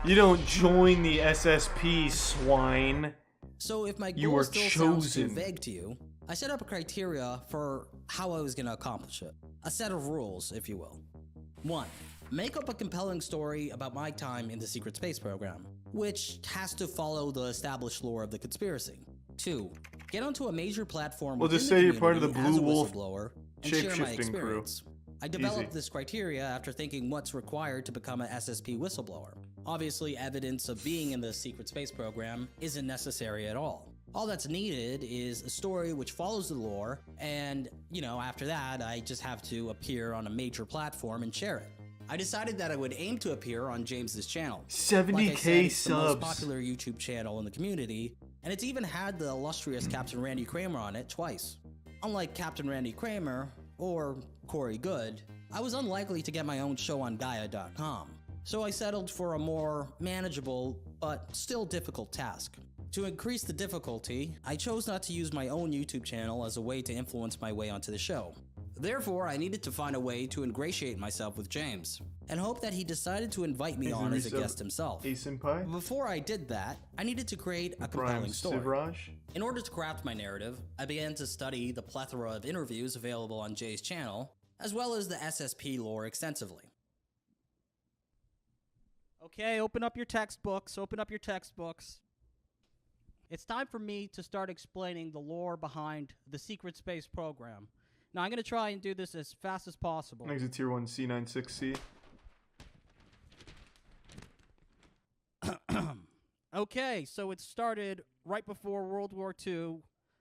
You don't join the SSP, swine. So if my You goal were still sounds too chosen. vague to you, I set up a criteria for how I was going to accomplish it. A set of rules, if you will. 1. Make up a compelling story about my time in the secret space program, which has to follow the established lore of the conspiracy. 2. Get onto a major platform Well, within just the say you're part of the community as Blue a Wolf whistleblower and share my shape-shifting crew. experience. I developed Easy. this criteria after thinking what's required to become an SSP whistleblower. Obviously, evidence of being in the secret space program isn't necessary at all. All that's needed is a story which follows the lore, and, after that, I just have to appear on a major platform and share it. I decided that I would aim to appear on James's channel. 70K Like I said, it's the most subs. popular YouTube channel in the community, and it's even had the illustrious Captain Randy Kramer on it twice. Unlike Captain Randy Kramer, or Corey Good, I was unlikely to get my own show on Gaia.com, so I settled for a more manageable, but still difficult task. To increase the difficulty, I chose not to use my own YouTube channel as a way to influence my way onto the show. Therefore, I needed to find a way to ingratiate myself with James, and hope that he decided to invite me on as a guest himself. Before I did that, I needed to create a compelling story. Sivraj? In order to craft my narrative, I began to study the plethora of interviews available on Jay's channel, as well as the SSP lore extensively. Okay, open up your textbooks. Open up your textbooks. It's time for me to start explaining the lore behind the secret space program. Now, I'm going to try and do this as fast as possible. Exit Tier 1 C96C. Okay, so it started right before World War II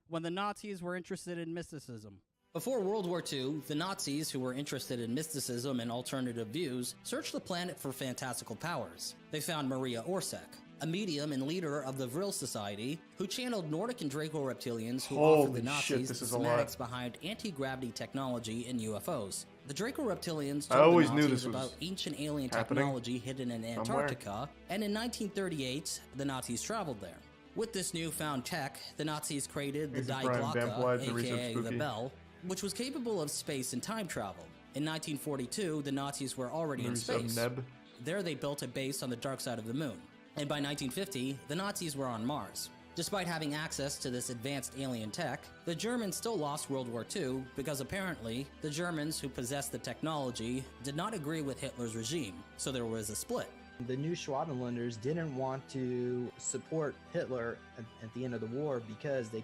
when the Nazis were interested in mysticism. Before World War II, the Nazis, who were interested in mysticism and alternative views, searched the planet for fantastical powers. They found Maria Orsek, a medium and leader of the Vril Society, who channeled Nordic and Draco reptilians who offered the Holy shit, Nazis this the is a lot. schematics behind anti-gravity technology and UFOs. The Draco reptilians I told always the knew Nazis this was about ancient alien happening technology hidden in somewhere. Antarctica, and in 1938, the Nazis traveled there. With this newfound tech, the Nazis created the Thanks Die for Prime, Damp Glocke, Lives, and Resub aka the Spooky. Bell, which was capable of space and time travel. In 1942, the Nazis were already in Resub space. Neb. There they built a base on the dark side of the moon. And by 1950, the Nazis were on Mars. Despite having access to this advanced alien tech, the Germans still lost World War II because apparently the Germans who possessed the technology did not agree with Hitler's regime, so there was a split. The new Schwabenlanders didn't want to support Hitler at the end of the war because they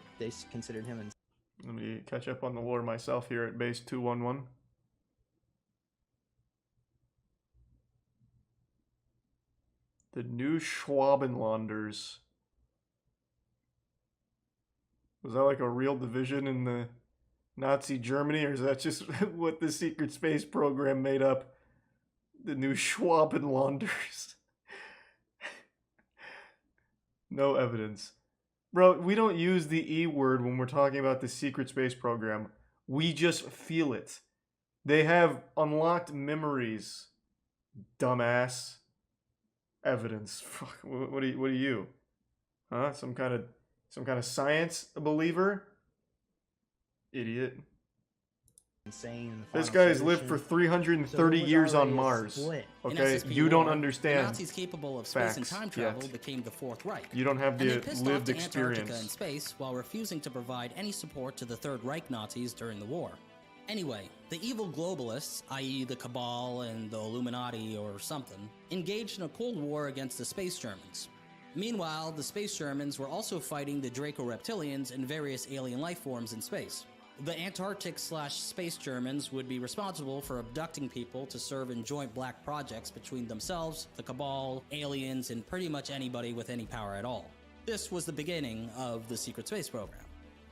considered him in. Let me catch up on the lore myself here at base 211. The new Schwabenlanders. Was that like a real division in the Nazi Germany, or is that just what the secret space program made up? The new Schwabenlanders. No evidence. Bro, we don't use the E word when we're talking about the secret space program. We just feel it. They have unlocked memories. Dumbass. Evidence. Fuck. What are you? Huh? Some kind of science believer? Idiot. Insane. This guy's lived for 330 years on Mars. Okay, you don't understand. The Nazis capable of space and time travel yet. became the Fourth Reich. You don't have And the they pissed lived off to Antarctica experience. in space while refusing to provide any support to the Third Reich Nazis during the war. Anyway, the evil globalists, i.e. the Cabal and the Illuminati or something, engaged in a Cold War against the Space Germans. Meanwhile, the Space Germans were also fighting the Draco Reptilians and various alien life forms in space. The Antarctic/Space Germans would be responsible for abducting people to serve in joint black projects between themselves, the Cabal, aliens, and pretty much anybody with any power at all. This was the beginning of the secret space program.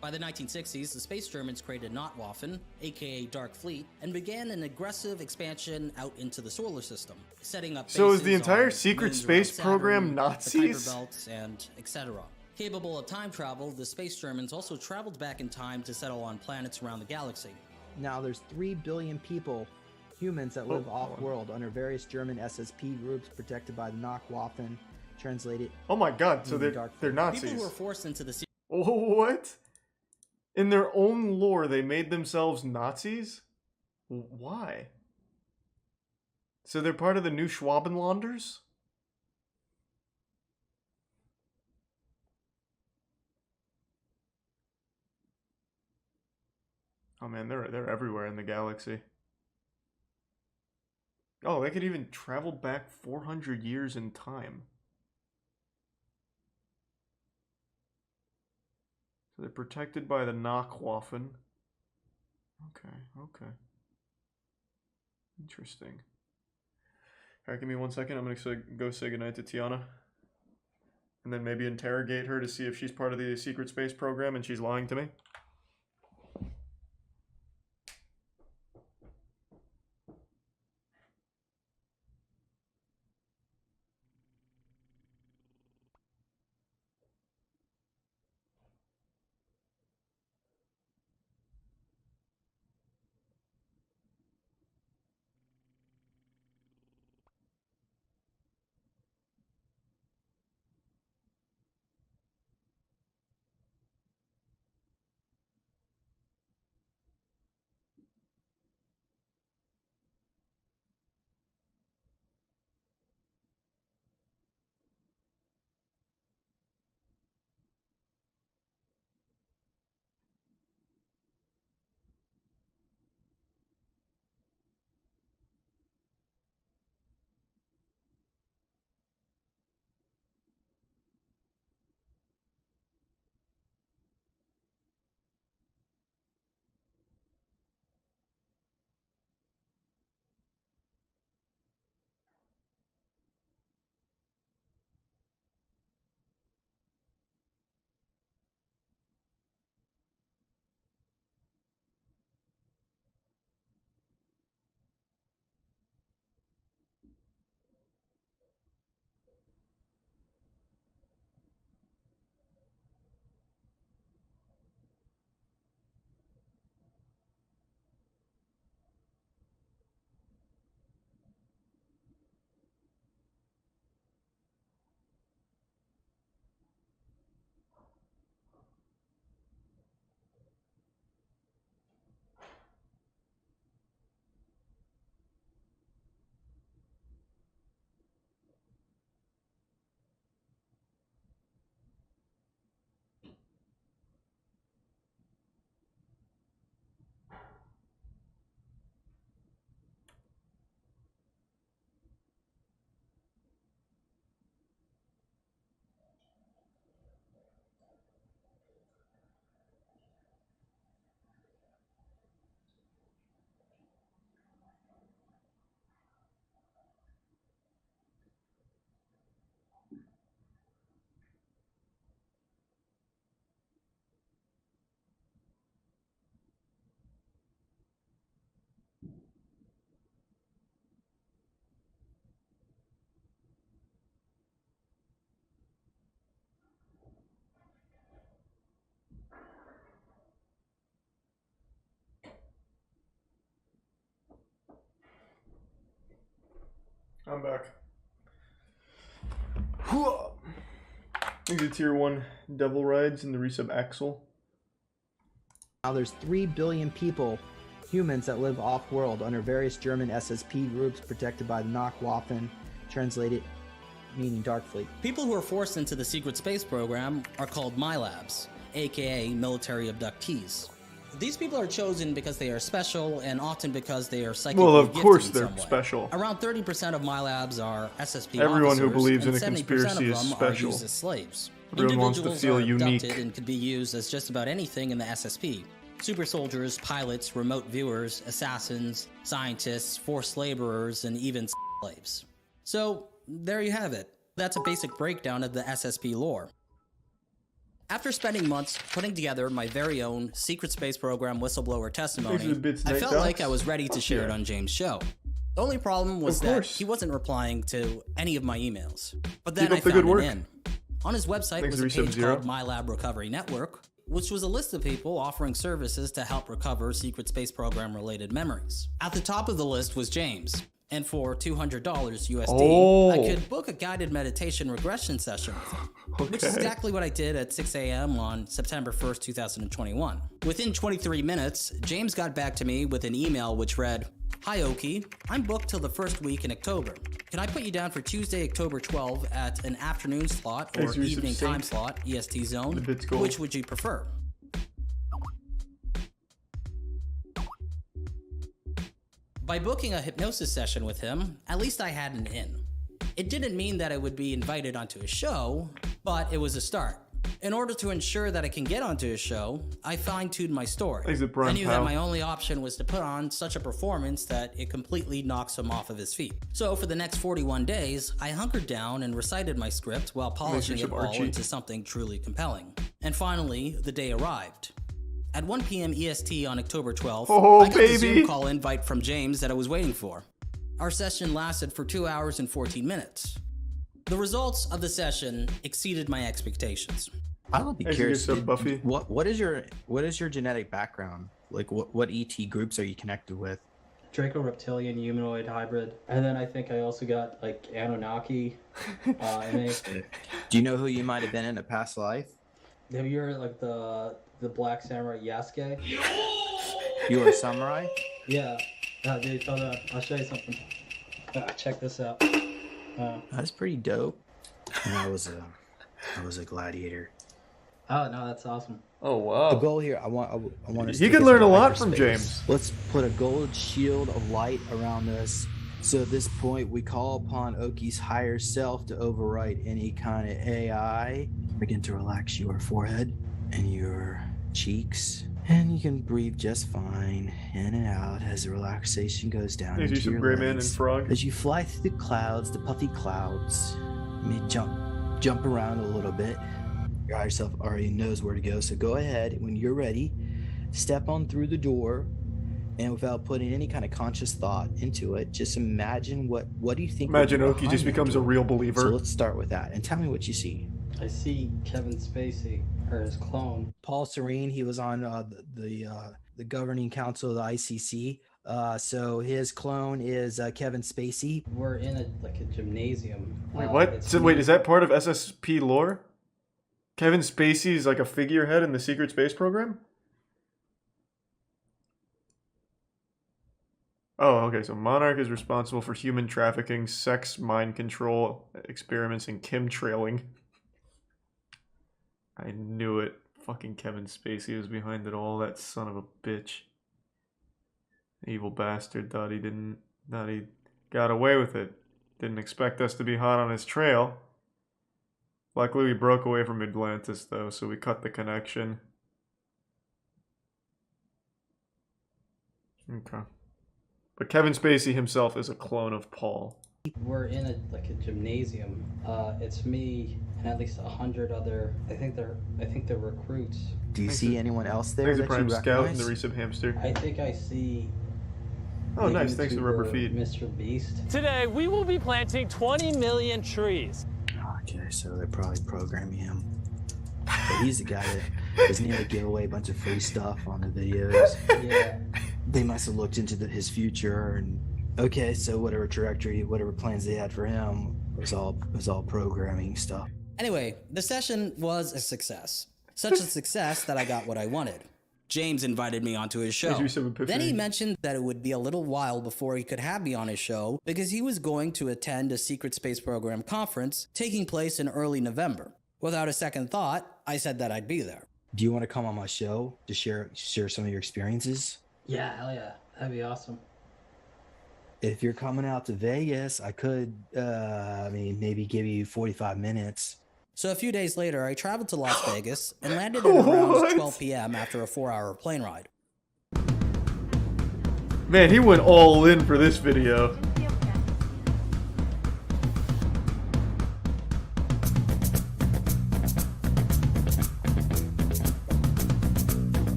By the 1960s, the Space Germans created Notwaffen, aka Dark Fleet, and began an aggressive expansion out into the solar system, setting up So is bases the entire on secret moons space around program Saturn, Nazis? the Kuiper Belts, and etc. Capable of time travel, the Space Germans also traveled back in time to settle on planets around the galaxy. Now there's 3 billion people, humans that live off-world under various German SSP groups protected by the Notwaffen, translated. Oh my god, so they're Nazis. People who were forced into the Oh, what? In their own lore, they made themselves Nazis? Why? So they're part of the new Schwabenlanders? Oh man, they're everywhere in the galaxy. Oh, they could even travel back 400 years in time. So they're protected by the Notwaffen. Okay. Interesting. Alright, give me 1 second. I'm gonna go say goodnight to Tiana. And then maybe interrogate her to see if she's part of the secret space program and she's lying to me. I'm back. These are tier 1 devil rides in the resub Axel. Now there's 3 billion people, humans, that live off-world under various German SSP groups protected by the Nachtwaffen, translated meaning Dark Fleet. People who are forced into the secret space program are called MILABs, aka military abductees. These people are chosen because they are special and often because they are psychically Well, of gifted course in they're some way. special. Around 30% of MILABs are SSP Everyone who officers, believes in and a 70% conspiracy of is them special. Are used as slaves. Everyone wants to Individuals feel are unique. abducted and could be used as just about anything in the SSP. Super soldiers, pilots, remote viewers, assassins, scientists, forced laborers, and even slaves. So, there you have it. That's a basic breakdown of the SSP lore. After spending months putting together my very own secret space program whistleblower testimony, I felt like I was ready to share it on James' show. The only problem was that he wasn't replying to any of my emails. But then I found an in. On his website was a page called My Lab Recovery Network, which was a list of people offering services to help recover secret space program related memories. At the top of the list was James. And for $200 USD, I could book a guided meditation regression session with him, which is exactly what I did at 6 a.m. on September 1st, 2021. Within 23 minutes, James got back to me with an email which read, "Hi Oki, I'm booked till the first week in October. Can I put you down for Tuesday, October 12 at an afternoon slot or evening time slot, EST zone? Which would you prefer?" By booking a hypnosis session with him, at least I had an in. It didn't mean that I would be invited onto a show, but it was a start. In order to ensure that I can get onto a show, I fine-tuned my story. I knew that my only option was to put on such a performance that it completely knocks him off of his feet. So for the next 41 days, I hunkered down and recited my script while polishing it all into something truly compelling. And finally, the day arrived. At 1 p.m. EST on October 12th, I got the Zoom call invite from James that I was waiting for. Our session lasted for 2 hours and 14 minutes. The results of the session exceeded my expectations. I would be curious. Buffy. What is your genetic background? Like what ET groups are you connected with? Draco reptilian humanoid hybrid, and then I think I also got like Anunnaki. Do you know who you might have been in a past life? Have you heard like the Black Samurai Yasuke? You were a samurai? Yeah. Dude, hold on. I'll show you something. Check this out. That's pretty dope. And I was a gladiator. Oh no, that's awesome. Oh wow. The goal here, I want us. You could learn a lot from James. Let's put a gold shield of light around us. So at this point, we call upon Oki's higher self to overwrite any kind of AI. Begin to relax your forehead and your cheeks, and you can breathe just fine in and out as the relaxation goes down into your legs. As you fly through the clouds, the puffy clouds, you may jump around a little bit. Your higher self already knows where to go, so go ahead when you're ready, step on through the door, and without putting any kind of conscious thought into it, just imagine what do you think? Imagine Oki just becomes a real believer. So let's start with that, and tell me what you see. I see Kevin Spacey, or his clone. Paul Serene, he was on the governing council of the ICC. So his clone is Kevin Spacey. We're in a gymnasium. Wait, what? So wait, is that part of SSP lore? Kevin Spacey is like a figurehead in the secret space program? Oh, okay, so Monarch is responsible for human trafficking, sex, mind control, experiments, and chemtrailing. I knew it. Fucking Kevin Spacey was behind it all, that son of a bitch. Evil bastard, thought he got away with it. Didn't expect us to be hot on his trail. Luckily we broke away from Atlantis though, so we cut the connection. Okay. But Kevin Spacey himself is a clone of Paul. We're in a gymnasium. It's me and at least 100 other. I think they're recruits. Do you see anyone else there? There's a Prime Scout and the Resub Hamster. I think I see. Oh, nice! Thanks to Rubber Feet. Mr. Beast. Today we will be planting 20 million trees. Okay, so they're probably programming him. But he's the guy that doesn't even give away a bunch of free stuff on the videos. Yeah. They must have looked into his future and Okay, so whatever trajectory, whatever plans they had for him was all programming stuff. Anyway, the session was a success. Such a success that I got what I wanted. James invited me onto his show. Then he mentioned that it would be a little while before he could have me on his show because he was going to attend a secret space program conference taking place in early November. Without a second thought, I said that I'd be there. Do you want to come on my show to share some of your experiences? Yeah, hell yeah. That'd be awesome. If you're coming out to Vegas, I could, maybe give you 45 minutes. So a few days later, I traveled to Las Vegas and landed at around 12 p.m. after a 4-hour plane ride. Man, he went all in for this video.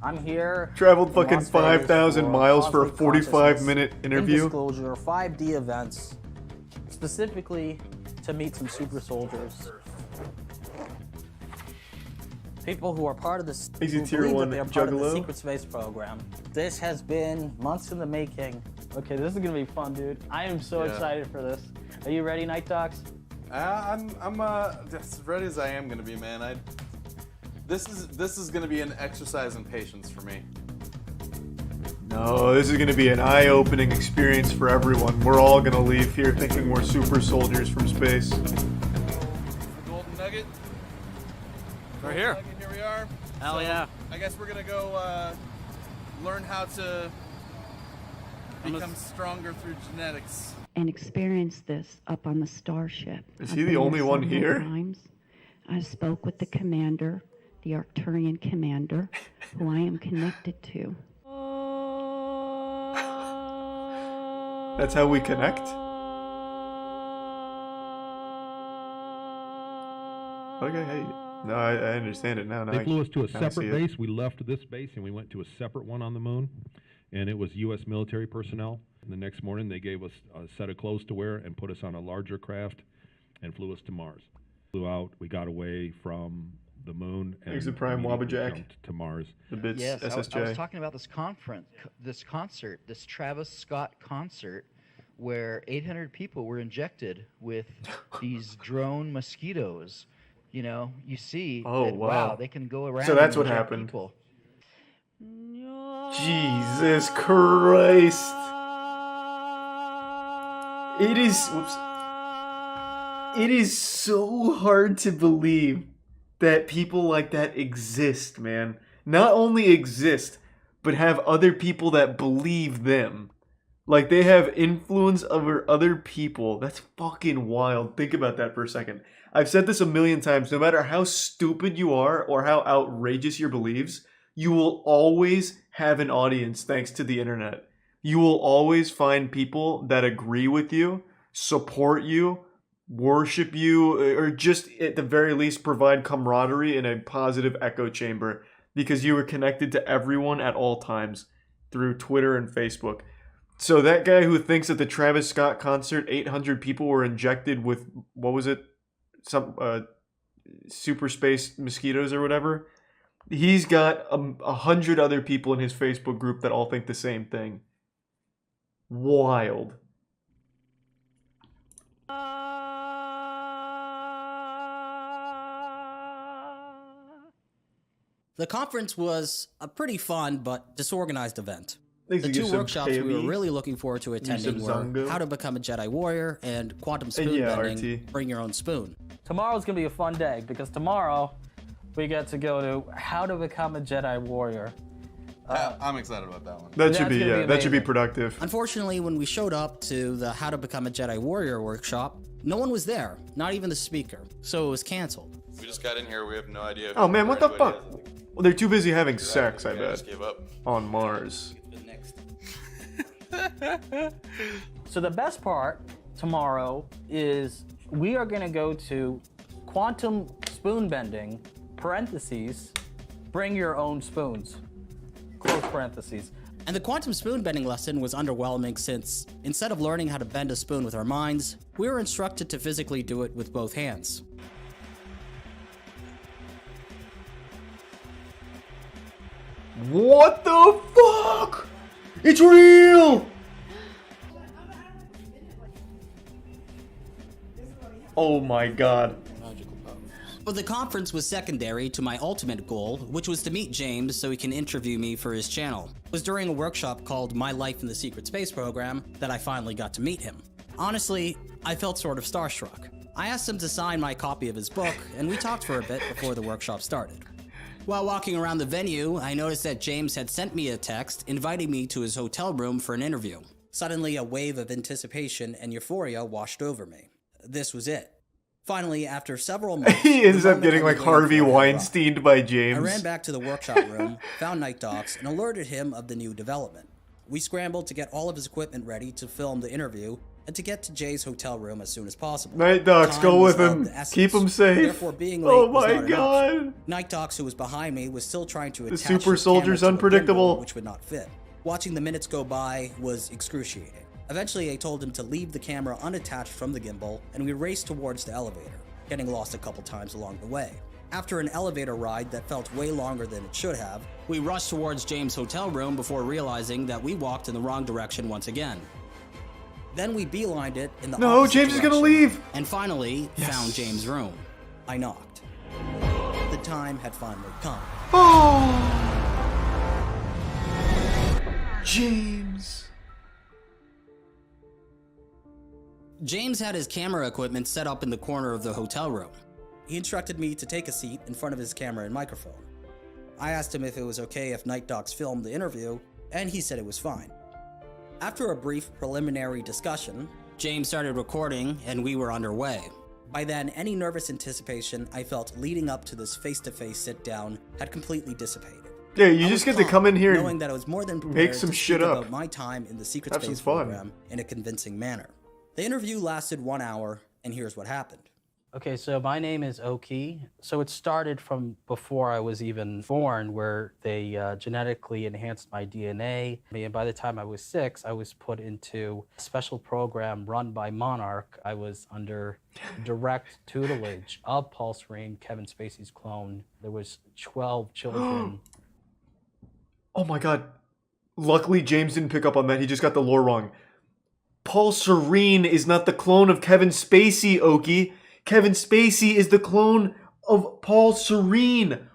I'm here. Traveled fucking 5,000 miles for a 45-minute interview. Disclosure, 5D events, specifically to meet some super soldiers. People who are part of this, Easy tier 1 they're part of the Juggalo. secret space program. This has been months in the making. Okay, this is gonna be fun, dude. I am so excited for this. Are you ready, Night Docs? I'm as ready as I am gonna be, man. This is gonna be an exercise in patience for me. No, this is gonna be an eye-opening experience for everyone. We're all gonna leave here thinking we're super soldiers from space. The golden nugget. Right here. Here we are. Hell yeah. I guess we're gonna go learn how to become stronger through genetics. And experience this up on the starship. Is he the only one here? Times. I spoke with the commander, the Arcturian commander, who I am connected to. That's how we connect? Okay, hey. No, I understand it now. They flew us to a separate base. We left this base and we went to a separate one on the moon. And it was U.S. military personnel. And the next morning they gave us a set of clothes to wear and put us on a larger craft and flew us to Mars. Flew out, we got away from the moon and Exit Prime Wabbajack jumped to Mars. The bits yes, SSJ. I was talking about this concert, this Travis Scott concert, where 800 people were injected with these drone mosquitoes. You know, you see that, wow, they can go around. So that's and what inject happened. People. Jesus Christ. It is... Whoops. It is so hard to believe that people like that exist, man. Not only exist, but have other people that believe them. Like, they have influence over other people. That's fucking wild. Think about that for a second. I've said this a million times. No matter how stupid you are or how outrageous your beliefs, you will always have an audience thanks to the internet. You will always find people that agree with you, support you, worship you, or just at the very least provide camaraderie in a positive echo chamber because you are connected to everyone at all times through Twitter and Facebook. So that guy who thinks at the Travis Scott concert 800 people were injected with, what was it? Some super space mosquitoes or whatever. He's got 100 other people in his Facebook group that all think the same thing. Wild. The conference was a pretty fun but disorganized event. Thanks, The you two get some workshops we were heavy. really looking forward to attending were Zango. How to Become a Jedi Warrior and Quantum And Spoon yeah, Bending, RT. Bring Your Own Spoon. Tomorrow's gonna be a fun day because tomorrow we get to go to How to Become a Jedi Warrior. I'm excited about that one. That should be, gonna be yeah, that should be amazing. productive. Unfortunately, when we showed up to the How to Become a Jedi Warrior workshop, no one was there, not even the speaker, so it was canceled. We just got in here. We have no idea. Oh man, what the fuck? Well, they're too busy having sex, I Yeah, bet. just gave up. On Mars. So the best part tomorrow is we are gonna go to Quantum Spoon Bending, parentheses, bring your own spoons, close parentheses. And the quantum spoon bending lesson was underwhelming since, instead of learning how to bend a spoon with our minds, we were instructed to physically do it with both hands. What the fuck? It's real! Oh my god. But the conference was secondary to my ultimate goal, which was to meet James so he can interview me for his channel. It was during a workshop called My Life in the Secret Space Program that I finally got to meet him. Honestly, I felt sort of starstruck. I asked him to sign my copy of his book, and we talked for a bit before the workshop started. While walking around the venue, I noticed that James had sent me a text inviting me to his hotel room for an interview. Suddenly, a wave of anticipation and euphoria washed over me. This was it. Finally, after several months, he ends up getting like Harvey Weinsteined by James. I ran back to the workshop room, found Night Docs, and alerted him of the new development. We scrambled to get all of his equipment ready to film the interview and to get to Jay's hotel room as soon as possible. Night Docs, go with him. Keep him safe. Therefore, being late oh was my not god. Enough. Night Docs, who was behind me, was still trying to attach the super his soldier's camera to unpredictable, gimbal, which would not fit. Watching the minutes go by was excruciating. Eventually, I told him to leave the camera unattached from the gimbal, and we raced towards the elevator, getting lost a couple times along the way. After an elevator ride that felt way longer than it should have, we rushed towards James' hotel room before realizing that we walked in the wrong direction once again. Then we beelined it in the opposite James direction, is gonna leave! And finally, found James' room. I knocked. The time had finally come. Oh! James. James had his camera equipment set up in the corner of the hotel room. He instructed me to take a seat in front of his camera and microphone. I asked him if it was okay if Night Docs filmed the interview, and he said it was fine. After a brief preliminary discussion, James started recording and we were underway. By then, any nervous anticipation I felt leading up to this face-to-face sit-down had completely dissipated. Yeah, you just get to come in here knowing that I was more than prepared make some to shit speak up. About my time in the Secret Have Space some fun. Program in a convincing manner. The interview lasted 1 hour, and here's what happened. Okay, so my name is Oki. So it started from before I was even born, where they genetically enhanced my DNA. And by the time I was 6, I was put into a special program run by Monarch. I was under direct tutelage of Paul Serene, Kevin Spacey's clone. There was 12 children. Oh my god. Luckily, James didn't pick up on that. He just got the lore wrong. Paul Serene is not the clone of Kevin Spacey, Oki. Kevin Spacey is the clone of Paul Serene.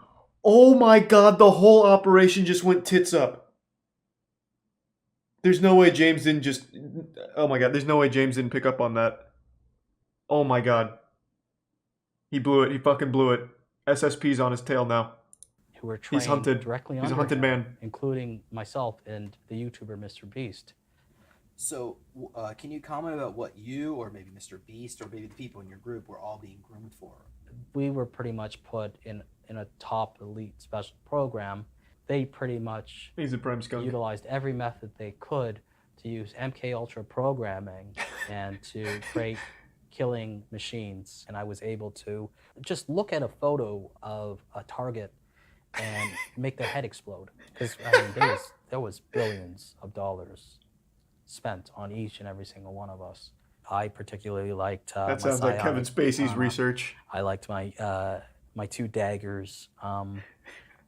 Oh my god, the whole operation just went tits up. There's no way James didn't just... Oh my god, there's no way James didn't pick up on that. Oh my god. He blew it. He fucking blew it. SSP's on his tail now. Who were trained He's hunted. directly He's a under hunted him, man. including myself and the YouTuber Mr. Beast. So, can you comment about what you, or maybe Mr. Beast, or maybe the people in your group were all being groomed for? We were pretty much put in a top elite special program. They pretty much He's a prime skunk. utilized every method they could to use MK Ultra programming and to create killing machines. And I was able to just look at a photo of a target and make their head explode. Because I mean, there was billions of dollars spent on each and every single one of us. I particularly liked that sounds like Kevin Spacey's research. I liked my my 2 daggers. I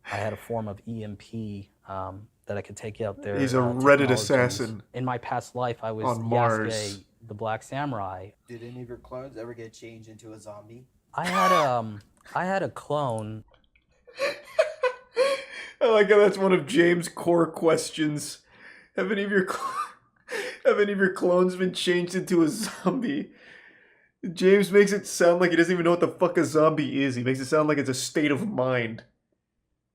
had a form of EMP that I could take out there. He's a Reddit assassin. In my past life, I was on Mars. Yasuke, the Black Samurai. Did any of your clones ever get changed into a zombie? I had a clone. I like how that's one of James' core questions. Have any of your clones been changed into a zombie? James makes it sound like he doesn't even know what the fuck a zombie is. He makes it sound like it's a state of mind.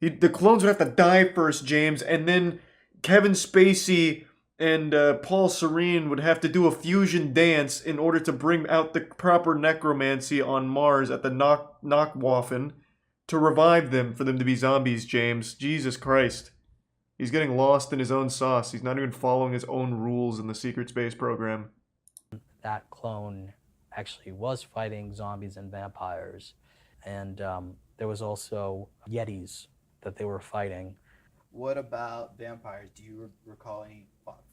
The clones would have to die first, James, and then Kevin Spacey and Paul Serene would have to do a fusion dance in order to bring out the proper necromancy on Mars at the Knockwaffen to revive them for them to be zombies, James. Jesus Christ. He's getting lost in his own sauce. He's not even following his own rules in the secret space program. That clone actually was fighting zombies and vampires. And there was also Yetis that they were fighting. What about vampires? Do you recall any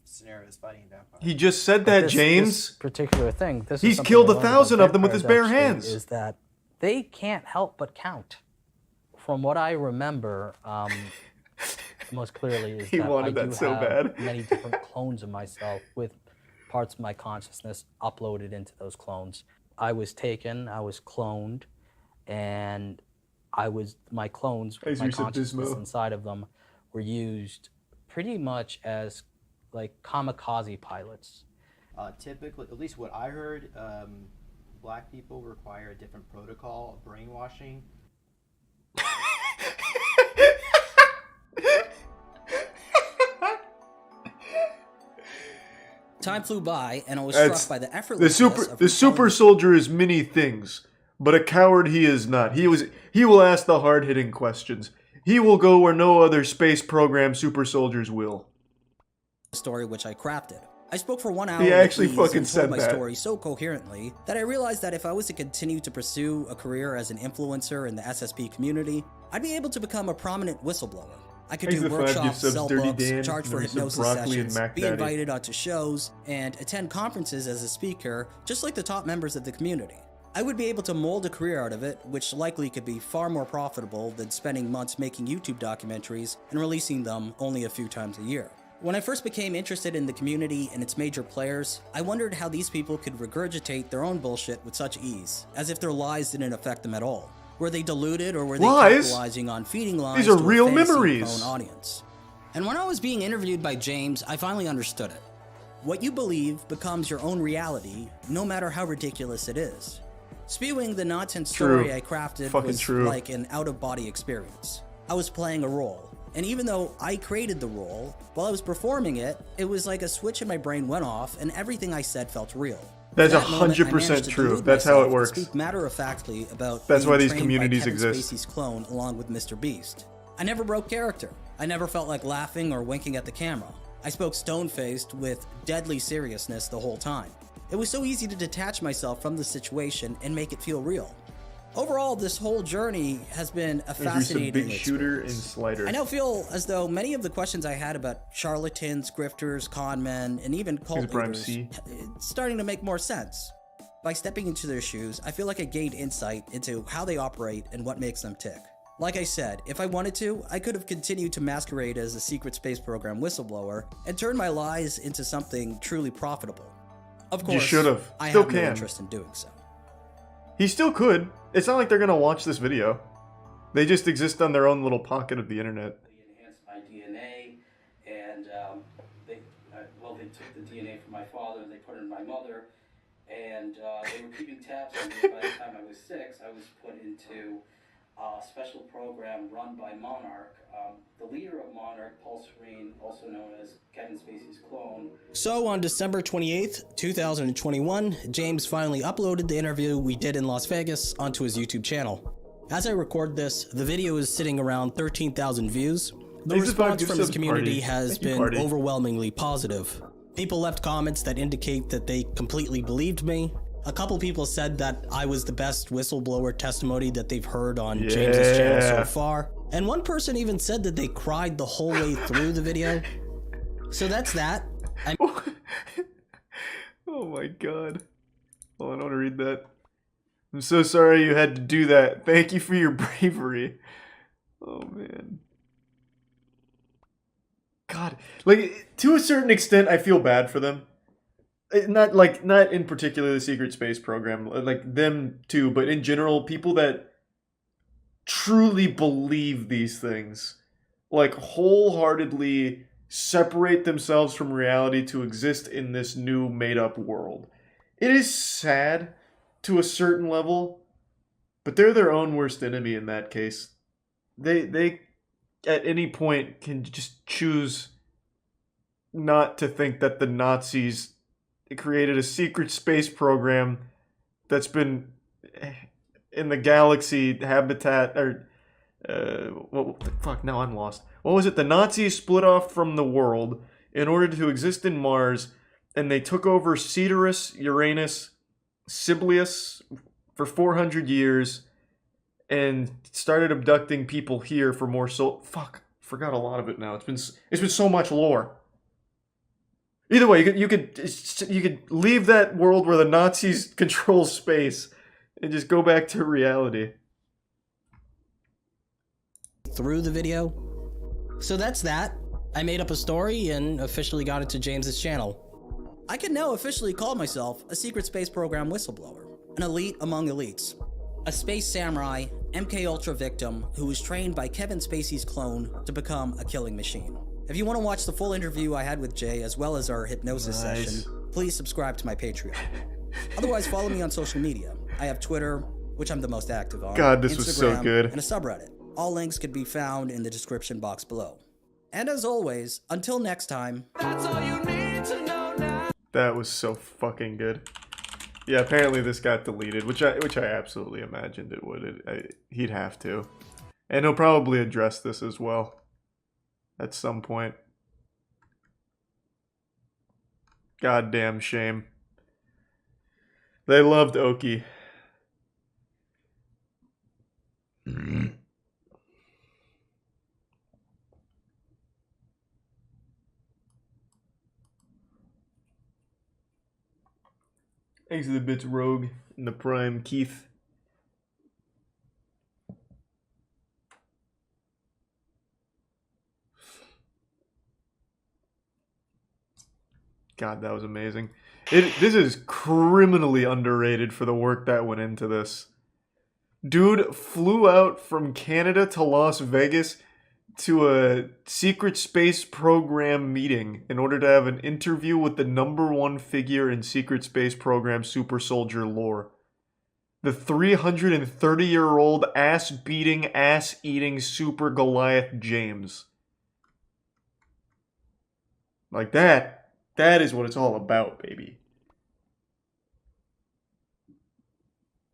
scenarios fighting vampires? He just said that, James. This particular thing. He's killed 1,000 of them with his bare hands. Is that they can't help but count. From what I remember, most clearly is He that wanted I that do so have bad. many different clones of myself with parts of my consciousness uploaded into those clones. I was taken, I was cloned, and my clones with my consciousness inside of them were used pretty much as like kamikaze pilots. Typically, at least what I heard, black people require a different protocol of brainwashing. Time flew by, and I was struck by the effortlessness the super soldier is many things, but a coward he is not. He will ask the hard-hitting questions. He will go where no other space program super soldiers will. Story which I crafted. I spoke for 1 hour. He actually with ease fucking and told said my that. story so coherently that I realized that if I was to continue to pursue a career as an influencer in the SSP community, I'd be able to become a prominent whistleblower. I could Thanks do for the 5 gift workshops, subs, sell Dirty books, Dan, charge for and some hypnosis broccoli and sessions, Mac be Daddy. invited onto shows, and attend conferences as a speaker, just like the top members of the community. I would be able to mold a career out of it, which likely could be far more profitable than spending months making YouTube documentaries and releasing them only a few times a year. When I first became interested in the community and its major players, I wondered how these people could regurgitate their own bullshit with such ease, as if their lies didn't affect them at all. Were they deluded, or were they capitalizing on feeding lies These are to real a fantasy memories. prone audience? And when I was being interviewed by James, I finally understood it. What you believe becomes your own reality, no matter how ridiculous it is. Spewing the nonsense story I crafted was like an out-of-body experience. I was playing a role, and even though I created the role, while I was performing it, it was like a switch in my brain went off and everything I said felt real. That's At that moment, I 100% managed to true. delude That's how it myself and works. Speak matter-of-factly about That's being why these trained by communities Kevin exist. Spacey's clone along with Mr. Beast. I never broke character. I never felt like laughing or winking at the camera. I spoke stone-faced with deadly seriousness the whole time. It was so easy to detach myself from the situation and make it feel real. Overall, this whole journey has been a fascinating big shooter and slider. I now feel as though many of the questions I had about charlatans, grifters, con men, and even cult leaders, it's starting to make more sense. By stepping into their shoes, I feel like I gained insight into how they operate and what makes them tick. Like I said, if I wanted to, I could have continued to masquerade as a secret space program whistleblower and turn my lies into something truly profitable. Of course, You should have. I Still have no can. interest in doing so. He still could. It's not like they're gonna watch this video. They just exist on their own little pocket of the internet. Enhanced my DNA, and they took the DNA from my father, they put it in my mother, and they were keeping tabs on me. By the time I was 6, I was put into a special program run by Monarch. The leader of Monarch, Paul Serene, also known as Kevin Spacey's clone. So on December 28th, 2021, James finally uploaded the interview we did in Las Vegas onto his YouTube channel. As I record this, the video is sitting around 13,000 views. The response from his community has been overwhelmingly positive. People left comments that indicate that they completely believed me. A couple people said that I was the best whistleblower testimony that they've heard on James's channel so far. And one person even said that they cried the whole way through the video. So that's that. Oh my god. Hold on, I want to read that. I'm so sorry you had to do that. Thank you for your bravery. Oh man. God, like to a certain extent I feel bad for them. Not in particular the secret space program, like them too, but in general people that truly believe these things, like wholeheartedly separate themselves from reality to exist in this new made-up world. It is sad to a certain level, but they're their own worst enemy in that case. They at any point can just choose not to think that the Nazis created a secret space program that's been in the galaxy habitat, or what the fuck, now I'm lost. What was it? The Nazis split off from the world in order to exist in Mars, and they took over Cedarus, Uranus, Siblius for 400 years and started abducting people here for more fuck, forgot a lot of it now. It's been so much lore. Either way, you could leave that world where the Nazis control space and just go back to reality. Through the video. So that's that. I made up a story and officially got it to James's channel. I can now officially call myself a secret space program whistleblower, an elite among elites, a space samurai, MK Ultra victim who was trained by Kevin Spacey's clone to become a killing machine. If you want to watch the full interview I had with Jay as well as our hypnosis session, please subscribe to my Patreon. Otherwise, follow me on social media. I have Twitter, which I'm the most active on, God, this Instagram, was so good. and a subreddit. All links can be found in the description box below. And as always, until next time. That's all you need to know now. That was so fucking good. Yeah, apparently this got deleted, which I absolutely imagined it would. He'd have to. And he'll probably address this as well at some point. Goddamn shame. They loved Oki. Thanks to the bits Rogue and the Prime Keith. God, that was amazing. This is criminally underrated for the work that went into this. Dude flew out from Canada to Las Vegas to a secret space program meeting in order to have an interview with the #1 figure in secret space program super soldier lore. The 330-year-old ass-beating, ass-eating super Goliath James. Like that is what it's all about, baby.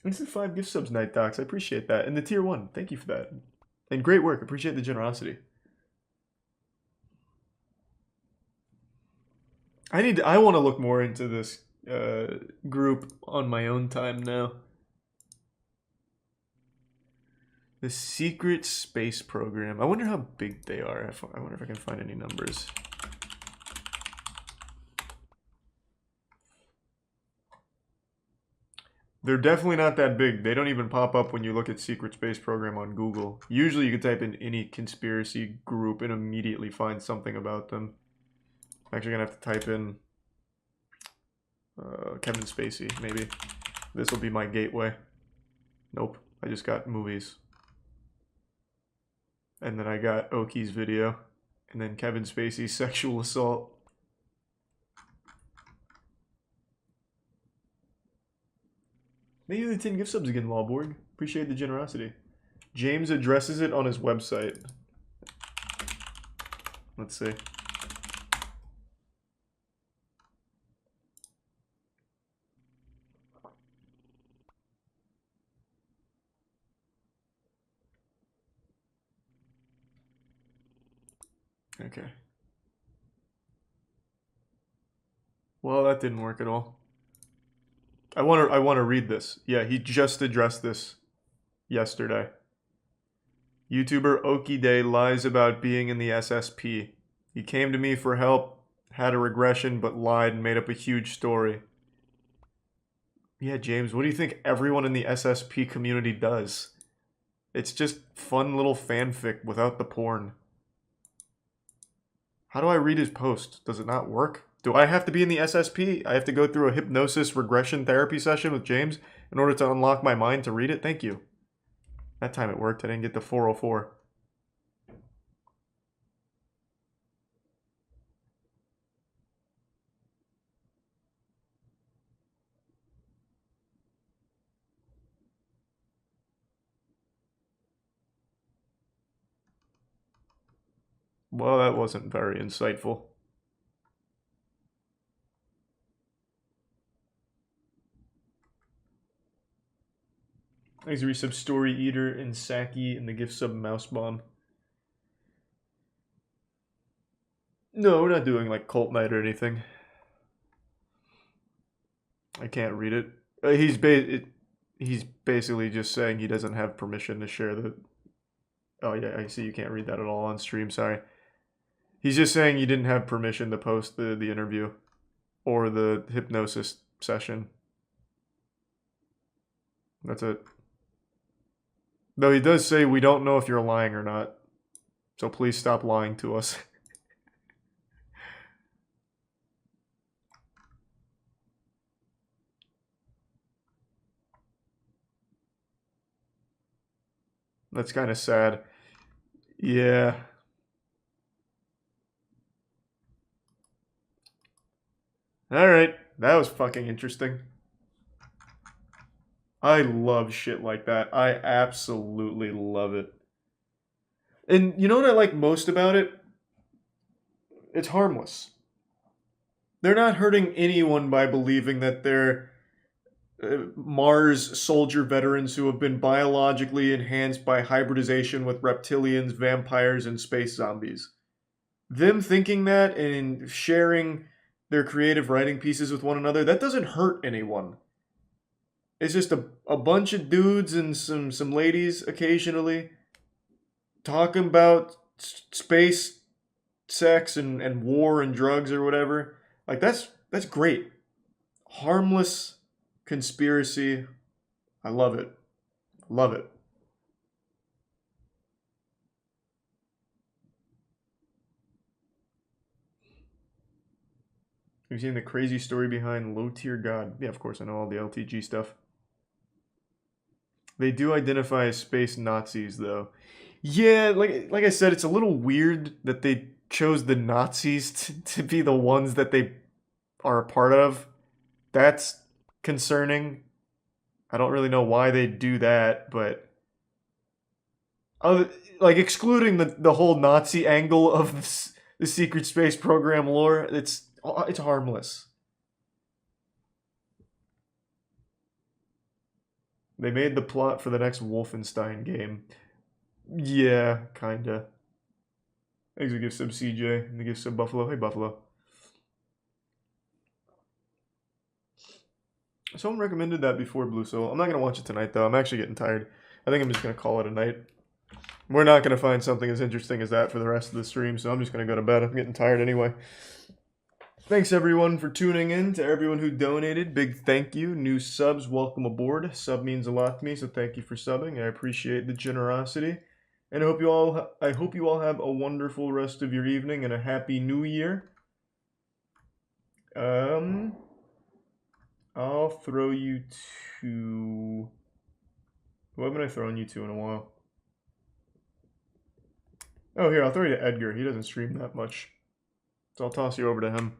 Thanks for the 5 gift subs, Night Docs. I appreciate that. And the tier 1, thank you for that. And great work. Appreciate the generosity. I want to look more into this group on my own time now. The Secret Space Program. I wonder how big they are. I wonder if I can find any numbers. They're definitely not that big. They don't even pop up when you look at Secret Space Program on Google. Usually you can type in any conspiracy group and immediately find something about them. I'm actually going to have to type in Kevin Spacey, maybe. This will be my gateway. Nope. I just got movies. And then I got Oki's video. And then Kevin Spacey's sexual assault. Thank you for the 10 gift subs again, Lawborg. Appreciate the generosity. James addresses it on his website. Let's see. Okay. Well, that didn't work at all. I want to read this. Yeah, he just addressed this yesterday. YouTuber Oki Day lies about being in the SSP. He came to me for help, had a regression, but lied and made up a huge story. Yeah, James, what do you think everyone in the SSP community does? It's just fun little fanfic without the porn. How do I read his post? Does it not work? Do I have to be in the SSP? I have to go through a hypnosis regression therapy session with James in order to unlock my mind to read it? Thank you. That time it worked. I didn't get the 404. Well, that wasn't very insightful. Thanks, resub Story Eater and Saki and the gift sub Mouse Bomb. No, we're not doing like Cult Night or anything. I can't read it. He's basically just saying he doesn't have permission to share the... Oh yeah, I see you can't read that at all on stream, sorry. He's just saying you didn't have permission to post the interview or the hypnosis session. That's it. Though he does say we don't know if you're lying or not. So please stop lying to us. That's kind of sad. Yeah. Alright, that was fucking interesting. I love shit like that. I absolutely love it. And you know what I like most about it? It's harmless. They're not hurting anyone by believing that they're Mars soldier veterans who have been biologically enhanced by hybridization with reptilians, vampires, and space zombies. Them thinking that and sharing their creative writing pieces with one another, that doesn't hurt anyone. It's just a bunch of dudes and some ladies occasionally talking about space, sex, and war and drugs or whatever. Like, that's great. Harmless conspiracy. I love it. Love it. Have you seen the crazy story behind Low Tier God? Yeah, of course, I know all the LTG stuff. They do identify as space Nazis, though. Yeah, like I said, it's a little weird that they chose the Nazis to be the ones that they are a part of. That's concerning. I don't really know why they do that, but like excluding the whole Nazi angle of the secret space program lore, it's harmless. They made the plot for the next Wolfenstein game. Yeah, kinda. Thanks for gift sub CJ and the gift sub Buffalo. Hey Buffalo. Someone recommended that before Blue Soul. I'm not gonna watch it tonight though. I'm actually getting tired. I think I'm just gonna call it a night. We're not gonna find something as interesting as that for the rest of the stream, so I'm just gonna go to bed. I'm getting tired anyway. Thanks everyone for tuning in. To everyone who donated, big thank you. New subs, welcome aboard. Sub means a lot to me, so thank you for subbing. I appreciate the generosity. And I hope you all have a wonderful rest of your evening and a happy new year. I'll throw you to... Who haven't I thrown you to in a while? Oh, here, I'll throw you to Edgar. He doesn't stream that much. So I'll toss you over to him.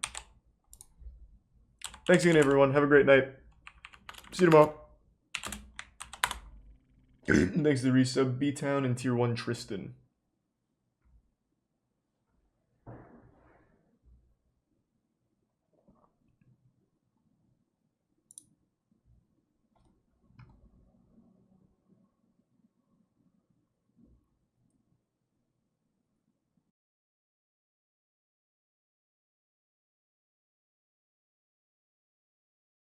Thanks again, everyone. Have a great night. See you tomorrow. Thanks to the resub B-Town and Tier 1 Tristan.